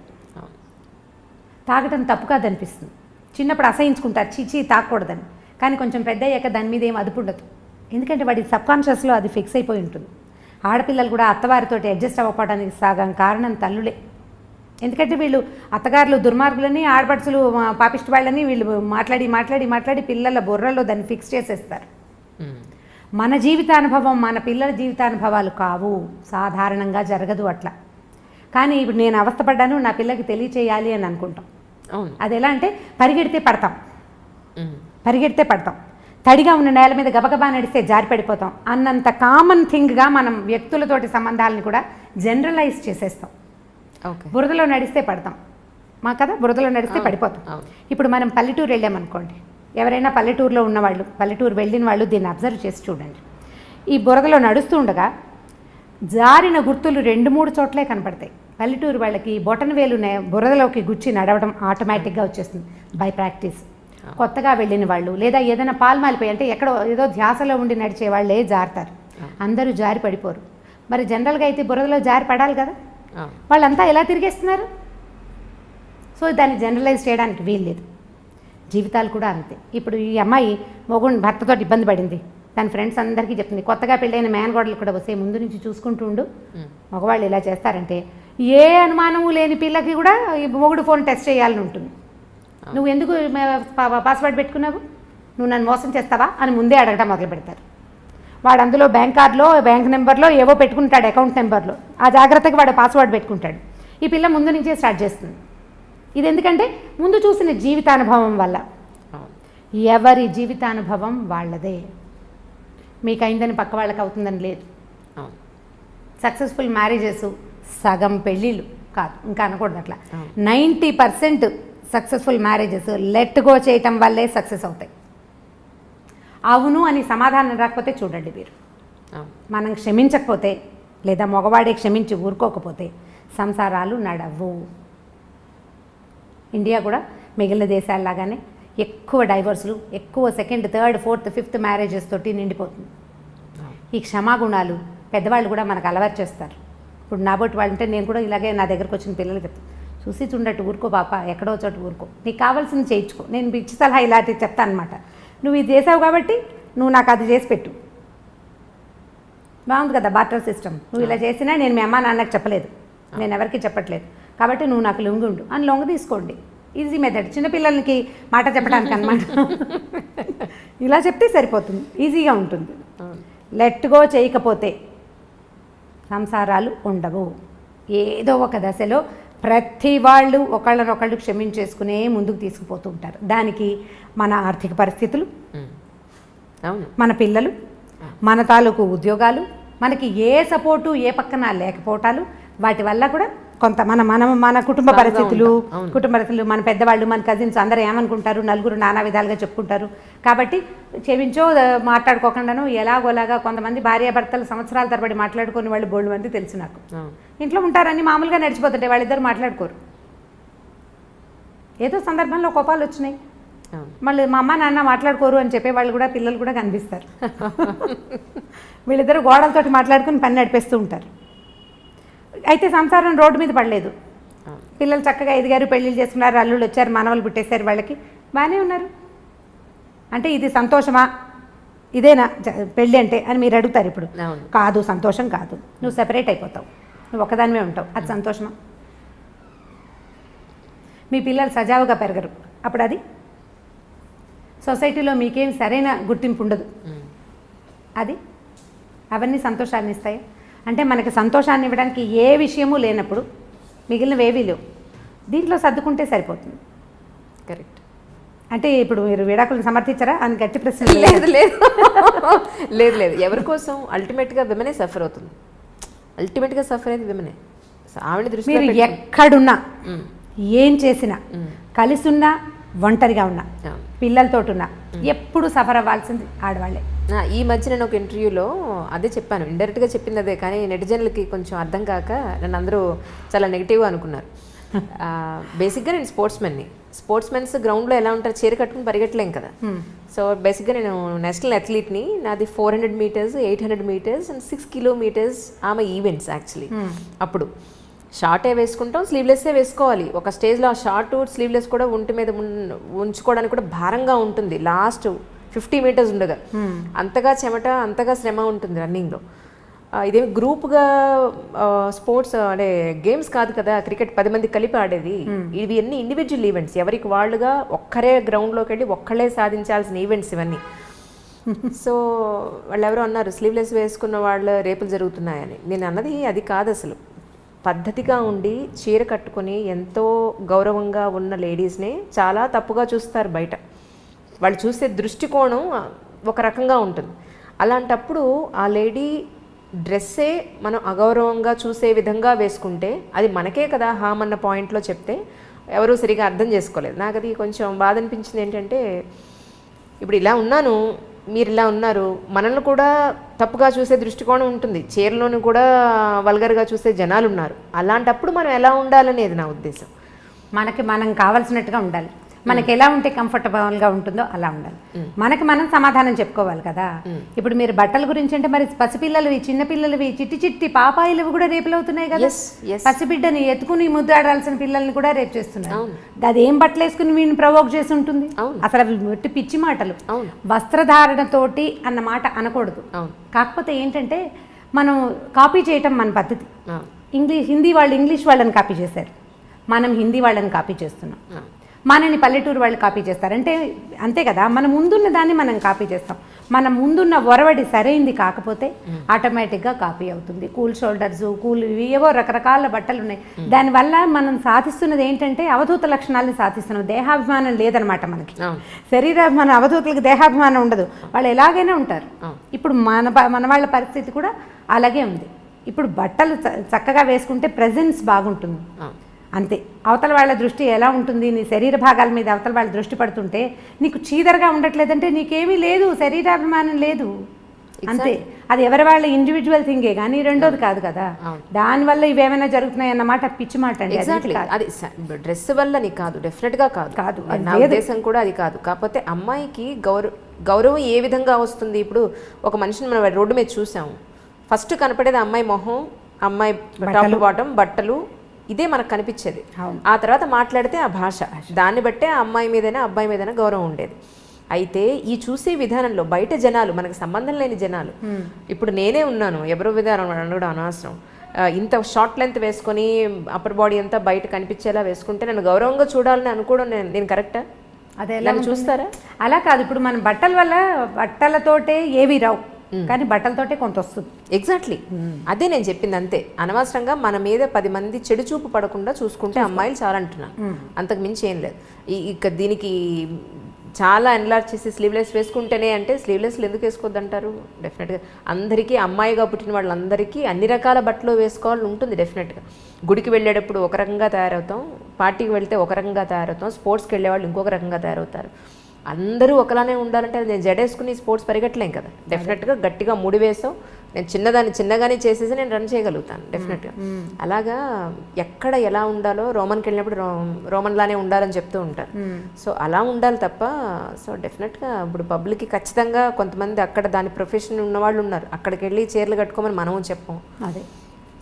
తాగటం తప్పు కాదనిపిస్తుంది, చిన్నప్పుడు అసహించుకుంటారు, చీచీ తాగకూడదని. కానీ కొంచెం పెద్ద అయ్యాక దాని మీద ఏం అదుపు ఉండదు, ఎందుకంటే వాడి సబ్కాన్షియస్లో అది ఫిక్స్ అయిపోయి ఉంటుంది. ఆడపిల్లలు కూడా అత్తవారితో అడ్జస్ట్ అవ్వకపోవడానికి సగం కారణం తల్లులే. ఎందుకంటే వీళ్ళు అత్తగారులు దుర్మార్గులని, ఆడపడుచులు పాపిష్టి వాళ్ళని వీళ్ళు మాట్లాడి మాట్లాడి మాట్లాడి పిల్లల బుర్రలో దాన్ని ఫిక్స్ చేసేస్తారు. మన జీవితానుభవం మన పిల్లల జీవితానుభవాలు కావు, సాధారణంగా జరగదు అట్లా. కానీ ఇప్పుడు నేను అవస్థపడ్డాను, నా పిల్లకి తెలియచేయాలి అని అనుకుంటాం. అది ఎలా అంటే పరిగెడితే పడతాం, తడిగా ఉన్న నేల మీద గబగబా నడిస్తే జారి పడిపోతాం అన్నంత కామన్ థింగ్గా మనం వ్యక్తులతోటి సంబంధాలను కూడా జనరలైజ్ చేసేస్తాం. బురదలో నడిస్తే పడతాం, మా కదా బురదలో నడిస్తే పడిపోతాం. ఇప్పుడు మనం పల్లెటూరు వెళ్ళామనుకోండి, ఎవరైనా పల్లెటూరులో ఉన్నవాళ్ళు, పల్లెటూరు వెళ్ళిన వాళ్ళు దీన్ని అబ్జర్వ్ చేసి చూడండి. ఈ బురదలో నడుస్తూ ఉండగా జారిన గుర్తులు 2-3 చోట్లే కనపడతాయి. పల్లెటూరు వాళ్ళకి బొటనవేలు బురదలోకి గుచ్చి నడవడం ఆటోమేటిక్గా వచ్చేస్తుంది బై ప్రాక్టీస్. కొత్తగా వెళ్ళిన వాళ్ళు లేదా ఏదైనా పాల్మాలిపోయి అంటే ఎక్కడో ఏదో ధ్యాసలో ఉండి నడిచే వాళ్ళే జారుతారు, అందరూ జారి పడిపోరు. మరి జనరల్గా అయితే బురదలో జారి పడాలి కదా, వాళ్ళంతా ఎలా తిరిగేస్తున్నారు? సో దాన్ని జనరలైజ్ చేయడానికి వీల్లేదు. జీవితాలు కూడా అంతే. ఇప్పుడు ఈ అమ్మాయి మొగుడు భర్తతో ఇబ్బంది పడింది, తన ఫ్రెండ్స్ అందరికీ చెప్తుంది, కొత్తగా పెళ్ళైన మేనగోడలు కూడా వస్తే ముందు నుంచి చూసుకుంటూ ఉండు, మగవాళ్ళు ఇలా చేస్తారంటే ఏ అనుమానము లేని పిల్లకి కూడా ఈ మొగుడు ఫోన్ టెస్ట్ చేయాలని ఉంటుంది. నువ్వు ఎందుకు పాస్వర్డ్ పెట్టుకున్నావు, నువ్వు నన్ను మోసం చేస్తావా అని ముందే అడగడం మొదలు పెడతారు. వాడు అందులో బ్యాంక్ కార్డులో బ్యాంక్ నెంబర్లో ఏవో పెట్టుకుంటాడు, అకౌంట్ నెంబర్లో, ఆ జాగ్రత్తగా వాడు పాస్వర్డ్ పెట్టుకుంటాడు. ఈ పిల్ల ముందు నుంచే స్టార్ట్ చేస్తుంది. ఇది ఎందుకంటే ముందు చూసిన జీవితానుభవం వల్ల. ఎవరి జీవితానుభవం వాళ్ళదే, మీకు అయిందని పక్క వాళ్ళకి అవుతుందని లేదు. సక్సెస్ఫుల్ మ్యారేజెస్ సగం పెళ్ళిళ్ళు కాదు, ఇంకా అనకూడదు అట్లా. 90% సక్సెస్ఫుల్ మ్యారేజెస్ లెట్ గో చేయటం వల్లే సక్సెస్ అవుతాయి. అవును అని సమాధానం రాకపోతే చూడండి మీరు, మనం క్షమించకపోతే లేదా మగవాడే క్షమించి ఊరుకోకపోతే సంసారాలు నడవు. ఇండియా కూడా మిగిలిన దేశాల్లాగానే ఎక్కువ డైవర్సులు, ఎక్కువ 2nd, 3rd, 4th, 5th marriages తోటి నిండిపోతుంది. ఈ క్షమాగుణాలు పెద్దవాళ్ళు కూడా మనకు అలవాటు చేస్తారు. ఇప్పుడు నాబోటి వాళ్ళు అంటే నేను కూడా ఇలాగే నా దగ్గరకు వచ్చిన పిల్లలు చెప్తాను, చూసి చూడట్టు ఊరుకో పాప, ఎక్కడో చోటు ఊరుకో, నీకు కావాల్సింది చేయించుకో. నేను పిచ్చి సలహా ఇలాంటివి చెప్తాను అనమాట. నువ్వు ఇది చేసావు కాబట్టి నువ్వు నాకు అది చేసి పెట్టు, బాగుంది కదా బార్టర్ సిస్టమ్. నువ్వు ఇలా చేసినా నేను మీ అమ్మ నాన్నకి చెప్పలేదు, నేను ఎవరికి చెప్పట్లేదు, కాబట్టి నువ్వు నాకు లొంగి ఉండు అని లొంగ తీసుకోండి. ఈజీ మెథడ్, చిన్నపిల్లలకి మాట చెప్పడానికి అనమాట. ఇలా చెప్తే సరిపోతుంది, ఈజీగా ఉంటుంది. లెట్ గో చేయకపోతే సంసారాలు ఉండవు. ఏదో ఒక దశలో ప్రతి వాళ్ళు ఒకళ్ళనొకళ్ళు క్షమించేసుకునే ముందుకు తీసుకుపోతూ ఉంటారు. దానికి మన ఆర్థిక పరిస్థితులు, మన పిల్లలు, మన తాలూకు ఉద్యోగాలు, మనకి ఏ సపోర్టు ఏ పక్కన లేకపోవటాలు, వాటి వల్ల కూడా కొంత మన కుటుంబ పరిస్థితులు, మన పెద్దవాళ్ళు, మన కజిన్స్ అందరూ ఏమనుకుంటారు, నలుగురు నానా విధాలుగా చెప్పుకుంటారు. కాబట్టి క్షమించో మాట్లాడుకోకుండాను ఎలాగోలాగా కొంతమంది భార్యాభర్తలు సంవత్సరాల తరబడి మాట్లాడుకుని వాళ్ళు బోల్డ్ మంది తెలుసు నాకు. ఇంట్లో ఉంటారని మామూలుగా నడిచిపోతుంటే వాళ్ళిద్దరు మాట్లాడుకోరు. ఏదో సందర్భంలో కోపాలు వచ్చినాయి, మళ్ళీ మా అమ్మ నాన్న మాట్లాడుకోరు అని చెప్పేవాళ్ళు కూడా పిల్లలు కూడా కనిపిస్తారు. వీళ్ళిద్దరు గోడలతోటి మాట్లాడుకుని పని నడిపేస్తూ ఉంటారు. అయితే సంసారం రోడ్డు మీద పడలేదు, పిల్లలు చక్కగా ఎదిగారు, పెళ్ళిళ్ళు చేసుకున్నారు, అల్లుళ్ళు వచ్చారు, మనవలు పుట్టేశారు, వాళ్ళకి బాగానే ఉన్నారు. అంటే ఇది సంతోషమా, ఇదేనా పెళ్ళి అంటే అని మీరు అడుగుతారు. ఇప్పుడు కాదు, సంతోషం కాదు, నువ్వు సెపరేట్ అయిపోతావు. నువ్వు ఒకదానివే ఉంటావు, అది సంతోషమా? మీ పిల్లలు సజావుగా పెరగరు, అప్పుడు అది సొసైటీలో మీకేం సరైన గుర్తింపు ఉండదు, అది అవన్నీ సంతోషాన్ని ఇస్తాయి. అంటే మనకి సంతోషాన్ని ఇవ్వడానికి ఏ విషయమూ లేనప్పుడు మిగిలినవేవీ లేవు, దీంట్లో సర్దుకుంటే సరిపోతుంది. కరెక్ట్. అంటే ఇప్పుడు మీరు విడాకులను సమర్థించారా అని గట్టి ప్రశ్న లేదు లేదు లేదు లేదు. ఎవరి కోసం? అల్టిమేట్గా విమెనే సఫర్ అవుతుంది, అల్టిమేట్గా సఫర్ అయ్యేది విమెనే. ఆవిడ దృష్టి మీరు ఎక్కడున్నా ఏం చేసినా కలిసి ఉన్నా ఒంటరిగా ఉన్నా పిల్లలతో ఉన్నా ఎప్పుడు సఫర్ అవ్వాల్సింది ఆడవాళ్ళే. ఈ మధ్య నేను ఒక ఇంటర్వ్యూలో అదే చెప్పాను, ఇండైరెక్ట్గా చెప్పింది అదే, కానీ నెటిజన్లకి కొంచెం అర్థం కాక నన్ను అందరూ చాలా నెగిటివ్గా అనుకున్నారు. బేసిక్గా నేను స్పోర్ట్స్మెన్స్ గ్రౌండ్లో ఎలా ఉంటారు, చీర కట్టుకుని పరిగెట్టలేం కదా. సో బేసిక్గా నేను నేషనల్ అథ్లీట్ని. నాది 400 మీటర్స్, 800 మీటర్స్ అండ్ 6 కిలోమీటర్స్ ఆమె ఈవెంట్స్ యాక్చువల్లీ. అప్పుడు షార్టే వేసుకుంటాం, స్లీవ్లెస్సే వేసుకోవాలి. ఒక స్టేజ్లో ఆ షార్ట్ స్లీవ్లెస్ కూడా ఒంటి మీద ఉంచుకోవడానికి కూడా భారంగా ఉంటుంది. లాస్ట్ 50 మీటర్స్ ఉండగా అంతగా చెమట, అంతగా శ్రమ ఉంటుంది రన్నింగ్లో. ఇదేమి గ్రూప్గా స్పోర్ట్స్ అంటే గేమ్స్ కాదు కదా, క్రికెట్ 10 మంది కలిపి ఆడేది. ఇవి అన్ని ఇండివిజువల్ ఈవెంట్స్, ఎవరికి వాళ్ళుగా ఒక్కరే గ్రౌండ్లోకి వెళ్ళి ఒక్కళ్ళే సాధించాల్సిన ఈవెంట్స్ ఇవన్నీ. సో వాళ్ళు ఎవరో అన్నారు స్లీవ్లెస్ వేసుకున్న వాళ్ళ రేపులు జరుగుతున్నాయని. నేను అన్నది అది కాదు. అసలు పద్ధతిగా ఉండి చీర కట్టుకొని ఎంతో గౌరవంగా ఉన్న లేడీస్ని చాలా తప్పుగా చూస్తారు బయట. వాళ్ళు చూసే దృష్టికోణం ఒక రకంగా ఉంటుంది. అలాంటప్పుడు ఆ లేడీ డ్రెస్సే మనం అగౌరవంగా చూసే విధంగా వేసుకుంటే అది మనకే కదా హామ్ అన్న పాయింట్లో చెప్తే ఎవరూ సరిగా అర్థం చేసుకోలేదు. నాకు అది కొంచెం బాధ అనిపించింది. ఏంటంటే ఇప్పుడు ఇలా ఉన్నాను, మీరు ఇలా ఉన్నారు, మనల్ని కూడా తప్పుగా చూసే దృష్టికోణం ఉంటుంది, చీరలోని కూడా వల్గర్గా చూసే జనాలు ఉన్నారు. అలాంటప్పుడు మనం ఎలా ఉండాలనేది నా ఉద్దేశం. మనకి మనం కావాల్సినట్టుగా ఉండాలి, మనకి ఎలా ఉంటే కంఫర్టబుల్గా ఉంటుందో అలా ఉండాలి. మనకి మనం సమాధానం చెప్పుకోవాలి కదా. ఇప్పుడు మీరు బట్టల గురించి అంటే మరి పసిపిల్లలవి, చిన్నపిల్లలవి, చిట్టి చిట్టి పాపాయిలవి కూడా రేపులు అవుతున్నాయి కదా. పసిబిడ్డని ఎత్తుకుని ముద్దాడాల్సిన పిల్లల్ని కూడా రేపు చేస్తున్నారు. అది ఏం బట్టలు వేసుకుని వీడిని ప్రవోక్ చేసి ఉంటుంది. అసలు అవి మొట్టి పిచ్చి మాటలు. వస్త్రధారణతోటి అన్న మాట అనకూడదు. కాకపోతే ఏంటంటే మనం కాపీ చేయటం మన పద్ధతి. హిందీ వాళ్ళు ఇంగ్లీష్ వాళ్ళని కాపీ చేశారు, మనం హిందీ వాళ్ళని కాపీ చేస్తున్నాం. మనని పల్లెటూరు వాళ్ళు కాపీ చేస్తారు. అంటే అంతే కదా, మన ముందున్న దాన్ని మనం కాపీ చేస్తాం. మన ముందున్న ఒరవడి సరైంది కాకపోతే ఆటోమేటిక్గా కాపీ అవుతుంది. కూల్ షోల్డర్స్, కూల్ ఏవో రకరకాల బట్టలు ఉన్నాయి. దానివల్ల మనం సాధిస్తున్నది ఏంటంటే అవధూత లక్షణాలను సాధిస్తున్నాం. దేహాభిమానం లేదనమాట మనకి. శరీరాభిమానం, అవధూతలకు దేహాభిమానం ఉండదు, వాళ్ళు ఎలాగైనా ఉంటారు. ఇప్పుడు మన వాళ్ళ పరిస్థితి కూడా అలాగే ఉంది. ఇప్పుడు బట్టలు చక్కగా వేసుకుంటే ప్రెజెన్స్ బాగుంటుంది అంతే. అవతల వాళ్ళ దృష్టి ఎలా ఉంటుంది, నీ శరీర భాగాల మీద అవతల వాళ్ళ దృష్టి పడుతుంటే నీకు చీదరగా ఉండట్లేదంటే నీకేమీ లేదు, శరీరాభిమానం లేదు అంతే. అది ఎవరి వాళ్ళ ఇండివిజువల్ థింగే కానీ రెండోది కాదు కదా. దానివల్ల ఇవేమైనా జరుగుతున్నాయి అన్నమాట పిచ్చి మాట అండి. అది డ్రెస్ వల్లని కాదు, డెఫినెట్గా కాదు. నా ఉద్దేశం కూడా అది కాదు. కాకపోతే అమ్మాయికి గౌరవం ఏ విధంగా వస్తుంది? ఇప్పుడు ఒక మనిషిని మనం రోడ్డు మీద చూసాము, ఫస్ట్ కనపడేది అమ్మాయి మొహం, అమ్మాయి టాప్ బాటం, బట్టలు, ఇదే మనకు కనిపించేది. ఆ తర్వాత మాట్లాడితే ఆ భాష, దాన్ని బట్టే ఆ అమ్మాయి మీదైనా అబ్బాయి మీదైనా గౌరవం ఉండేది. అయితే ఈ చూసే విధానంలో బయట జనాలు, మనకు సంబంధం లేని జనాలు, ఇప్పుడు నేనే ఉన్నాను, ఎవరో విధానం అనడం అనవసరం, ఇంత షార్ట్ లెంత్ వేసుకొని అప్పర్ బాడీ అంతా బయట కనిపించేలా వేసుకుంటే నన్ను గౌరవంగా చూడాలని అనుకోవడం నేను కరెక్టా? అదే చూస్తారా? అలా కాదు. ఇప్పుడు మన బట్టల వల్ల బట్టలతోటే ఏవి రావు, కానీ బట్టలతోటే కొంత వస్తుంది. ఎగ్జాక్ట్లీ అదే నేను చెప్పింది. అంతే, అనవసరంగా మన మీద 10 మంది చెడు చూపు పడకుండా చూసుకుంటే అమ్మాయిలు చాలా అంటున్నాను, అంతకు మించి ఏం లేదు. ఇక దీనికి చాలా ఎన్లార్జ్ చేసి స్లీవ్లెస్ వేసుకుంటేనే అంటే స్లీవ్లెస్లు ఎందుకు వేసుకోవద్దు అంటారు? డెఫినెట్గా అందరికీ, అమ్మాయిగా పుట్టిన వాళ్ళందరికీ అన్ని రకాల బట్టలు వేసుకోవాలని ఉంటుంది. డెఫినెట్గా గుడికి వెళ్ళేటప్పుడు ఒక రకంగా తయారవుతాం, పార్టీకి వెళ్తే ఒక రకంగా తయారవుతాం, స్పోర్ట్స్కి వెళ్ళేవాళ్ళు ఇంకొక రకంగా తయారవుతారు. అందరూ ఒకలానే ఉండాలంటే నేను జడేసుకుని స్పోర్ట్స్ పరిగెట్టలేం కదా. డెఫినెట్గా గట్టిగా ముడి వేసాం, నేను చిన్నగానే చేసేసి నేను రన్ చేయగలుగుతాను డెఫినెట్గా. అలాగా ఎక్కడ ఎలా ఉండాలో రోమన్కి వెళ్ళినప్పుడు రోమన్లానే ఉండాలని చెప్తూ ఉంటారు. సో అలా ఉండాలి తప్ప, సో డెఫినెట్గా ఇప్పుడు పబ్లిక్కి ఖచ్చితంగా కొంతమంది అక్కడ దాని ప్రొఫెషన్ ఉన్నవాళ్ళు ఉన్నారు, అక్కడికి వెళ్ళి చీరలు కట్టుకోమని మనము చెప్పం. అదే.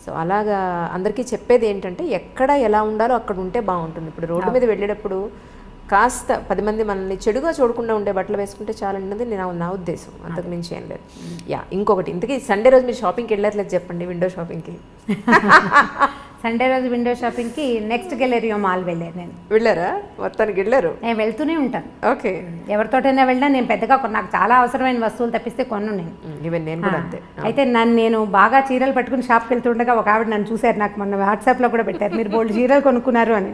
సో అలాగా అందరికీ చెప్పేది ఏంటంటే ఎక్కడ ఎలా ఉండాలో అక్కడ ఉంటే బాగుంటుంది. ఇప్పుడు రోడ్డు మీద వెళ్ళేటప్పుడు కాస్త 10 మంది మనల్ని చెడుగా చూడకుండా ఉండే బట్టలు వేసుకుంటే చాలన్నది నా ఉద్దేశం, అంతకు మించి ఏం లేదు. యా, ఇంకొకటి, ఇంతకీ సండే రోజు మీరు షాపింగ్కి వెళ్ళట్లేదు చెప్పండి, విండో షాపింగ్కి. సండే రోజు విండో షాపింగ్కి నెక్స్ట్ గెలరియో మాల్ వెళ్ళాను. నేను వెళ్ళారా? మొత్తానికి వెళ్ళారు. నేను వెళ్తూనే ఉంటాను. ఓకే. ఎవరితోటైనా వెళ్ళినా నేను పెద్దగా నాకు చాలా అవసరమైన వస్తువులు తప్పిస్తే కొను నేను. ఈవెన్ నేను కూడా అంతే. అయితే నేను బాగా చీరలు పట్టుకుని షాప్కి వెళ్తుండగా ఒక ఆవిడ నన్ను చూశారు, నాకు మొన్న వాట్సాప్లో కూడా పెట్టారు, మీరు బోల్డ్ చీరలు కొనుక్కున్నారు అని.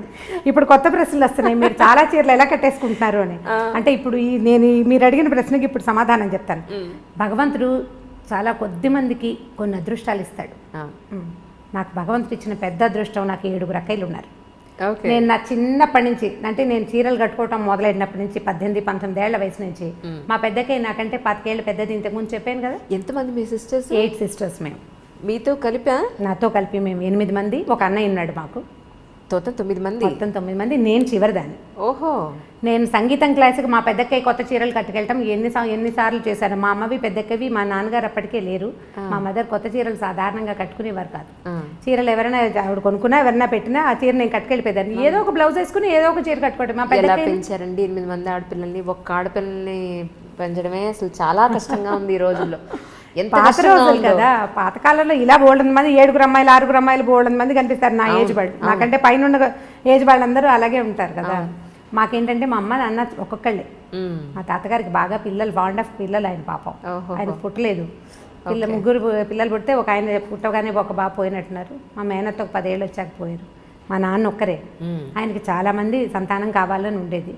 ఇప్పుడు కొత్త ప్రశ్నలు వస్తున్నాయి, మీరు చాలా చీరలు ఎలా కట్టేసుకుంటున్నారు అని. అంటే ఇప్పుడు నేను మీరు అడిగిన ప్రశ్నకి ఇప్పుడు సమాధానం చెప్తాను. భగవంతుడు చాలా కొద్ది మందికి కొన్ని అదృష్టాలు ఇస్తాడు. నాకు భగవంతుడు ఇచ్చిన పెద్ద అదృష్టం, నాకు 7 అక్కయ్యలు ఉన్నారు. నేను నా చిన్నప్పటి నుంచి, అంటే నేను చీరలు కట్టుకోవటం మొదలైనప్పటి నుంచి 18-19 ఏళ్ల వయసు నుంచి, మా పెద్దకై నాకంటే 10 ఏళ్ళు పెద్దది. ఇంతకుముందు చెప్పాను కదా. ఎంతమంది మీ సిస్టర్స్? 8 సిస్టర్స్ మేము. మీతో కలిపా? నాతో కలిపి మేము 8 మంది. ఒక అన్నయ్య ఉన్నాడు మాకు. మొత్తం 9 మంది. మొత్తం 9 మంది. నేను చివరిదాన్ని. ఓహో. నేను సంగీతం క్లాస్కి మా పెద్దక్కయ్య కొత్త చీరలు కట్టుకెళ్ళటం ఎన్నిసార్లు చేశాను. మా అమ్మవి పెద్దక్కవి, మా నాన్నగారు అప్పటికే లేరు. మా మదర్ కొత్త చీరలు సాధారణంగా కట్టుకునేవారు కాదు. చీరలు ఎవరైనా ఆవిడ కొనుక్కున్నా, ఎవరైనా పెట్టినా ఆ చీర నేను కట్టుకెళ్ళిపోయేదాన్ని. ఏదో ఒక బ్లౌజ్ వేసుకుని ఏదో ఒక చీర కట్టుకోవడం. మా పెద్ద పెంచారండి 8 మంది ఆడపిల్లల్ని. ఒక్క ఆడపిల్లల్ని పెంచడమే అసలు చాలా కష్టంగా ఉంది ఈ రోజుల్లో. పాత రోజులు కదా, పాతకాలంలో ఇలా బోల్డెన్ మంది 7 అమ్మాయిలు 6 అమ్మాయిలు బోల్డెన్ మంది కనిపిస్తారు. నా ఏజ్ వాళ్ళు, నాకంటే పైన ఏజ్ వాళ్ళందరూ అలాగే ఉంటారు కదా. మాకేంటంటే మా అమ్మ నాన్న ఒక్కొక్కళ్ళే. మా తాతగారికి బాగా పిల్లలు, బాండ్ ఆఫ్ పిల్లలు ఆయన, పాపం ఆయన పుట్టలేదు. 3 పిల్లలు పుడితే ఒక ఆయన పుట్టగానే ఒక బాబు పోయినట్టున్నారు. మా మేనత్త ఒక 10 ఏళ్ళు వచ్చాక పోయారు. మా నాన్న ఒక్కరే. ఆయనకి చాలా మంది సంతానం కావాలని ఉండేది.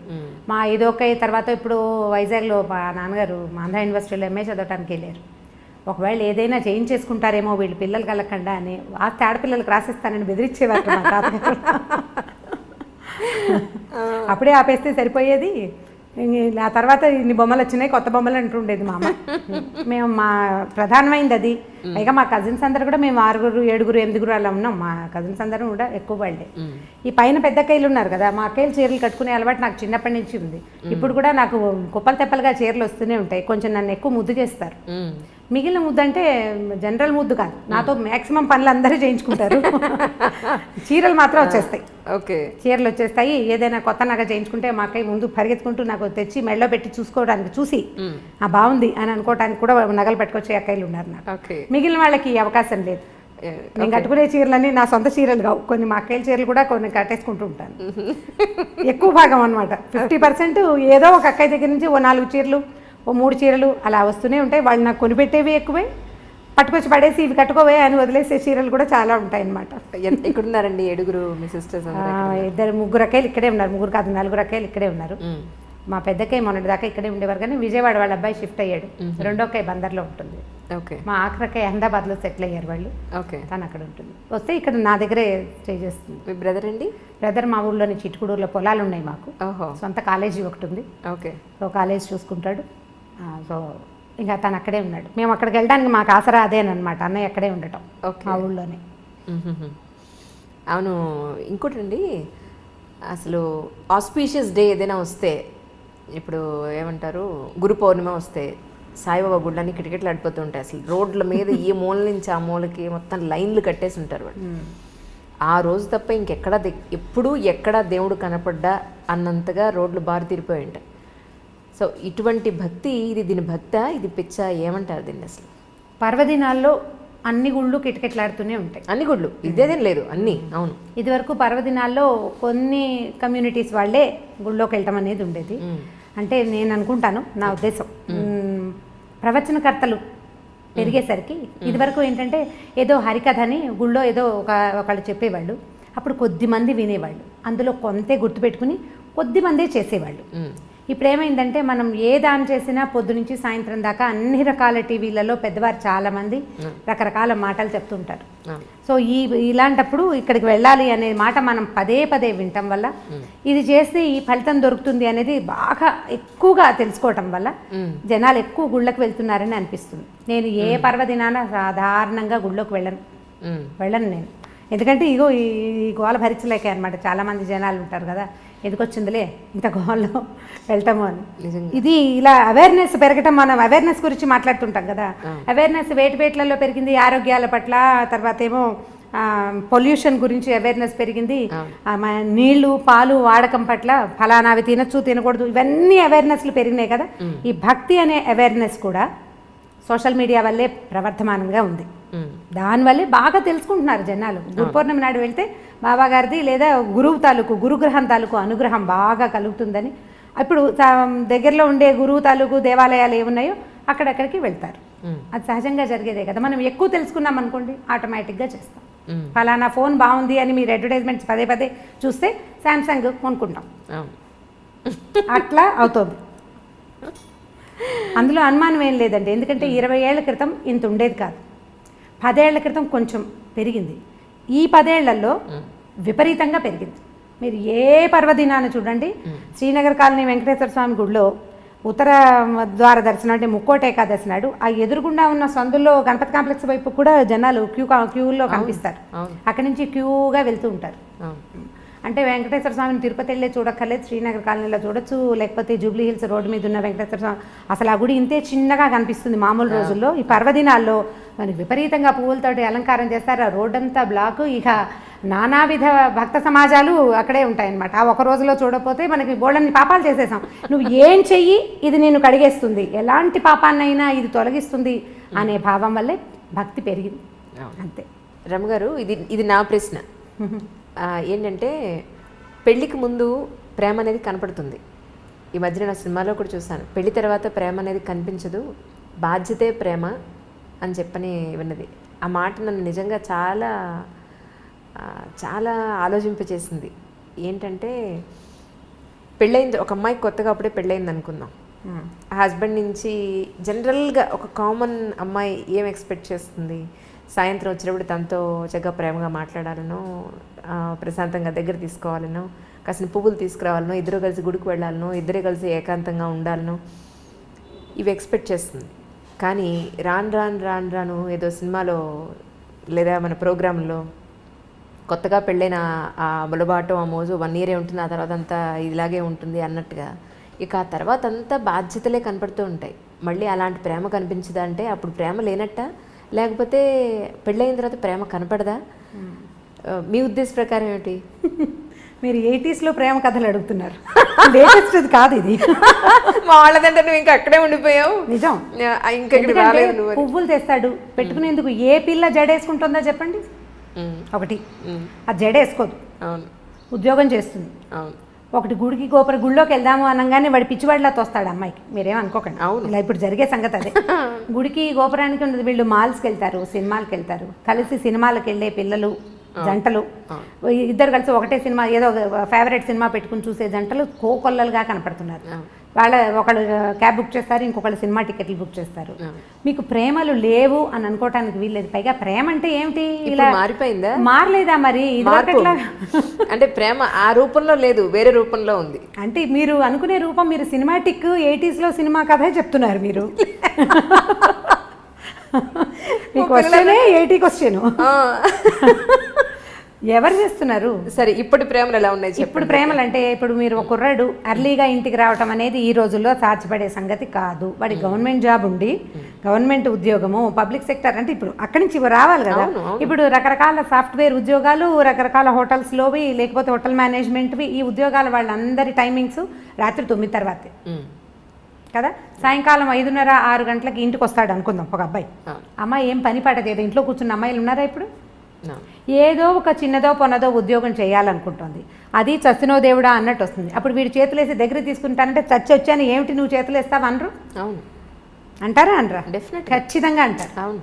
మా 5 తర్వాత ఇప్పుడు వైజాగ్లో మా నాన్నగారు ఆంధ్ర యూనివర్సిటీలో ఎంఏ చదవటానికి వెళ్ళారు. ఒకవేళ ఏదైనా చేయించేసుకుంటారేమో వీళ్ళు పిల్లలు కలగకుండా అని ఆడపిల్లలకు రాసిస్తానని బెదిరించేవారు మా తాతగారు. అప్పుడే ఆపేస్తే సరిపోయేది. ఆ తర్వాత ఇన్ని బొమ్మలు వచ్చినాయి, కొత్త బొమ్మలు అంటుండేది మా అమ్మ. మేము మా ప్రధానమైంది అది. పైగా మా కజిన్స్ అందరూ కూడా మేము 6, 7, 8 అలా ఉన్నాం. మా కజిన్స్ అందరూ కూడా ఎక్కువ వాళ్ళే. ఈ పైన పెద్ద అక్కయ్యలు ఉన్నారు కదా, మా అక్కయ్యలు చీరలు కట్టుకునే అలవాటు నాకు చిన్నప్పటి నుంచి ఉంది. ఇప్పుడు కూడా నాకు కుప్పలు తెప్పలుగా చీరలు వస్తూనే ఉంటాయి. కొంచెం నన్ను ఎక్కువ ముద్దు చేస్తారు. మిగిలిన ముద్దు అంటే జనరల్ ముద్దు కాదు, నాతో మ్యాక్సిమం పనులు అందరూ చేయించుకుంటారు. చీరలు మాత్రం వచ్చేస్తాయి. ఓకే, చీరలు వచ్చేస్తాయి. ఏదైనా కొత్త నగ చేయించుకుంటే మా అక్కయ్య ముందు పరిగెత్తుకుంటూ నాకు తెచ్చి మెడలో పెట్టి చూసుకోవడానికి, చూసి బాగుంది అని అనుకోవడానికి కూడా నగలు పెట్టుకొచ్చే అక్కయ్యలు ఉన్నారు నాకు. మిగిలిన వాళ్ళకి అవకాశం లేదు. నేను కట్టుకునే చీరలన్నీ నా సొంత చీరలు కావు. కొన్ని మా అక్కయ్యల చీరలు కూడా కొన్ని కట్టేసుకుంటూ ఉంటాను. ఎక్కువ భాగం అనమాట. 50% ఏదో ఒక అక్కయ్య దగ్గర నుంచి ఓ 4 చీరలు, ఓ 3 చీరలు అలా వస్తూనే ఉంటాయి. వాళ్ళు నాకు కొనిపెట్టేవి ఎక్కువే, పట్టుకొచ్చి పడేసి ఇవి కట్టుకోవే అని వదిలేసే చీరలు కూడా చాలా ఉంటాయి అన్నమాట. ఎక్కడున్నారండి 7 మీ సిస్టర్స్? 3 అక్కయ్యలు ఇక్కడే ఉన్నారు. 3 కాదు 4 అక్కయ్యలు ఇక్కడే ఉన్నారు. మా పెద్దక్కయ్య మొన్నటి దాకా ఇక్కడే ఉండేవారు, కానీ విజయవాడ వాళ్ళ అబ్బాయి షిఫ్ట్ అయ్యాడు. 2వ అక్కయ్య బందర్లో ఉంటుంది. మా ఆఖరక్కయ్య అహ్మదాబాద్లో సెటిల్ అయ్యారు వాళ్ళు. తను అక్కడ ఉంటుంది. వస్తే ఇక్కడ నా దగ్గరే స్టే చేస్తుంది. మీ బ్రదర్ అండి? బ్రదర్ మా ఊళ్ళోని చిట్టుకూడూరులో పొలాలు ఉన్నాయి మాకు. సొంత కాలేజీ ఒకటి ఉంది. సో కాలేజ్ చూసుకుంటాడు. సో ఇంకా తను అక్కడే ఉన్నాడు. మేము అక్కడికి వెళ్ళడానికి మాకు ఆసరా అదేనమాట, అన్నయ్య అక్కడే ఉండటం మా ఊళ్ళోనే. అవును. ఇంకోటండి, అసలు ఆస్పీషియస్ డే ఏదైనా వస్తే, ఇప్పుడు ఏమంటారు, గురు పౌర్ణిమ వస్తే సాయిబాబా గుళ్ళని కిటకిటలు ఆడిపోతూ ఉంటాయి. అసలు రోడ్ల మీద ఈ మూల నుంచి ఆ మూలకి మొత్తం లైన్లు కట్టేసి ఉంటారు వాళ్ళు. ఆ రోజు తప్ప ఇంకెక్కడ ఎప్పుడు ఎక్కడా దేవుడు కనపడ్డా అన్నంతగా రోడ్లు బారి తీరిపోయి ఉంటాయి. సో ఇటువంటి భక్తి, దీని భక్తా, ఇది పిచ్చా, ఏమంటారు దీన్ని అసలు? పర్వదినాల్లో అన్ని గుళ్ళు కిటకిటలాడుతూనే ఉంటాయి. అన్ని గుళ్ళు, ఇదేదేం లేదు, అన్నీ. అవును, ఇదివరకు పర్వదినాల్లో కొన్ని కమ్యూనిటీస్ వాళ్ళే గుళ్ళోకి వెళ్ళటం అనేది ఉండేది. అంటే నేను అనుకుంటాను, నా ఉద్దేశం, ప్రవచనకర్తలు పెరిగేసరికి ఇదివరకు ఏంటంటే ఏదో హరికథని గుళ్ళో ఏదో ఒకళ్ళు చెప్పేవాళ్ళు. అప్పుడు కొద్దిమంది వినేవాళ్ళు, అందులో కొంతే గుర్తుపెట్టుకుని కొద్దిమందే చేసేవాళ్ళు. ఇప్పుడు ఏమైందంటే మనం ఏ దాని చేసినా పొద్దు నుంచి సాయంత్రం దాకా అన్ని రకాల టీవీలలో పెద్దవారు చాలామంది రకరకాల మాటలు చెప్తుంటారు. సో ఇలాంటప్పుడు ఇక్కడికి వెళ్ళాలి అనే మాట మనం పదే పదే వినటం వల్ల, ఇది చేస్తే ఈ ఫలితం దొరుకుతుంది అనేది బాగా ఎక్కువగా తెలుసుకోవటం వల్ల జనాలు ఎక్కువ గుళ్ళకి వెళ్తున్నారని అనిపిస్తుంది. నేను ఏ పర్వదినాన సాధారణంగా గుళ్ళోకి వెళ్ళను నేను. ఎందుకంటే ఇగో ఈ గోల భరించలేక అనమాట. చాలామంది జనాలు ఉంటారు కదా, ఎందుకొచ్చిందిలే ఇంత గోల్లో వెళ్తాము అని. ఇది ఇలా అవేర్నెస్ పెరగటం, మనం అవేర్నెస్ గురించి మాట్లాడుతుంటాం కదా. అవేర్నెస్ వేటివేట్లలో పెరిగింది, ఆరోగ్యాల పట్ల, తర్వాత ఏమో పొల్యూషన్ గురించి అవేర్నెస్ పెరిగింది, నీళ్లు పాలు వాడకం పట్ల ఫలానా అవి తినచ్చు తినకూడదు ఇవన్నీ అవేర్నెస్లు పెరిగినాయి కదా. ఈ భక్తి అనే అవేర్నెస్ కూడా సోషల్ మీడియా వల్లే ప్రవర్ధమానంగా ఉంది. దానివల్లే బాగా తెలుసుకుంటున్నారు జనాలు. గురు పౌర్ణమి నాడు వెళ్తే బాబా గారిది లేదా గురువు తాలూకు గురుగ్రహం తాలూకు అనుగ్రహం బాగా కలుగుతుందని ఇప్పుడు దగ్గరలో ఉండే గురువు తాలూకు దేవాలయాలు ఏమున్నాయో అక్కడక్కడికి వెళ్తారు. అది సహజంగా జరిగేదే కదా. మనం ఎక్కువ తెలుసుకున్నాం అనుకోండి ఆటోమేటిక్గా చేస్తాం. ఫలానా ఫోన్ బాగుంది అని మీరు అడ్వర్టైజ్మెంట్స్ పదే పదే చూస్తే శాంసంగ్ కొనుక్కుంటాం. అట్లా అవుతుంది. అందులో అనుమానం ఏం లేదండి. ఎందుకంటే 20 ఏళ్ల క్రితం ఇంత ఉండేది కాదు. 10 ఏళ్ల క్రితం కొంచెం పెరిగింది. ఈ 10 ఏళ్లలో విపరీతంగా పెరిగింది. మీరు ఏ పర్వదినాన్ని చూడండి, శ్రీనగర్ కాలనీ వెంకటేశ్వర స్వామి గుడిలో ఉత్తర ద్వార దర్శనం అంటే ముక్కోట ఏకాదశి నాడు ఆ ఎదురుగుండా ఉన్న సందుల్లో గణపతి కాంప్లెక్స్ వైపు కూడా జనాలు క్యూలో కనిపిస్తారు. అక్కడి నుంచి క్యూగా వెళ్తూ ఉంటారు. అంటే వెంకటేశ్వర స్వామిని తిరుపతి వెళ్ళే చూడక్కర్లేదు, శ్రీనగర్ కాలనీలో చూడొచ్చు, లేకపోతే జూబ్లీ హిల్స్ రోడ్డు మీద ఉన్న వెంకటేశ్వర స్వామి అసలు ఆ గుడి ఇంతే చిన్నగా కనిపిస్తుంది మామూలు రోజుల్లో. ఈ పర్వదినాల్లో మనకి విపరీతంగా పువ్వులతోటి అలంకారం చేస్తారు. ఆ రోడ్డంతా బ్లాకు. ఇక నానావిధ భక్త సమాజాలు అక్కడే ఉంటాయన్నమాట. ఆ ఒక రోజులో చూడకపోతే మనకి బోళ్ళని పాపాలు చేసేసాం. నువ్వు ఏం చెయ్యి ఇది నేను కడిగేస్తుంది, ఎలాంటి పాపాన్నైనా ఇది తొలగిస్తుంది అనే భావం వల్లే భక్తి పెరిగింది. అంతే. రమగారు, ఇది నా ప్రశ్న ఏంటంటే, పెళ్ళికి ముందు ప్రేమ అనేది కనపడుతుంది. ఈ మధ్యన నా సినిమాలో కూడా చూసాను, పెళ్లి తర్వాత ప్రేమ అనేది కనిపించదు, బాధ్యతే ప్రేమ అని చెప్పని విన్నది. ఆ మాట నన్ను నిజంగా చాలా చాలా ఆలోచింపచేసింది. ఏంటంటే, పెళ్ళయింది ఒక అమ్మాయికి కొత్తగా అప్పుడే పెళ్ళయింది అనుకుందాం. ఆ హస్బెండ్ నుంచి జనరల్గా ఒక కామన్ అమ్మాయి ఏం ఎక్స్పెక్ట్ చేస్తుంది? సాయంత్రం వచ్చినప్పుడు తనతో చక్కగా ప్రేమగా మాట్లాడాలనో, ప్రశాంతంగా దగ్గర తీసుకోవాలనో, కాసిన పువ్వులు తీసుకురావాలనో, ఇద్దరు కలిసి గుడికి వెళ్ళాలనో, ఇద్దరే కలిసి ఏకాంతంగా ఉండాలనో ఇవి ఎక్స్పెక్ట్ చేస్తుంది. కానీ రాను ఏదో సినిమాలో లేదా మన ప్రోగ్రాంలో కొత్తగా పెళ్ళైన ఆ బులబాటం ఆ మోజు 1 year ఉంటుంది, ఆ తర్వాత అంతా ఇలాగే ఉంటుంది అన్నట్టుగా ఇక ఆ తర్వాత అంతా బాధ్యతలే కనపడుతూ ఉంటాయి. మళ్ళీ అలాంటి ప్రేమ కనిపించదా అంటే అప్పుడు ప్రేమ లేనట్ట, లేకపోతే పెళ్ళైన తర్వాత ప్రేమ కనపడదా? మీ ఉద్దేశ ప్రకారం ఏమిటి? మీరు 80s ప్రేమ కథలు అడుగుతున్నారు. లేటెస్ట్ కాదు ఇది. మా వాళ్ళదంటే నువ్వు ఇంకా అక్కడే ఉండిపోయావు. నిజం. ఇంకా పువ్వులు తెస్తాడు పెట్టుకునేందుకు. ఏ పిల్ల జడేసుకుంటుందో చెప్పండి? ఒకటి ఆ జడేసుకోదు, ఉద్యోగం చేస్తుంది. ఒకటి గుడిలోకి వెళ్దాము అనగానే వాడి పిచ్చివాడిలా తోస్తాడు అమ్మాయికి. మీరేం అనుకోకండి, ఇలా ఇప్పుడు జరిగే సంగతి అదే. గుడికి గోపురానికి ఉండదు. వీళ్ళు మాల్స్కి వెళ్తారు, సినిమాలకు వెళ్తారు, కలిసి సినిమాలకు వెళ్ళే పిల్లలు జంటలు, ఇద్దరు కలిసి ఒకటే సినిమా ఏదో ఫేవరెట్ సినిమా పెట్టుకుని చూసే జంటలు కోకొల్లలుగా కనపడుతున్నారు. ఒకళ్ళు క్యాబ్ బుక్ చేస్తారు, ఇంకొకళ్ళు సినిమా టికెట్లు బుక్ చేస్తారు. మీకు ప్రేమలు లేవు అని అనుకోవటానికి వీల్లేదు. పైగా ప్రేమ అంటే ఏమిటి? ఇలా మారిపోయిందా? మారలేదా మరి? అంటే ప్రేమ ఆ రూపంలో లేదు, వేరే రూపంలో ఉంది. అంటే మీరు అనుకునే రూపం, మీరు సినిమాటిక్ 80s సినిమా కథే చెప్తున్నారు మీరు. ఈ క్వశ్చనే 80 క్వశ్చన్. ఎవరు చేస్తున్నారు? సరే, ఇప్పుడు ప్రేమలు ఎలా ఉన్నాయి? ఇప్పుడు ప్రేమలు అంటే, ఇప్పుడు మీరు ఒక కుర్రాడు ఎర్లీగా ఇంటికి రావటం అనేది ఈ రోజుల్లో సాధ్యపడే సంగతి కాదు. వాడి గవర్నమెంట్ జాబ్ ఉండి, గవర్నమెంట్ ఉద్యోగము, పబ్లిక్ సెక్టర్ అంటే ఇప్పుడు అక్కడి నుంచి రావాలి కదా. ఇప్పుడు రకరకాల సాఫ్ట్వేర్ ఉద్యోగాలు, రకరకాల హోటల్స్లోవి, లేకపోతే హోటల్ మేనేజ్మెంట్వి, ఈ ఉద్యోగాలు వాళ్ళందరి టైమింగ్స్ రాత్రి 9 తర్వాతే కదా. సాయంకాలం 5:30, 6 గంటలకి ఇంటికి వస్తాడు అనుకుందాం ఒక అబ్బాయి. అమ్మాయి ఏం పని పడలేదు, ఇంట్లో కూర్చున్న అమ్మాయిలు ఉన్నారా ఇప్పుడు? ఏదో ఒక చిన్నదో పొన్నదో ఉద్యోగం చేయాలనుకుంటుంది. అది చచ్చినో దేవుడా అన్నట్టు వస్తుంది. అప్పుడు వీడు చేతులేసి దగ్గర తీసుకుంటానంటే చచ్చి వచ్చాను, ఏమిటి నువ్వు చేతులు వేస్తావు అనరు? అవును అంటారా? అనరా? డెఫినెట్, ఖచ్చితంగా అంటారు. అవును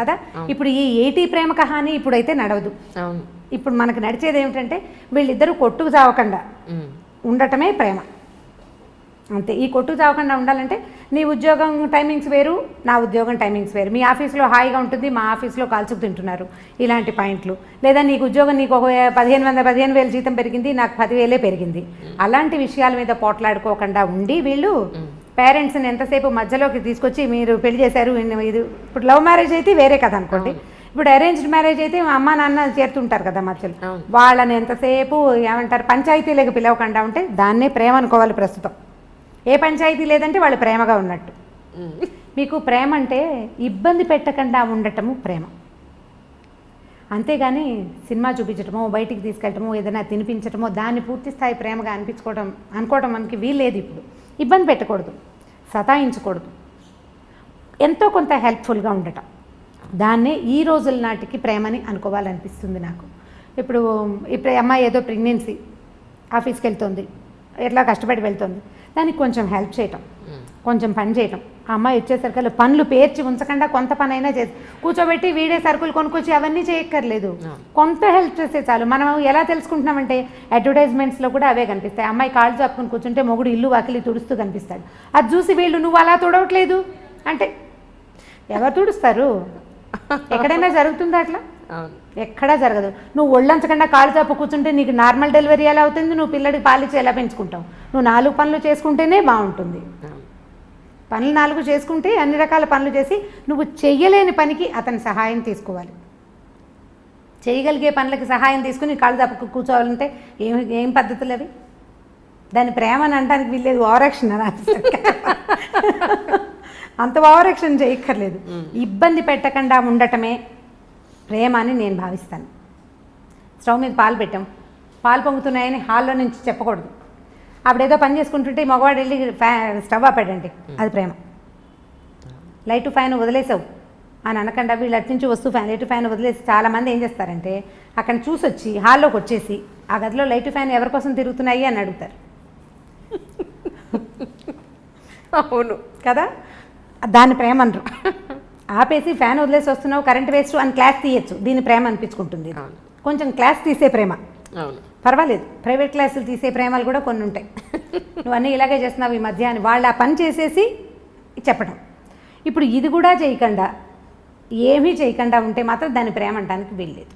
కదా. ఇప్పుడు ఈ 80 ప్రేమ కహాని ఇప్పుడైతే నడవదు. అవును. ఇప్పుడు మనకు నడిచేది ఏమిటంటే వీళ్ళిద్దరూ కొట్టుకు చావకుండా ఉండటమే ప్రేమ. అంతే. ఈ కొట్టు చావకుండా ఉండాలంటే నీ ఉద్యోగం టైమింగ్స్ వేరు, నా ఉద్యోగం టైమింగ్స్ వేరు. మీ ఆఫీస్లో హాయిగా ఉంటుంది, మా ఆఫీస్లో కాల్చుకు తింటున్నారు, ఇలాంటి పాయింట్లు. లేదా నీకు ఉద్యోగం, నీకు ఒక 15,000 జీతం పెరిగింది, నాకు 10,000 పెరిగింది, అలాంటి విషయాల మీద పోట్లాడుకోకుండా ఉండి వీళ్ళు పేరెంట్స్ని ఎంతసేపు మధ్యలోకి తీసుకొచ్చి మీరు పెళ్లి చేశారు ఇది. ఇప్పుడు లవ్ మ్యారేజ్ అయితే వేరే కదా అనుకోండి. ఇప్పుడు అరేంజ్డ్ మ్యారేజ్ అయితే అమ్మ నాన్న చేరుతుంటారు కదా మధ్యలో. వాళ్ళని ఎంతసేపు ఏమంటారు, పంచాయతీలకు పిలవకుండా ఉంటే దాన్నే ప్రేమ అనుకోవాలి ప్రస్తుతం. ఏ పంచాయతీ లేదంటే వాళ్ళు ప్రేమగా ఉన్నట్టు. మీకు ప్రేమ అంటే ఇబ్బంది పెట్టకుండా ఉండటము ప్రేమ. అంతేగాని సినిమా చూపించటమో బయటికి తీసుకెళ్ళటమో ఏదైనా తినిపించటమో దాన్ని పూర్తి స్థాయి ప్రేమగా అనుకోవడం మనకి వీల్లేదు. ఇప్పుడు ఇబ్బంది పెట్టకూడదు, సతాయించకూడదు, ఎంతో కొంత హెల్ప్ఫుల్గా ఉండటం, దాన్నే ఈ రోజుల నాటికి ప్రేమని అనుకోవాలనిపిస్తుంది నాకు. ఇప్పుడు అమ్మాయి ఏదో ప్రెగ్నెన్సీ, ఆఫీస్కి వెళ్తుంది, ఎట్లా కష్టపడి వెళ్తుంది, దానికి కొంచెం హెల్ప్ చేయటం, కొంచెం పని చేయటం. ఆ అమ్మాయి వచ్చేసరికి పనులు పేర్చి ఉంచకుండా కొంత పని అయినా చేసి కూర్చోబెట్టి వీడే సరుకులు కొనుక్కొచ్చి అవన్నీ చేయక్కర్లేదు, కొంత హెల్ప్ చేస్తే చాలు. మనం ఎలా తెలుసుకుంటున్నామంటే అడ్వర్టైజ్మెంట్స్లో కూడా అవే కనిపిస్తాయి. అమ్మాయి కాళ్ళు చాపుకొని కూర్చుంటే మొగుడు ఇల్లు వాకిలి తుడుస్తూ కనిపిస్తాడు. అది చూసి వీళ్ళు నువ్వు అలా తుడవట్లేదు అంటే ఎవరు తుడుస్తారు? ఎక్కడైనా జరుగుతుందా అట్లా? ఎక్కడా జరగదు. నువ్వు ఒళ్ళంచకుండా కాళ్ళు చాపు కూర్చుంటే నీకు నార్మల్ డెలివరీ ఎలా అవుతుంది? నువ్వు పిల్లడికి పాలిచ్చి ఎలా పెంచుకుంటావు? నువ్వు 4 పనులు చేసుకుంటేనే బాగుంటుంది. పనులు 4 చేసుకుంటే అన్ని రకాల పనులు చేసి నువ్వు చెయ్యలేని పనికి అతని సహాయం తీసుకోవాలి. చేయగలిగే పనులకి సహాయం తీసుకుని కాళ్ళు చాపు కూర్చోవాలంటే ఏం పద్ధతులు అవి? దాని ప్రేమ అని అనడానికి వీల్లేదు, ఓవరాక్షన్ అని. అంత ఓవరాక్షన్ చేయక్కర్లేదు. ఇబ్బంది పెట్టకుండా ఉండటమే ప్రేమ అని నేను భావిస్తాను. స్టవ్ మీద పాలు పెట్టాం, పాలు పొంగుతున్నాయని హాల్లో నుంచి చెప్పకూడదు. ఆవిడేదో పని చేసుకుంటుంటే మగవాడు వెళ్ళి స్టవ్ ఆపాడండి, అది ప్రేమ. లైట్ ఫ్యాన్ వదిలేసావు అని అనకుండా వీళ్ళు అటు నుంచి వస్తూ లైట్ ఫ్యాన్ వదిలేసి చాలామంది ఏం చేస్తారంటే అక్కడ చూసొచ్చి హాల్లోకి వచ్చేసి ఆ గదిలో లైట్ ఫ్యాన్ ఎవరి కోసం తిరుగుతున్నాయి అని అడుగుతారు. అవును కదా, దాన్ని ప్రేమ అనరు. ఆపేసి ఫ్యాన్ వదిలేసి వస్తున్నావు, కరెంట్ వేస్ట్ అని క్లాస్ తీయచ్చు, దీన్ని ప్రేమ అనిపించుకుంటుంది. కొంచెం క్లాస్ తీసే ప్రేమ పర్వాలేదు, ప్రైవేట్ క్లాసులు తీసే ప్రేమలు కూడా కొన్ని ఉంటాయి. నువ్వు అన్నీ ఇలాగే చేస్తున్నావు ఈ మధ్య అని వాళ్ళు ఆ పని చేసేసి చెప్పడం. ఇప్పుడు ఇది కూడా చేయకుండా ఏమీ చేయకుండా ఉంటే మాత్రం దాన్ని ప్రేమ అనడానికి వీల్లేదు.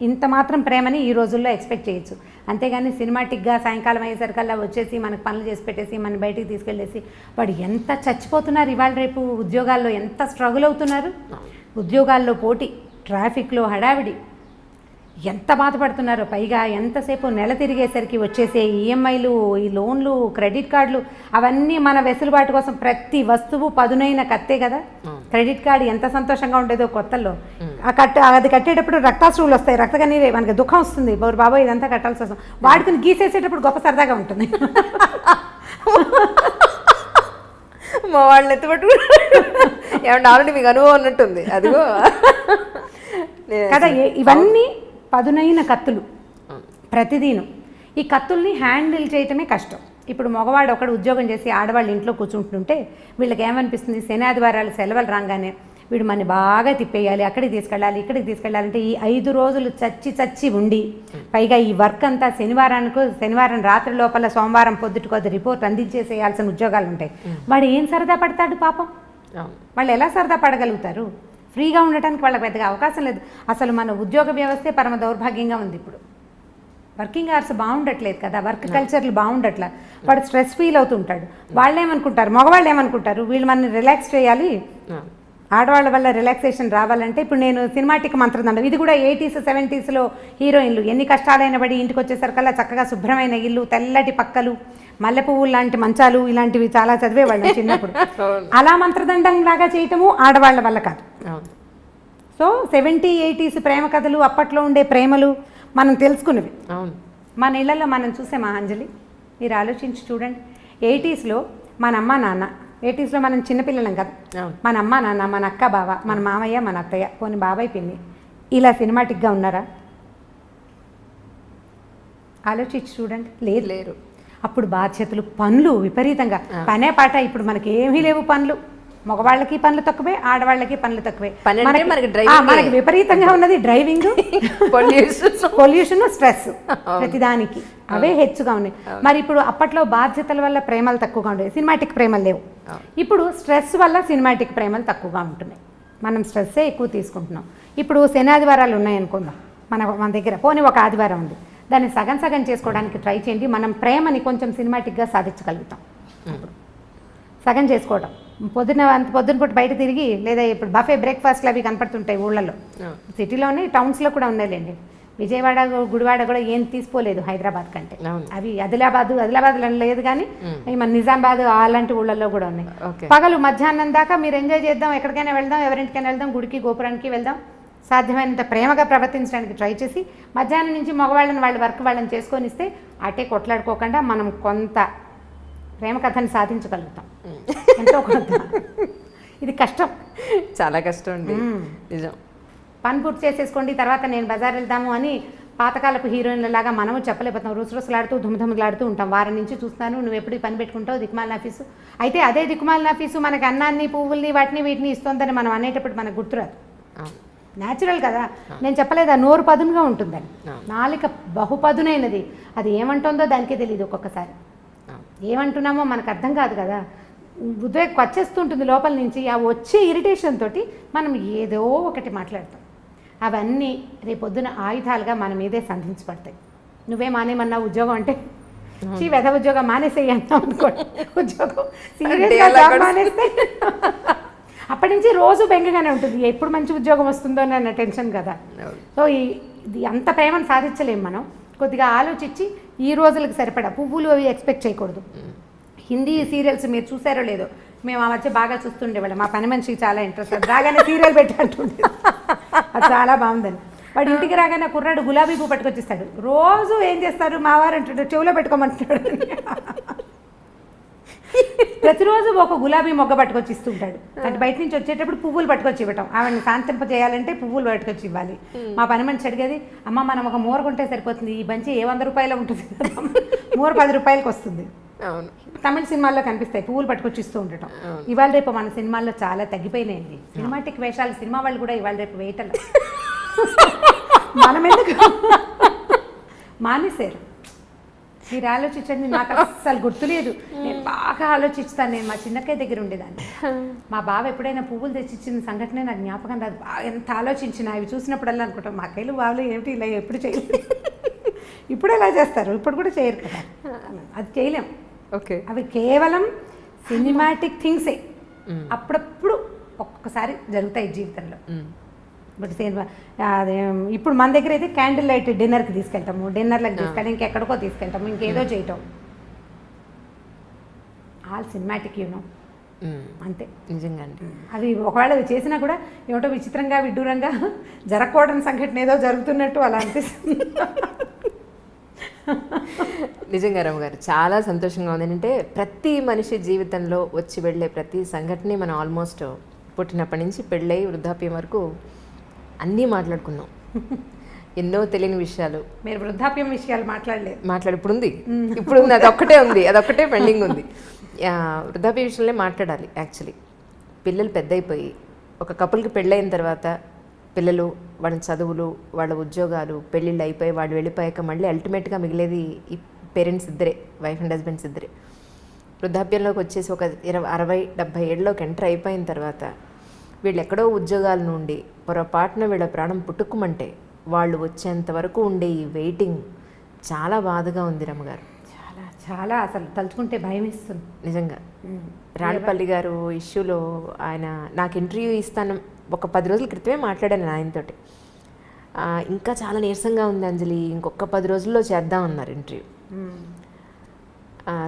ఇంత మాత్రం ప్రేమని ఈ రోజుల్లో ఎక్స్పెక్ట్ చేయొచ్చు. అంతేగాని సినిమాటిక్గా సాయంకాలం అయ్యేసరికల్లా వచ్చేసి మనకు పనులు చేసి పెట్టేసి మన బయటికి తీసుకెళ్ళేసి వాడు ఎంత చచ్చిపోతున్నారు. ఇవాళ రేపు ఉద్యోగాల్లో ఎంత స్ట్రగుల్ అవుతున్నారు. ఉద్యోగాల్లో పోటీ, ట్రాఫిక్లో హడావిడి, ఎంత బాధపడుతున్నారో. పైగా ఎంతసేపు నెల తిరిగేసరికి వచ్చేసే ఈఎంఐలు, ఈ లోన్లు, క్రెడిట్ కార్డులు, అవన్నీ మన వెసులుబాటు కోసం ప్రతి వస్తువు పదునైన కత్తే కదా. క్రెడిట్ కార్డు ఎంత సంతోషంగా ఉండేదో కొత్తల్లో. అది కట్టేటప్పుడు రక్తాశ్రువులు వస్తాయి, రక్తకన్నీరే, మనకి దుఃఖం వస్తుంది. బాబోయ్ ఇదంతా కట్టాల్సి వస్తుంది. వాడుకుని గీసేసేటప్పుడు గొప్ప సరదాగా ఉంటుంది. మా వాళ్ళని ఎత్తుపట్టు ఏమన్నా ఆల్రెడీ మీకు అనుభవం ఉన్నట్టుంది అదిగో కదా. ఇవన్నీ పదునైన కత్తులు ప్రతిదీను. ఈ కత్తుల్ని హ్యాండిల్ చేయటమే కష్టం. ఇప్పుడు మగవాడు ఒకడు ఉద్యోగం చేసి ఆడవాళ్ళు ఇంట్లో కూర్చుంటుంటే వీళ్ళకి ఏమనిపిస్తుంది? శని ఆదివారాలు సెలవులు రాగానే వీడు మన బాగా తిప్పేయాలి, అక్కడికి తీసుకెళ్ళాలి, ఇక్కడికి తీసుకెళ్ళాలంటే ఈ 5 రోజులు చచ్చి ఉండి పైగా ఈ వర్క్ అంతా శనివారం రాత్రి లోపల సోమవారం పొద్దుటికి కొద్ది రిపోర్ట్ అందించేసేయాల్సిన ఉద్యోగాలు ఉంటాయి. వాడు ఏం సరదా పడతాడు పాపం? వాళ్ళు ఎలా సరదా పడగలుగుతారు? ఫ్రీగా ఉండటానికి వాళ్ళకి పెద్దగా అవకాశం లేదు. అసలు మన ఉద్యోగ వ్యవస్థే పరమ దౌర్భాగ్యంగా ఉంది. ఇప్పుడు వర్కింగ్ అవర్స్ బాగుండట్లేదు కదా, వర్క్ కల్చర్లు బాగుండట్లా. వాడు స్ట్రెస్ ఫీల్ అవుతుంటాడు. వాళ్ళు ఏమనుకుంటారు, మగవాళ్ళు ఏమనుకుంటారు, వీళ్ళు మనని రిలాక్స్ చేయాలి, ఆడవాళ్ళ వల్ల రిలాక్సేషన్ రావాలంటే. ఇప్పుడు నేను సినిమాటిక్ మంత్రదండం, ఇది కూడా 80s 70sలో హీరోయిన్లు ఎన్ని కష్టాలైన పడి ఇంటికి వచ్చేసరికల్లా చక్కగా శుభ్రమైన ఇల్లు, తెల్లటి పక్కలు, మల్లె పువ్వులు లాంటి మంచాలు, ఇలాంటివి చాలా చదివేవాళ్ళం చిన్నప్పుడు. అలా మంత్రదండం లాగా చేయటము ఆడవాళ్ళ వల్ల కాదు. సో 70s 80s ప్రేమ కథలు, అప్పట్లో ఉండే ప్రేమలు మనం తెలుసుకునేవి. మన ఇళ్లలో మనం చూసే మహాంజలి, మీరు ఆలోచించి చూడండి. 80sలో మన అమ్మ నాన్న, 80sలో మనం చిన్నపిల్లలం కదా, మన అమ్మ నాన్న, మన అక్క బావ, మన మామయ్య, మన అత్తయ్య, పోనీ బాబాయ్ పిన్ని, ఇలా సినిమాటిక్గా ఉన్నారా? ఆలోచించి చూడండి. లేరు. అప్పుడు బాధ్యతలు, పనులు విపరీతంగా, పనే పాట. ఇప్పుడు మనకి ఏమీ లేవు పనులు. మగవాళ్ళకి పనులు తక్కువే, ఆడవాళ్ళకి పనులు తక్కువే. మనకి విపరీతంగా ఉన్నది డ్రైవింగ్, పొల్యూషన్, స్ట్రెస్, ప్రతిదానికి అవే హెచ్చుగా ఉన్నాయి. మరి ఇప్పుడు అప్పట్లో బాధ్యతల వల్ల ప్రేమలు తక్కువగా ఉండేవి, సినిమాటిక్ ప్రేమలు లేవు. ఇప్పుడు స్ట్రెస్ వల్ల సినిమాటిక్ ప్రేమలు తక్కువగా ఉంటున్నాయి. మనం స్ట్రెస్సే ఎక్కువ తీసుకుంటున్నాం. ఇప్పుడు శని ఆదివారాలు ఉన్నాయనుకుందాం మన దగ్గర, పోనీ ఒక ఆదివారం ఉంది, దాన్ని సగం చేసుకోవడానికి ట్రై చేయండి. మనం ప్రేమని కొంచెం సినిమాటిక్గా సాధించగలుగుతాం. సగం చేసుకోవడం, పొద్దున పూట బయట తిరిగి, లేదా ఇప్పుడు బఫే బ్రేక్ఫాస్ట్లు అవి కనపడుతుంటాయి ఊళ్ళల్లో, సిటీలోనే, టౌన్స్లో కూడా ఉన్నాయిలేండి. విజయవాడ, గుడివాడ కూడా ఏం తీసుకోలేదు హైదరాబాద్ కంటే. అవి ఆదిలాబాద్లో లేదు కానీ మన నిజామాబాద్ అలాంటి ఊళ్ళల్లో కూడా ఉన్నాయి. పగలు మధ్యాహ్నం దాకా మీరు ఎంజాయ్ చేద్దాం, ఎక్కడికైనా వెళ్దాం, ఎవరింటికైనా వెళ్దాం, గుడికి గోపురానికి వెళ్దాం, సాధ్యమైనంత ప్రేమగా ప్రవర్తించడానికి ట్రై చేసి మధ్యాహ్నం నుంచి మగవాళ్ళని వాళ్ళ వర్క్ వాళ్ళని చేసుకొని ఇస్తే అటే కొట్లాడుకోకుండా మనం కొంత ప్రేమ కథని సాధించగలుగుతాం ఎంతో కొంత. ఇది కష్టం, చాలా కష్టం అండి, నిజం. పని పూర్తి చేసేసుకోండి తర్వాత నేను బజార్ వెళ్దాము అని పాతకాలపు హీరోయిన్ల లాగా మనము చెప్పలేకపోతాం. రుసరుసలాడుతూ ధుమధుమలాడుతూ ఉంటాం. వారం నుంచి చూస్తాను నువ్వు ఎప్పుడు పని పెట్టుకుంటావు దిక్కుమాలిన ఆఫీసు. అయితే అదే దిక్కుమాలిన ఆఫీసు మనకి అన్నాన్ని పువ్వుల్ని వాటిని వీటిని ఇస్తుందని మనం అనేటప్పుడు మనకు గుర్తురాదు. న్యాచురల్ కదా, నేను చెప్పలేదా నోరు పదునుగా ఉంటుందని. నాలిక బహుపదునైనది, అది ఏమంటుందో దానికే తెలియదు ఒక్కొక్కసారి. ఏమంటున్నామో మనకు అర్థం కాదు కదా, ఉద్వేగం వచ్చేస్తుంటుంది లోపల నుంచి. ఆ వచ్చే ఇరిటేషన్ తోటి మనం ఏదో ఒకటి మాట్లాడతాం. అవన్నీ రేపొద్దున ఆయుధాలుగా మన మీదే సంధించబడతాయి. నువ్వే మానేమన్నా ఉద్యోగం అంటే వెధ ఉద్యోగం మానేసేయి అన్నావు అనుకోండి, ఉద్యోగం సీరియస్గా జాబ్ మానేస్తే అప్పటి నుంచి రోజు బెంగగానే ఉంటుంది, ఎప్పుడు మంచి ఉద్యోగం వస్తుందో అన్న టెన్షన్ కదా. సో ఇది అంత ప్రేమను సాధించలేము మనం. కొద్దిగా ఆలోచించి ఈ రోజులకు సరిపడా పువ్వులు అవి ఎక్స్పెక్ట్ చేయకూడదు. హిందీ సీరియల్స్ మీరు చూసారో లేదో, మేము ఆ మధ్య బాగా చూస్తుండేవాళ్ళం. మా పని మనిషికి చాలా ఇంట్రెస్ట్, అది రాగానే సీరియల్ పెట్టంటుండే, అది చాలా బాగుందని. వాడు ఇంటికి రాగానే కుర్రాడు గులాబీ పువ్వు పట్టుకొచ్చిస్తాడు. రోజు ఏం చేస్తారు మా వారు అంటుంటాడు, చెవులో పెట్టుకోమంటున్నాడు. ప్రతిరోజు ఒక గులాబీ మొగ్గ పట్టుకొచ్చి ఇస్తుంటాడు. అంటే బయట నుంచి వచ్చేటప్పుడు పువ్వులు పట్టుకొచ్చి ఇవ్వటం, ఆవిడని శాంతింప చేయాలంటే పువ్వులు పట్టుకొచ్చి ఇవ్వాలి. మా పని మనిషి అడిగేది, అమ్మ మనం ఒక మూర కొంటే సరిపోతుంది, ఈ బంచి ఏ 100 రూపాయలు ఉంటుంది, మూర 10 రూపాయలకి వస్తుంది. తమిళ సినిమాల్లో కనిపిస్తాయి పువ్వులు పట్టుకొచ్చి ఇస్తూ ఉండటం. ఇవాళ రేపు మన సినిమాల్లో చాలా తగ్గిపోయినాయండి సినిమాటిక్ వేషాలు. సినిమా వాళ్ళు కూడా ఇవాళ రేపు వేయటం మనం ఎందుకు మానేశారు. మీరు ఆలోచించండి, నాకు అస్సలు గుర్తులేదు. నేను బాగా ఆలోచిస్తాను. నేను మా చిన్నక్కయ్య దగ్గర ఉండేదాన్ని. మా బావ ఎప్పుడైనా పువ్వులు తెచ్చిచ్చిన సంఘటన నాకు జ్ఞాపకం రాదు. బాగా ఎంత ఆలోచించిన అవి చూసినప్పుడల్లా అనుకుంటాం, మా అక్కయ్యలు బావలు ఏమిటి ఇలా ఎప్పుడు చేయలేదు. ఇప్పుడు ఎలా చేస్తారు, ఇప్పుడు కూడా చేయరు కదా, అది చేయలేం. ఓకే, అవి కేవలం సినిమాటిక్ థింగ్సే. అప్పుడప్పుడు ఒక్కొక్కసారి జరుగుతాయి జీవితంలో. బట్ అదే ఇప్పుడు మన దగ్గర అయితే క్యాండిల్ లైట్ డిన్నర్కి తీసుకెళ్తాము, డిన్నర్లకు తీసుకెళ్ళి ఇంకెక్కడికో తీసుకెళ్తాము, ఇంకేదో చేయటం. ఆల్ సినిమాటిక్ యూనో, అంతే. నిజంగా అవి ఒకవేళ అవి చేసినా కూడా ఏమిటో విచిత్రంగా విడ్డూరంగా జరగకూడని సంఘటన ఏదో జరుగుతున్నట్టు అలా అనిపిస్తుంది. నిజంగా రమ్మగారు చాలా సంతోషంగా ఉంది. ఏంటంటే ప్రతి మనిషి జీవితంలో వచ్చి వెళ్ళే ప్రతి సంఘటన మనం ఆల్మోస్ట్ పుట్టినప్పటి నుంచి పెళ్ళై వృద్ధాప్యం వరకు అన్నీ మాట్లాడుకున్నాం. ఎన్నో తెలియని విషయాలు. మీరు వృద్ధాప్యం విషయాలు మాట్లాడలేదు. ఇప్పుడు ఉంది, అదొక్కటే పెండింగ్ ఉంది. వృద్ధాప్య విషయంలో మాట్లాడాలి. యాక్చువల్లీ పిల్లలు పెద్ద అయిపోయి ఒక కపుల్కి పెళ్ళైన తర్వాత పిల్లలు, వాళ్ళ చదువులు, వాళ్ళ ఉద్యోగాలు, పెళ్ళిళ్ళు అయిపోయి వాళ్ళు వెళ్ళిపోయాక మళ్ళీ అల్టిమేట్గా మిగిలేది ఈ పేరెంట్స్ ఇద్దరే, వైఫ్ అండ్ హస్బెండ్స్ ఇద్దరే. వృద్ధాప్యంలోకి వచ్చేసి ఒక 60-70 ఏళ్ళలోకి ఎంటర్ అయిపోయిన తర్వాత వీళ్ళు ఎక్కడో ఉద్యోగాల నుండి పొరపాటున వీళ్ళ ప్రాణం పుట్టుకుమంటే వాళ్ళు వచ్చేంత వరకు ఉండే ఈ వెయిటింగ్ చాలా బాధగా ఉంది రమ్మగారు. చాలా చాలా అసలు తలుచుకుంటే భయం ఇస్తుంది నిజంగా. రాళ్ళపల్లి గారు ఇష్యూలో ఆయన నాకు ఇంటర్వ్యూ ఇస్తాను ఒక 10 రోజుల క్రితమే మాట్లాడాను ఆయనతోటి. ఇంకా చాలా నీరసంగా ఉంది అంజలి, ఇంకొక 10 రోజుల్లో చేద్దాం అన్నారు ఇంటర్వ్యూ.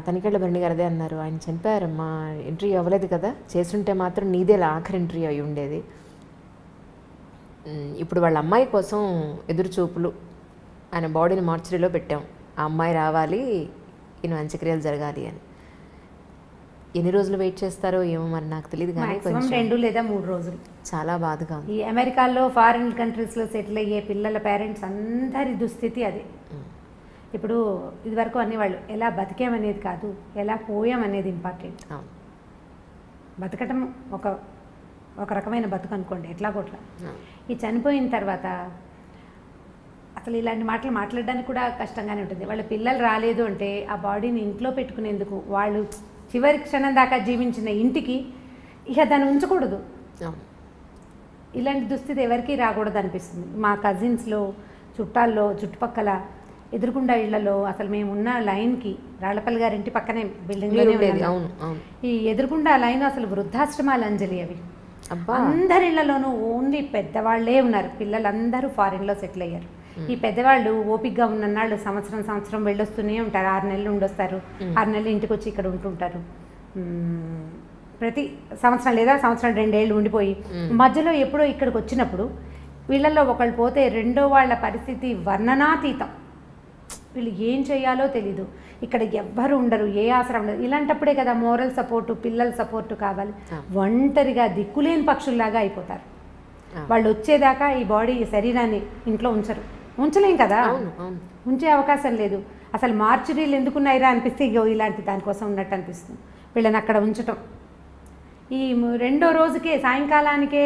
తనికెళ్ళ భరణి గారు అదే అన్నారు, ఆయన చనిపోయారమ్మా, ఇంటర్వ్యూ అవ్వలేదు కదా, చేస్తుంటే మాత్రం నీదే ఆఖరి ఇంటర్వ్యూ అయి ఉండేది. ఇప్పుడు వాళ్ళ అమ్మాయి కోసం ఎదురు చూపులు, ఆయన బాడీని మార్చరీలో పెట్టాం, ఆ అమ్మాయి రావాలి, ఈయన అంత్యక్రియలు జరగాలి అని. ఎన్ని రోజులు వెయిట్ చేస్తారో ఏమో మరి నాకు తెలియదు, కానీ 2 లేదా 3 రోజులు. చాలా బాధగా ఉంది. ఈ అమెరికాలో ఫారిన్ కంట్రీస్లో సెటిల్ అయ్యే పిల్లల పేరెంట్స్ అందరి దుస్థితి అదే. ఇప్పుడు ఇదివరకు అనేవాళ్ళు ఎలా బతికేమనేది కాదు, ఎలా పోయామనేది ఇంపార్టెంట్. బతకటం ఒక రకమైన బతుకు అనుకోండి, ఎట్లా కొట్లా. ఈ చనిపోయిన తర్వాత అసలు ఇలాంటి మాటలు మాట్లాడడానికి కూడా కష్టంగానే ఉంటుంది. వాళ్ళ పిల్లలు రాలేదు అంటే ఆ బాడీని ఇంట్లో పెట్టుకునేందుకు, వాళ్ళు చివరి క్షణం దాకా జీవించిన ఇంటికి ఇక దాన్ని ఉంచకూడదు. ఇలాంటి దుస్థితి ఎవరికీ రాకూడదు అనిపిస్తుంది. మా కజిన్స్లో, చుట్టాల్లో, చుట్టుపక్కల ఎదురుకుండా ఇళ్లలో అసలు మేము ఉన్న లైన్కి, రాళ్లపల్లి గారి ఇంటి పక్కనే బిల్డింగ్లోనే ఉండేది. ఈ ఎదురుకుండా లైన్ అసలు వృద్ధాశ్రమాలు అంజలి. అవి అందరి ఇళ్లలోనూ ఓన్లీ పెద్దవాళ్లే ఉన్నారు. పిల్లలందరూ ఫారిన్లో సెటిల్ అయ్యారు. ఈ పెద్దవాళ్ళు ఓపికగా ఉన్నన్నాళ్ళు సంవత్సరం వెళ్ళొస్తూనే ఉంటారు. 6 నెలలు ఉండొస్తారు, 6 నెలలు ఇంటికి వచ్చి ఇక్కడ ఉంటుంటారు. ప్రతి సంవత్సరం లేదా సంవత్సరం 2 ఏళ్ళు ఉండిపోయి మధ్యలో ఎప్పుడో ఇక్కడికి వచ్చినప్పుడు వీళ్ళల్లో ఒకళ్ళు పోతే రెండో వాళ్ళ పరిస్థితి వర్ణనాతీతం. వీళ్ళు ఏం చేయాలో తెలీదు, ఇక్కడ ఎవ్వరు ఉండరు, ఏ ఆసరం ఉండదు. ఇలాంటప్పుడే కదా మోరల్ సపోర్టు, పిల్లల సపోర్టు కావాలి. ఒంటరిగా దిక్కులేని పక్షుల్లాగా అయిపోతారు. వాళ్ళు వచ్చేదాకా ఈ బాడీ, ఈ శరీరాన్ని ఇంట్లో ఉంచలేం కదా, ఉంచే అవకాశం లేదు. అసలు మార్చురీలు ఎందుకున్నాయిరా అనిపిస్తే ఇగో ఇలాంటి దానికోసం ఉన్నట్టు అనిపిస్తుంది. వీళ్ళని అక్కడ ఉంచటం, ఈ రెండో రోజుకే సాయంకాలానికే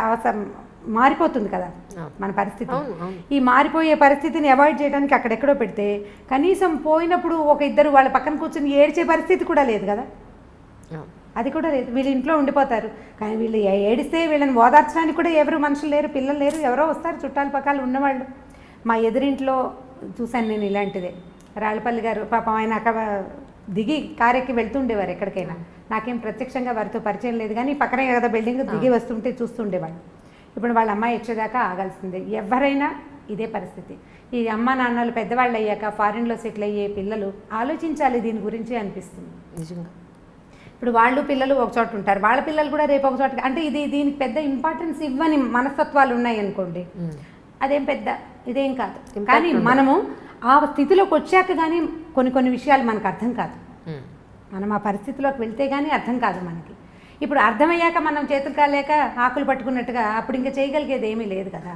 అవసరం మారిపోతుంది కదా మన పరిస్థితి. ఈ మారిపోయే పరిస్థితిని అవాయిడ్ చేయడానికి అక్కడెక్కడో పెడితే కనీసం పోయినప్పుడు ఒక ఇద్దరు వాళ్ళ పక్కన కూర్చొని ఏడ్చే పరిస్థితి కూడా లేదు కదా, అది కూడా లేదు. వీళ్ళు ఇంట్లో ఉండిపోతారు. కానీ వీళ్ళు ఏడిస్తే వీళ్ళని ఓదార్చడానికి కూడా ఎవరు మనుషులు లేరు, పిల్లలు లేరు, ఎవరో వస్తారు చుట్టాల పక్కలు ఉన్నవాళ్ళు. మా ఎదురింట్లో చూశాను నేను ఇలాంటిదే. రాళ్ళపల్లి గారు పాపం ఆయన అక్కడ దిగి కారెక్కి వెళ్తుండేవారు ఎక్కడికైనా. నాకేం ప్రత్యక్షంగా వారితో పరిచయం లేదు, కానీ పక్కనే కదా బిల్డింగ్, దిగి వస్తుంటే చూస్తుండేవాళ్ళు. ఇప్పుడు వాళ్ళ అమ్మాయి వచ్చేదాకా ఆగాల్సిందే. ఎవరైనా ఇదే పరిస్థితి. ఈ అమ్మ నాన్నలు పెద్దవాళ్ళు అయ్యాక ఫారిన్లో సెటిల్ అయ్యే పిల్లలు ఆలోచించాలి దీని గురించి అనిపిస్తుంది నిజంగా. ఇప్పుడు వాళ్ళు పిల్లలు ఒక చోట ఉంటారు, వాళ్ళ పిల్లలు కూడా రేపు ఒక చోట. అంటే దీనికి పెద్ద ఇంపార్టెన్స్ ఇవ్వని మనస్తత్వాలు ఉన్నాయి అనుకోండి, అదేం పెద్ద ఇదేం కాదు. కానీ మనము ఆ స్థితిలోకి వచ్చాక కానీ కొన్ని విషయాలు మనకు అర్థం కాదు. మనం ఆ పరిస్థితిలోకి వెళ్తే కానీ అర్థం కాదు మనకి. ఇప్పుడు అర్థమయ్యాక మనం చేతులు కాలేక ఆకులు పట్టుకున్నట్టుగా అప్పుడు ఇంకా చేయగలిగేది ఏమీ లేదు కదా.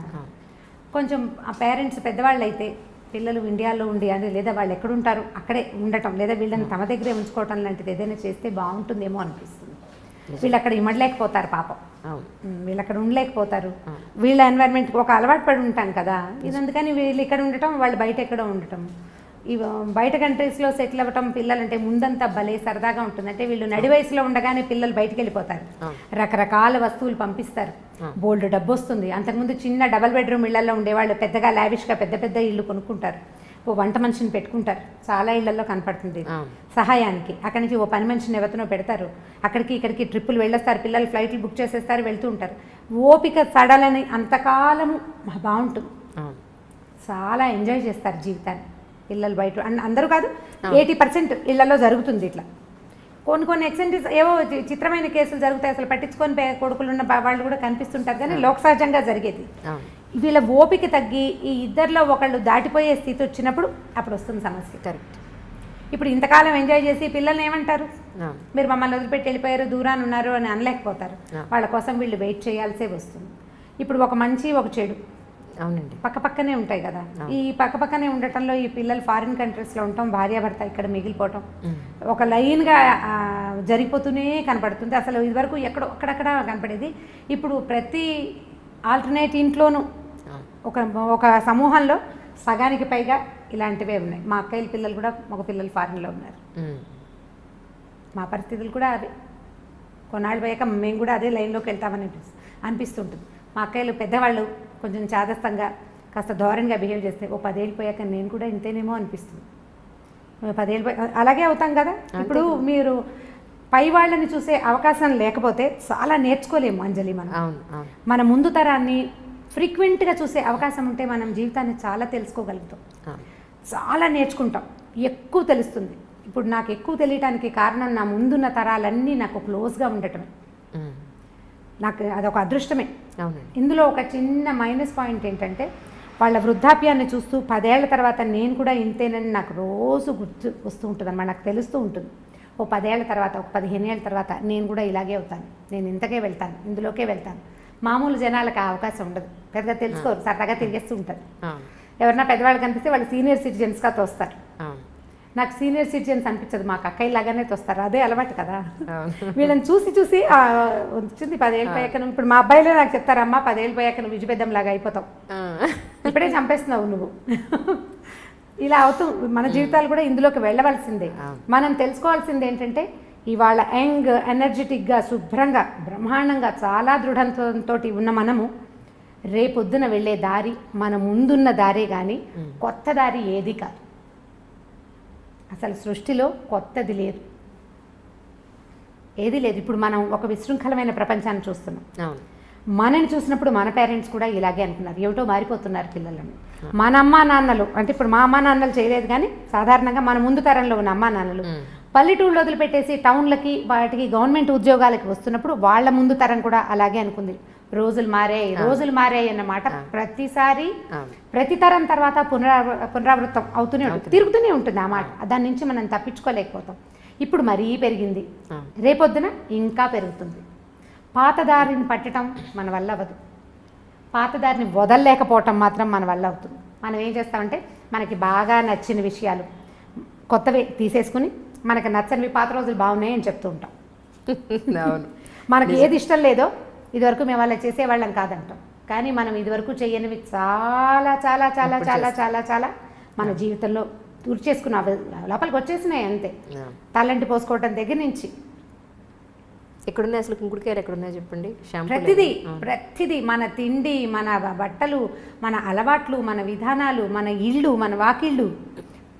కొంచెం ఆ పేరెంట్స్ పెద్దవాళ్ళు అయితే పిల్లలు ఇండియాలో ఉండి అంటే లేదా వాళ్ళు ఎక్కడుంటారు అక్కడే ఉండటం, లేదా వీళ్ళని తమ దగ్గరే ఉంచుకోవటం లాంటిది ఏదైనా చేస్తే బాగుంటుందేమో అనిపిస్తుంది. వీళ్ళు అక్కడ ఇమ్మడలేకపోతారు పాపం, వీళ్ళు అక్కడ ఉండలేకపోతారు. వీళ్ళ ఎన్వైర్న్మెంట్ ఒక అలవాటు పడి ఉంటాం కదా ఇది. అందుకని వీళ్ళు ఇక్కడ ఉండటం, వాళ్ళు బయట ఎక్కడో ఉండటం. ఈ బయట కంట్రీస్లో సెటిల్ అవ్వటం పిల్లలంటే ముందంతా భలే సరదాగా ఉంటుంది. అంటే వీళ్ళు నడి వయసులో ఉండగానే పిల్లలు బయటికి వెళ్ళిపోతారు, రకరకాల వస్తువులు పంపిస్తారు, బోల్డ్ డబ్బు వస్తుంది. అంతకుముందు చిన్న డబల్ బెడ్రూమ్ ఇళ్లలో ఉండేవాళ్ళు పెద్దగా లావిష్గా పెద్ద పెద్ద ఇళ్ళు కొనుక్కుంటారు, ఓ వంట మనిషిని పెట్టుకుంటారు. చాలా ఇళ్లలో కనపడుతుంది సహాయానికి. అక్కడి నుంచి ఓ పని మనిషిని ఎవరినో పెడతారు, అక్కడికి ఇక్కడికి ట్రిప్పులు వెళ్ళొస్తారు, పిల్లలు ఫ్లైట్లు బుక్ చేసేస్తారు, వెళ్తూ ఉంటారు. ఓపిక సడలని అంతకాలము బాగుంటుంది, చాలా ఎంజాయ్ చేస్తారు జీవితాన్ని పిల్లలు. బయట అందరూ కాదు, 80% ఇళ్లలో జరుగుతుంది ఇట్లా. కొన్ని ఎక్సెంటిస్ ఏవో చిత్రమైన కేసులు జరుగుతాయి, అసలు పట్టించుకొని కొడుకులున్న వాళ్ళు కూడా కనిపిస్తుంటారు, కానీ లోక సహజంగా జరిగేది. వీళ్ళ ఓపిక తగ్గి ఈ ఇద్దరిలో ఒకళ్ళు దాటిపోయే స్థితి వచ్చినప్పుడు అప్పుడు వస్తుంది సమస్య. కరెక్ట్. ఇప్పుడు ఇంతకాలం ఎంజాయ్ చేసి పిల్లల్ని ఏమంటారు, మీరు మమ్మల్ని వదిలిపెట్టి వెళ్ళిపోయారు, దూరాన్ని ఉన్నారు అని అనలేకపోతారు. వాళ్ళ కోసం వీళ్ళు వెయిట్ చేయాల్సే వస్తుంది. ఇప్పుడు ఒక మంచి ఒక చెడు అవునండి పక్కనే ఉంటాయి కదా. ఈ పక్కనే ఉండటంలో ఈ పిల్లలు ఫారిన్ కంట్రీస్లో ఉండటం, భార్యాభర్త ఇక్కడ మిగిలిపోవటం ఒక లైన్గా జరిగిపోతూనే కనపడుతుంది. అసలు ఇదివరకు అక్కడక్కడ కనపడేది, ఇప్పుడు ప్రతి ఆల్టర్నేట్ ఇంట్లోనూ ఒక సమూహంలో సగానికి పైగా ఇలాంటివే ఉన్నాయి. మా అక్కయ్యల పిల్లలు కూడా మగ పిల్లలు ఫారిన్లో ఉన్నారు. మా పరిస్థితులు కూడా అదే. కొన్నాళ్ళు పోయాక మేము కూడా అదే లైన్లోకి వెళ్తామని అనిపిస్తుంటుంది. మా అక్కయ్యలు పెద్దవాళ్ళు కొంచెం చాదస్తంగా కాస్త ధోరణిగా బిహేవ్ చేస్తే ఓ 10 ఏళ్ళు పోయాక నేను కూడా ఇంతేనేమో అనిపిస్తుంది. 10 ఏళ్ళు అలాగే అవుతాం కదా. ఇప్పుడు మీరు పై వాళ్ళని చూసే అవకాశం లేకపోతే చాలా నేర్చుకోలేము అంజలి. మన ముందు తరాన్ని ఫ్రీక్వెంట్గా చూసే అవకాశం ఉంటే మనం జీవితాన్ని చాలా తెలుసుకోగలుగుతాం, చాలా నేర్చుకుంటాం, ఎక్కువ తెలుస్తుంది. ఇప్పుడు నాకు ఎక్కువ తెలియటానికి కారణం నా ముందున్న తరాలన్నీ నాకు క్లోజ్గా ఉండటమే. నాకు అదొక అదృష్టమే. ఇందులో ఒక చిన్న మైనస్ పాయింట్ ఏంటంటే వాళ్ళ వృద్ధాప్యాన్ని చూస్తూ 10 ఏళ్ల తర్వాత నేను కూడా ఇంతేనని నాకు రోజు గుర్తు వస్తూ ఉంటుంది అన్నమాట. నాకు తెలుస్తూ ఉంటుంది, ఓ 10 ఏళ్ల తర్వాత, ఒక 15 ఏళ్ళ తర్వాత నేను కూడా ఇలాగే అవుతాను, నేను ఇంతకే వెళ్తాను, ఇందులోకే వెళ్తాను. మామూలు జనాలకు ఆ అవకాశం ఉండదు, పెద్దగా తెలుసుకోరు, సరదాగా తిరిగేస్తూ ఉంటారు. ఎవరన్నా పెద్దవాళ్ళు కనిపిస్తే వాళ్ళు సీనియర్ సిటిజన్స్గా తోస్తారు. నాకు సీనియర్ సిటిజన్స్ అనిపించదు, మాకు అక్కయ్యలాగానే తోస్తారు, అదే అలవాటు కదా. వీళ్ళని చూసి వచ్చింది 10 ఏళ్ళు పోయాక. ఇప్పుడు మా అబ్బాయిలే నాకు చెప్తారు, అమ్మ 10 ఏళ్ళు పోయాక నువ్వు విజయపెద్దంలాగా అయిపోతావు, ఇప్పుడే చంపేస్తున్నావు నువ్వు. ఇలా అవుతూ మన జీవితాలు కూడా ఇందులోకి వెళ్ళవలసిందే. మనం తెలుసుకోవాల్సింది ఏంటంటే ఇవాళ యంగ్, ఎనర్జెటిక్గా, శుభ్రంగా, బ్రహ్మాండంగా, చాలా దృఢంతో ఉన్న మనము రేపొద్దున వెళ్ళే దారి మన ముందున్న దారే కానీ కొత్త దారి ఏది కాదు. అసలు సృష్టిలో కొత్తది లేదు, ఏది లేదు. ఇప్పుడు మనం ఒక విశృంఖలమైన ప్రపంచాన్ని చూస్తున్నాం. మనని చూసినప్పుడు మన పేరెంట్స్ కూడా ఇలాగే అనుకున్నారు, ఏమిటో మారిపోతున్నారు పిల్లలని. మన అమ్మా నాన్నలు అంటే ఇప్పుడు మా అమ్మా నాన్నలు చేయలేదు, కానీ సాధారణంగా మన ముందు తరంలో ఉన్న అమ్మా నాన్నలు పల్లెటూళ్ళు వదిలిపెట్టేసి టౌన్లకి వాటికి గవర్నమెంట్ ఉద్యోగాలకి వస్తున్నప్పుడు వాళ్ళ ముందు తరం కూడా అలాగే అనుకుంది. రోజులు మారాయి అన్నమాట ప్రతిసారి ప్రతి తరం తర్వాత పునరావృతం అవుతూనే ఉంటుంది, తిరుగుతూనే ఉంటుంది ఆ మాట. దాని నుంచి మనం తప్పించుకోలేకపోతాం. ఇప్పుడు మరీ పెరిగింది, రేపొద్దున ఇంకా పెరుగుతుంది. పాతదారిని పట్టడం మన వల్ల అవ్వదు, పాతదారిని వదలలేకపోవటం మాత్రం మన వల్ల అవుతుంది. మనం ఏం చేస్తామంటే మనకి బాగా నచ్చిన విషయాలు కొత్తవి తీసేసుకుని మనకు నచ్చనివి పాత రోజులు బాగున్నాయి అని చెప్తూ ఉంటాం. మనకి ఏది ఇష్టం లేదో ఇదివరకు మేము అలా చేసేవాళ్ళం కాదంటాం, కానీ మనం ఇదివరకు చేయనివి చాలా చాలా చాలా చాలా చాలా చాలా మన జీవితంలో తుడిచేసుకున్న లోపలికి వచ్చేసినాయి అంతే. తలంటి పోసుకోవటం దగ్గర నుంచి ఎక్కడున్నాయి అసలు కుంకుడుకాయలు ఎక్కడున్నాయి చెప్పండి. ప్రతిదీ మన తిండి, మన బట్టలు, మన అలవాట్లు, మన విధానాలు, మన ఇళ్ళు, మన వాకిళ్ళు,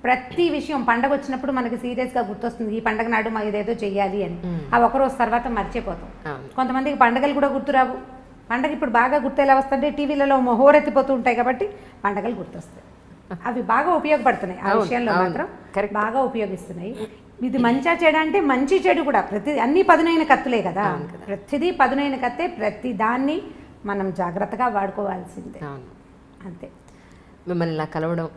ప్రతి విషయం పండగ వచ్చినప్పుడు మనకి సీరియస్గా గుర్తొస్తుంది. ఈ పండగ నాడు మా ఇదేదో చెయ్యాలి అని. ఆ ఒకరోజు తర్వాత మర్చిపోతాం. కొంతమందికి పండగలు కూడా గుర్తురావు. పండగ ఇప్పుడు బాగా గుర్తు ఎలా వస్తుంటే టీవీలలో హోరెత్తిపోతూ ఉంటాయి కాబట్టి పండగలు గుర్తొస్తాయి. అవి బాగా ఉపయోగపడుతున్నాయి, ఆ విషయంలో మాత్రం బాగా ఉపయోగిస్తున్నాయి. ఇది మంచిగా చెడు అంటే మంచి చెడు కూడా ప్రతి అన్ని పదునైన కత్తులే కదా, ప్రతిదీ పదునైన కత్తే. ప్రతి దాన్ని మనం జాగ్రత్తగా వాడుకోవాల్సిందే అంతే. మిమ్మల్ని ఇలా కలవడం,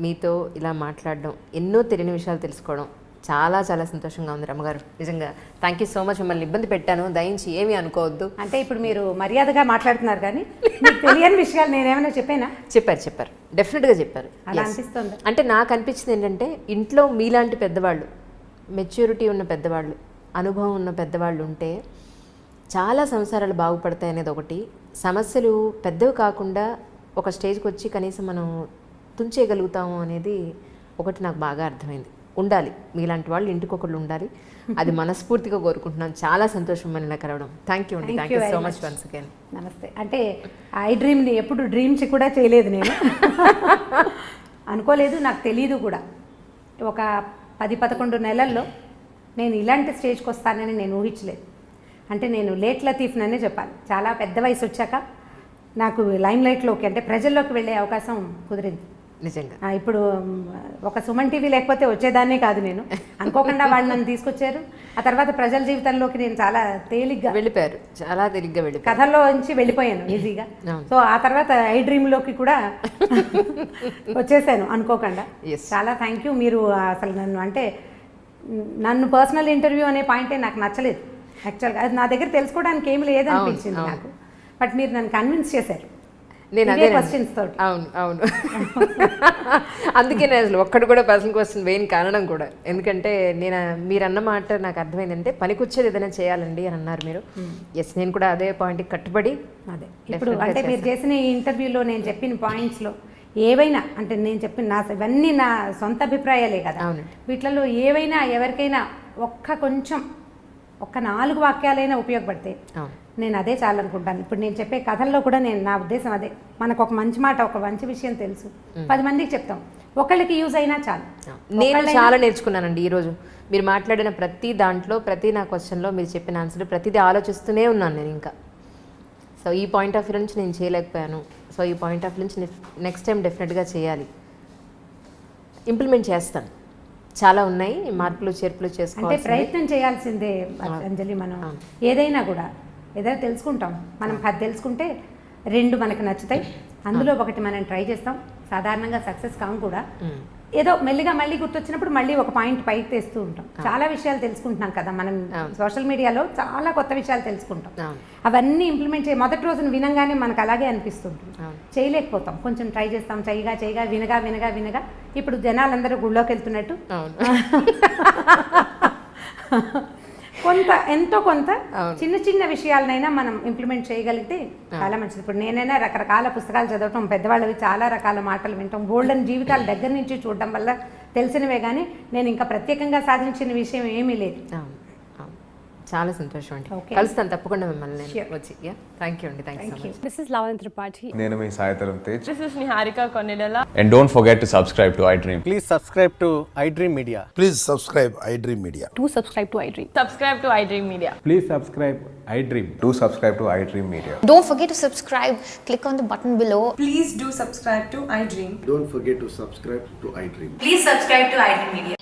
మీతో ఇలా మాట్లాడడం, ఎన్నో తెలియని విషయాలు తెలుసుకోవడం చాలా చాలా సంతోషంగా ఉంది రమ్మగారు. నిజంగా థ్యాంక్ యూ సో మచ్. మిమ్మల్ని ఇబ్బంది పెట్టాను, దయించి ఏమీ అనుకోవద్దు. అంటే ఇప్పుడు మీరు మర్యాదగా మాట్లాడుతున్నారు కానీ మీకు తెలియని విషయాలు నేనేమైనా చెప్పానా? చెప్పారు డెఫినెట్గా చెప్పారు. అలా అనిపిస్తుంది. అంటే నాకు అనిపించింది ఏంటంటే ఇంట్లో మీలాంటి పెద్దవాళ్ళు, మెచ్యూరిటీ ఉన్న పెద్దవాళ్ళు, అనుభవం ఉన్న పెద్దవాళ్ళు ఉంటే చాలా సంసారాలు బాగుపడతాయి అనేది ఒకటి. సమస్యలు పెద్దవి కాకుండా ఒక స్టేజ్కి వచ్చి కనీసం మనం తుంచేయగలుగుతాము అనేది ఒకటి నాకు బాగా అర్థమైంది. ఉండాలి మీలాంటి వాళ్ళు, ఇంటికి ఒకళ్ళు ఉండాలి. అది మనస్ఫూర్తిగా కోరుకుంటున్నాను. చాలా సంతోషం మన కలవడం. థ్యాంక్ యూ అండి. Thank you so much once again. నమస్తే. అంటే ఐ డ్రీమ్ని ఎప్పుడు డ్రీమ్స్ కూడా చేయలేదు నేను, అనుకోలేదు, నాకు తెలీదు కూడా. ఒక 10-11 నెలల్లో నేను ఇలాంటి స్టేజ్కి వస్తానని నేను ఊహించలేదు. అంటే నేను లేట్ లతీఫ్ననే చెప్పాలి. చాలా పెద్ద వయసు వచ్చాక నాకు లైమ్ లైట్లోకి అంటే ప్రజల్లోకి వెళ్ళే అవకాశం కుదిరింది నిజంగా. ఇప్పుడు ఒక సుమన్ టీవీ లేకపోతే వచ్చేదాన్నే కాదు నేను. అనుకోకుండా వాళ్ళు నన్ను తీసుకొచ్చారు. ఆ తర్వాత ప్రజల జీవితంలోకి నేను చాలా తేలిగ్గా వెళ్ళిపోయారు, చాలా తేలిగ్గా వెళ్ళిపోయారు. కథల్లో నుంచి వెళ్ళిపోయాను ఈజీగా. సో ఆ తర్వాత ఐ డ్రీమ్లోకి కూడా వచ్చేసాను అనుకోకుండా. చాలా థ్యాంక్ యూ. మీరు అసలు నన్ను పర్సనల్ ఇంటర్వ్యూ అనే పాయింటే నాకు నచ్చలేదు యాక్చువల్గా. అది నా దగ్గర తెలుసుకోవడానికి ఏమి లేదనిపించింది నాకు. బట్ మీరు నన్ను కన్విన్స్ చేశారు. నేను అదే క్వశ్చన్స్ తోటి. అవును అందుకే నేను అసలు ఒక్కడు కూడా పర్సనల్ క్వశ్చన్ వేయని కారణం కూడా. ఎందుకంటే మీరు అన్న మాట నాకు అర్థమైందంటే పనికొచ్చేది ఏదైనా చేయాలండి అని అన్నారు మీరు. ఎస్, నేను కూడా అదే పాయింట్కి కట్టుబడి అదే ఇప్పుడు అంటే మీరు చేసిన ఈ ఇంటర్వ్యూలో నేను చెప్పిన పాయింట్స్లో ఏవైనా అంటే నేను చెప్పిన ఇవన్నీ నా సొంత అభిప్రాయాలే కదా. వీటిలలో ఏవైనా ఎవరికైనా ఒక్క 4 వాక్యాలైనా ఉపయోగపడితే నేను అదే చాలనుకుంటాను. ఇప్పుడు నేను చెప్పే కథల్లో కూడా నా ఉద్దేశం అదే. మనకు ఒక మంచి మాట, ఒక మంచి విషయం తెలుసు, 10 మందికి చెప్తాం, ఒకళ్ళకి యూజ్ అయినా చాలు. నేను చాలా నేర్చుకున్నానండి ఈరోజు. మీరు మాట్లాడిన ప్రతి దాంట్లో, ప్రతి నా క్వశ్చన్లో మీరు చెప్పిన ఆన్సర్ ప్రతిదీ ఆలోచిస్తూనే ఉన్నాను నేను ఇంకా. సో ఈ పాయింట్ ఆఫ్ వ్యూ నుంచి నేను చేయలేకపోయాను. సో ఈ పాయింట్ ఆఫ్ వ్యూ నుంచి నెక్స్ట్ టైం డెఫినెట్గా చేయాలి, ఇంప్లిమెంట్ చేస్తాను. చాలా ఉన్నాయి, మార్పులు చేర్పులు చేసుకోవాలి. అంటే ప్రయత్నం చేయాల్సిందే అంజలి. మనం ఏదైనా తెలుసుకుంటాం. మనం 10 తెలుసుకుంటే 2 మనకు నచ్చుతాయి, అందులో ఒకటి మనం ట్రై చేస్తాం. సాధారణంగా సక్సెస్ కాం కూడా. ఏదో మెల్లిగా మళ్ళీ గుర్తొచ్చినప్పుడు మళ్ళీ ఒక పాయింట్ పైకి తెస్తూ ఉంటాం. చాలా విషయాలు తెలుసుకుంటున్నాం కదా మనం. సోషల్ మీడియాలో చాలా కొత్త విషయాలు తెలుసుకుంటాం. అవన్నీ ఇంప్లిమెంట్ మొదటి రోజున వినంగానే మనకు అలాగే అనిపిస్తుంటుంది, చేయలేకపోతాం. కొంచెం ట్రై చేస్తాం, చేయగా వినగా ఇప్పుడు జనాలందరూ గుళ్ళోకి వెళ్తున్నట్టు ఎంతో కొంత చిన్న విషయాలనైనా మనం ఇంప్లిమెంట్ చేయగలిగితే చాలా మంచిది. ఇప్పుడు నేనైనా రకరకాల పుస్తకాలు చదవటం, పెద్దవాళ్ళవి చాలా రకాల మాటలు వింటాం, గోల్డెన్ జీవితాల దగ్గర నుంచి చూడటం వల్ల తెలిసినవే కానీ నేను ఇంకా ప్రత్యేకంగా సాధించిన విషయం ఏమీ లేదు. చాలా సంతోషం అండి. కలుస్తాను తప్పకుండా మిమ్మల్ని వచ్చి. థ్యాంక్ యూ అండి. Thank you so much. This is Lavan Tripathi. నేను మీ Sai Dharam Tej. This is Niharika Konilala. And don't forget to subscribe to iDream. Please subscribe to iDream Media. Please subscribe iDream Media. Do subscribe to iDream. Subscribe to iDream Media. Please subscribe iDream. Do subscribe to iDream Media. Don't forget to subscribe. Click on the button below. Please do subscribe to iDream. Don't forget to subscribe to iDream. Please subscribe to iDream Media.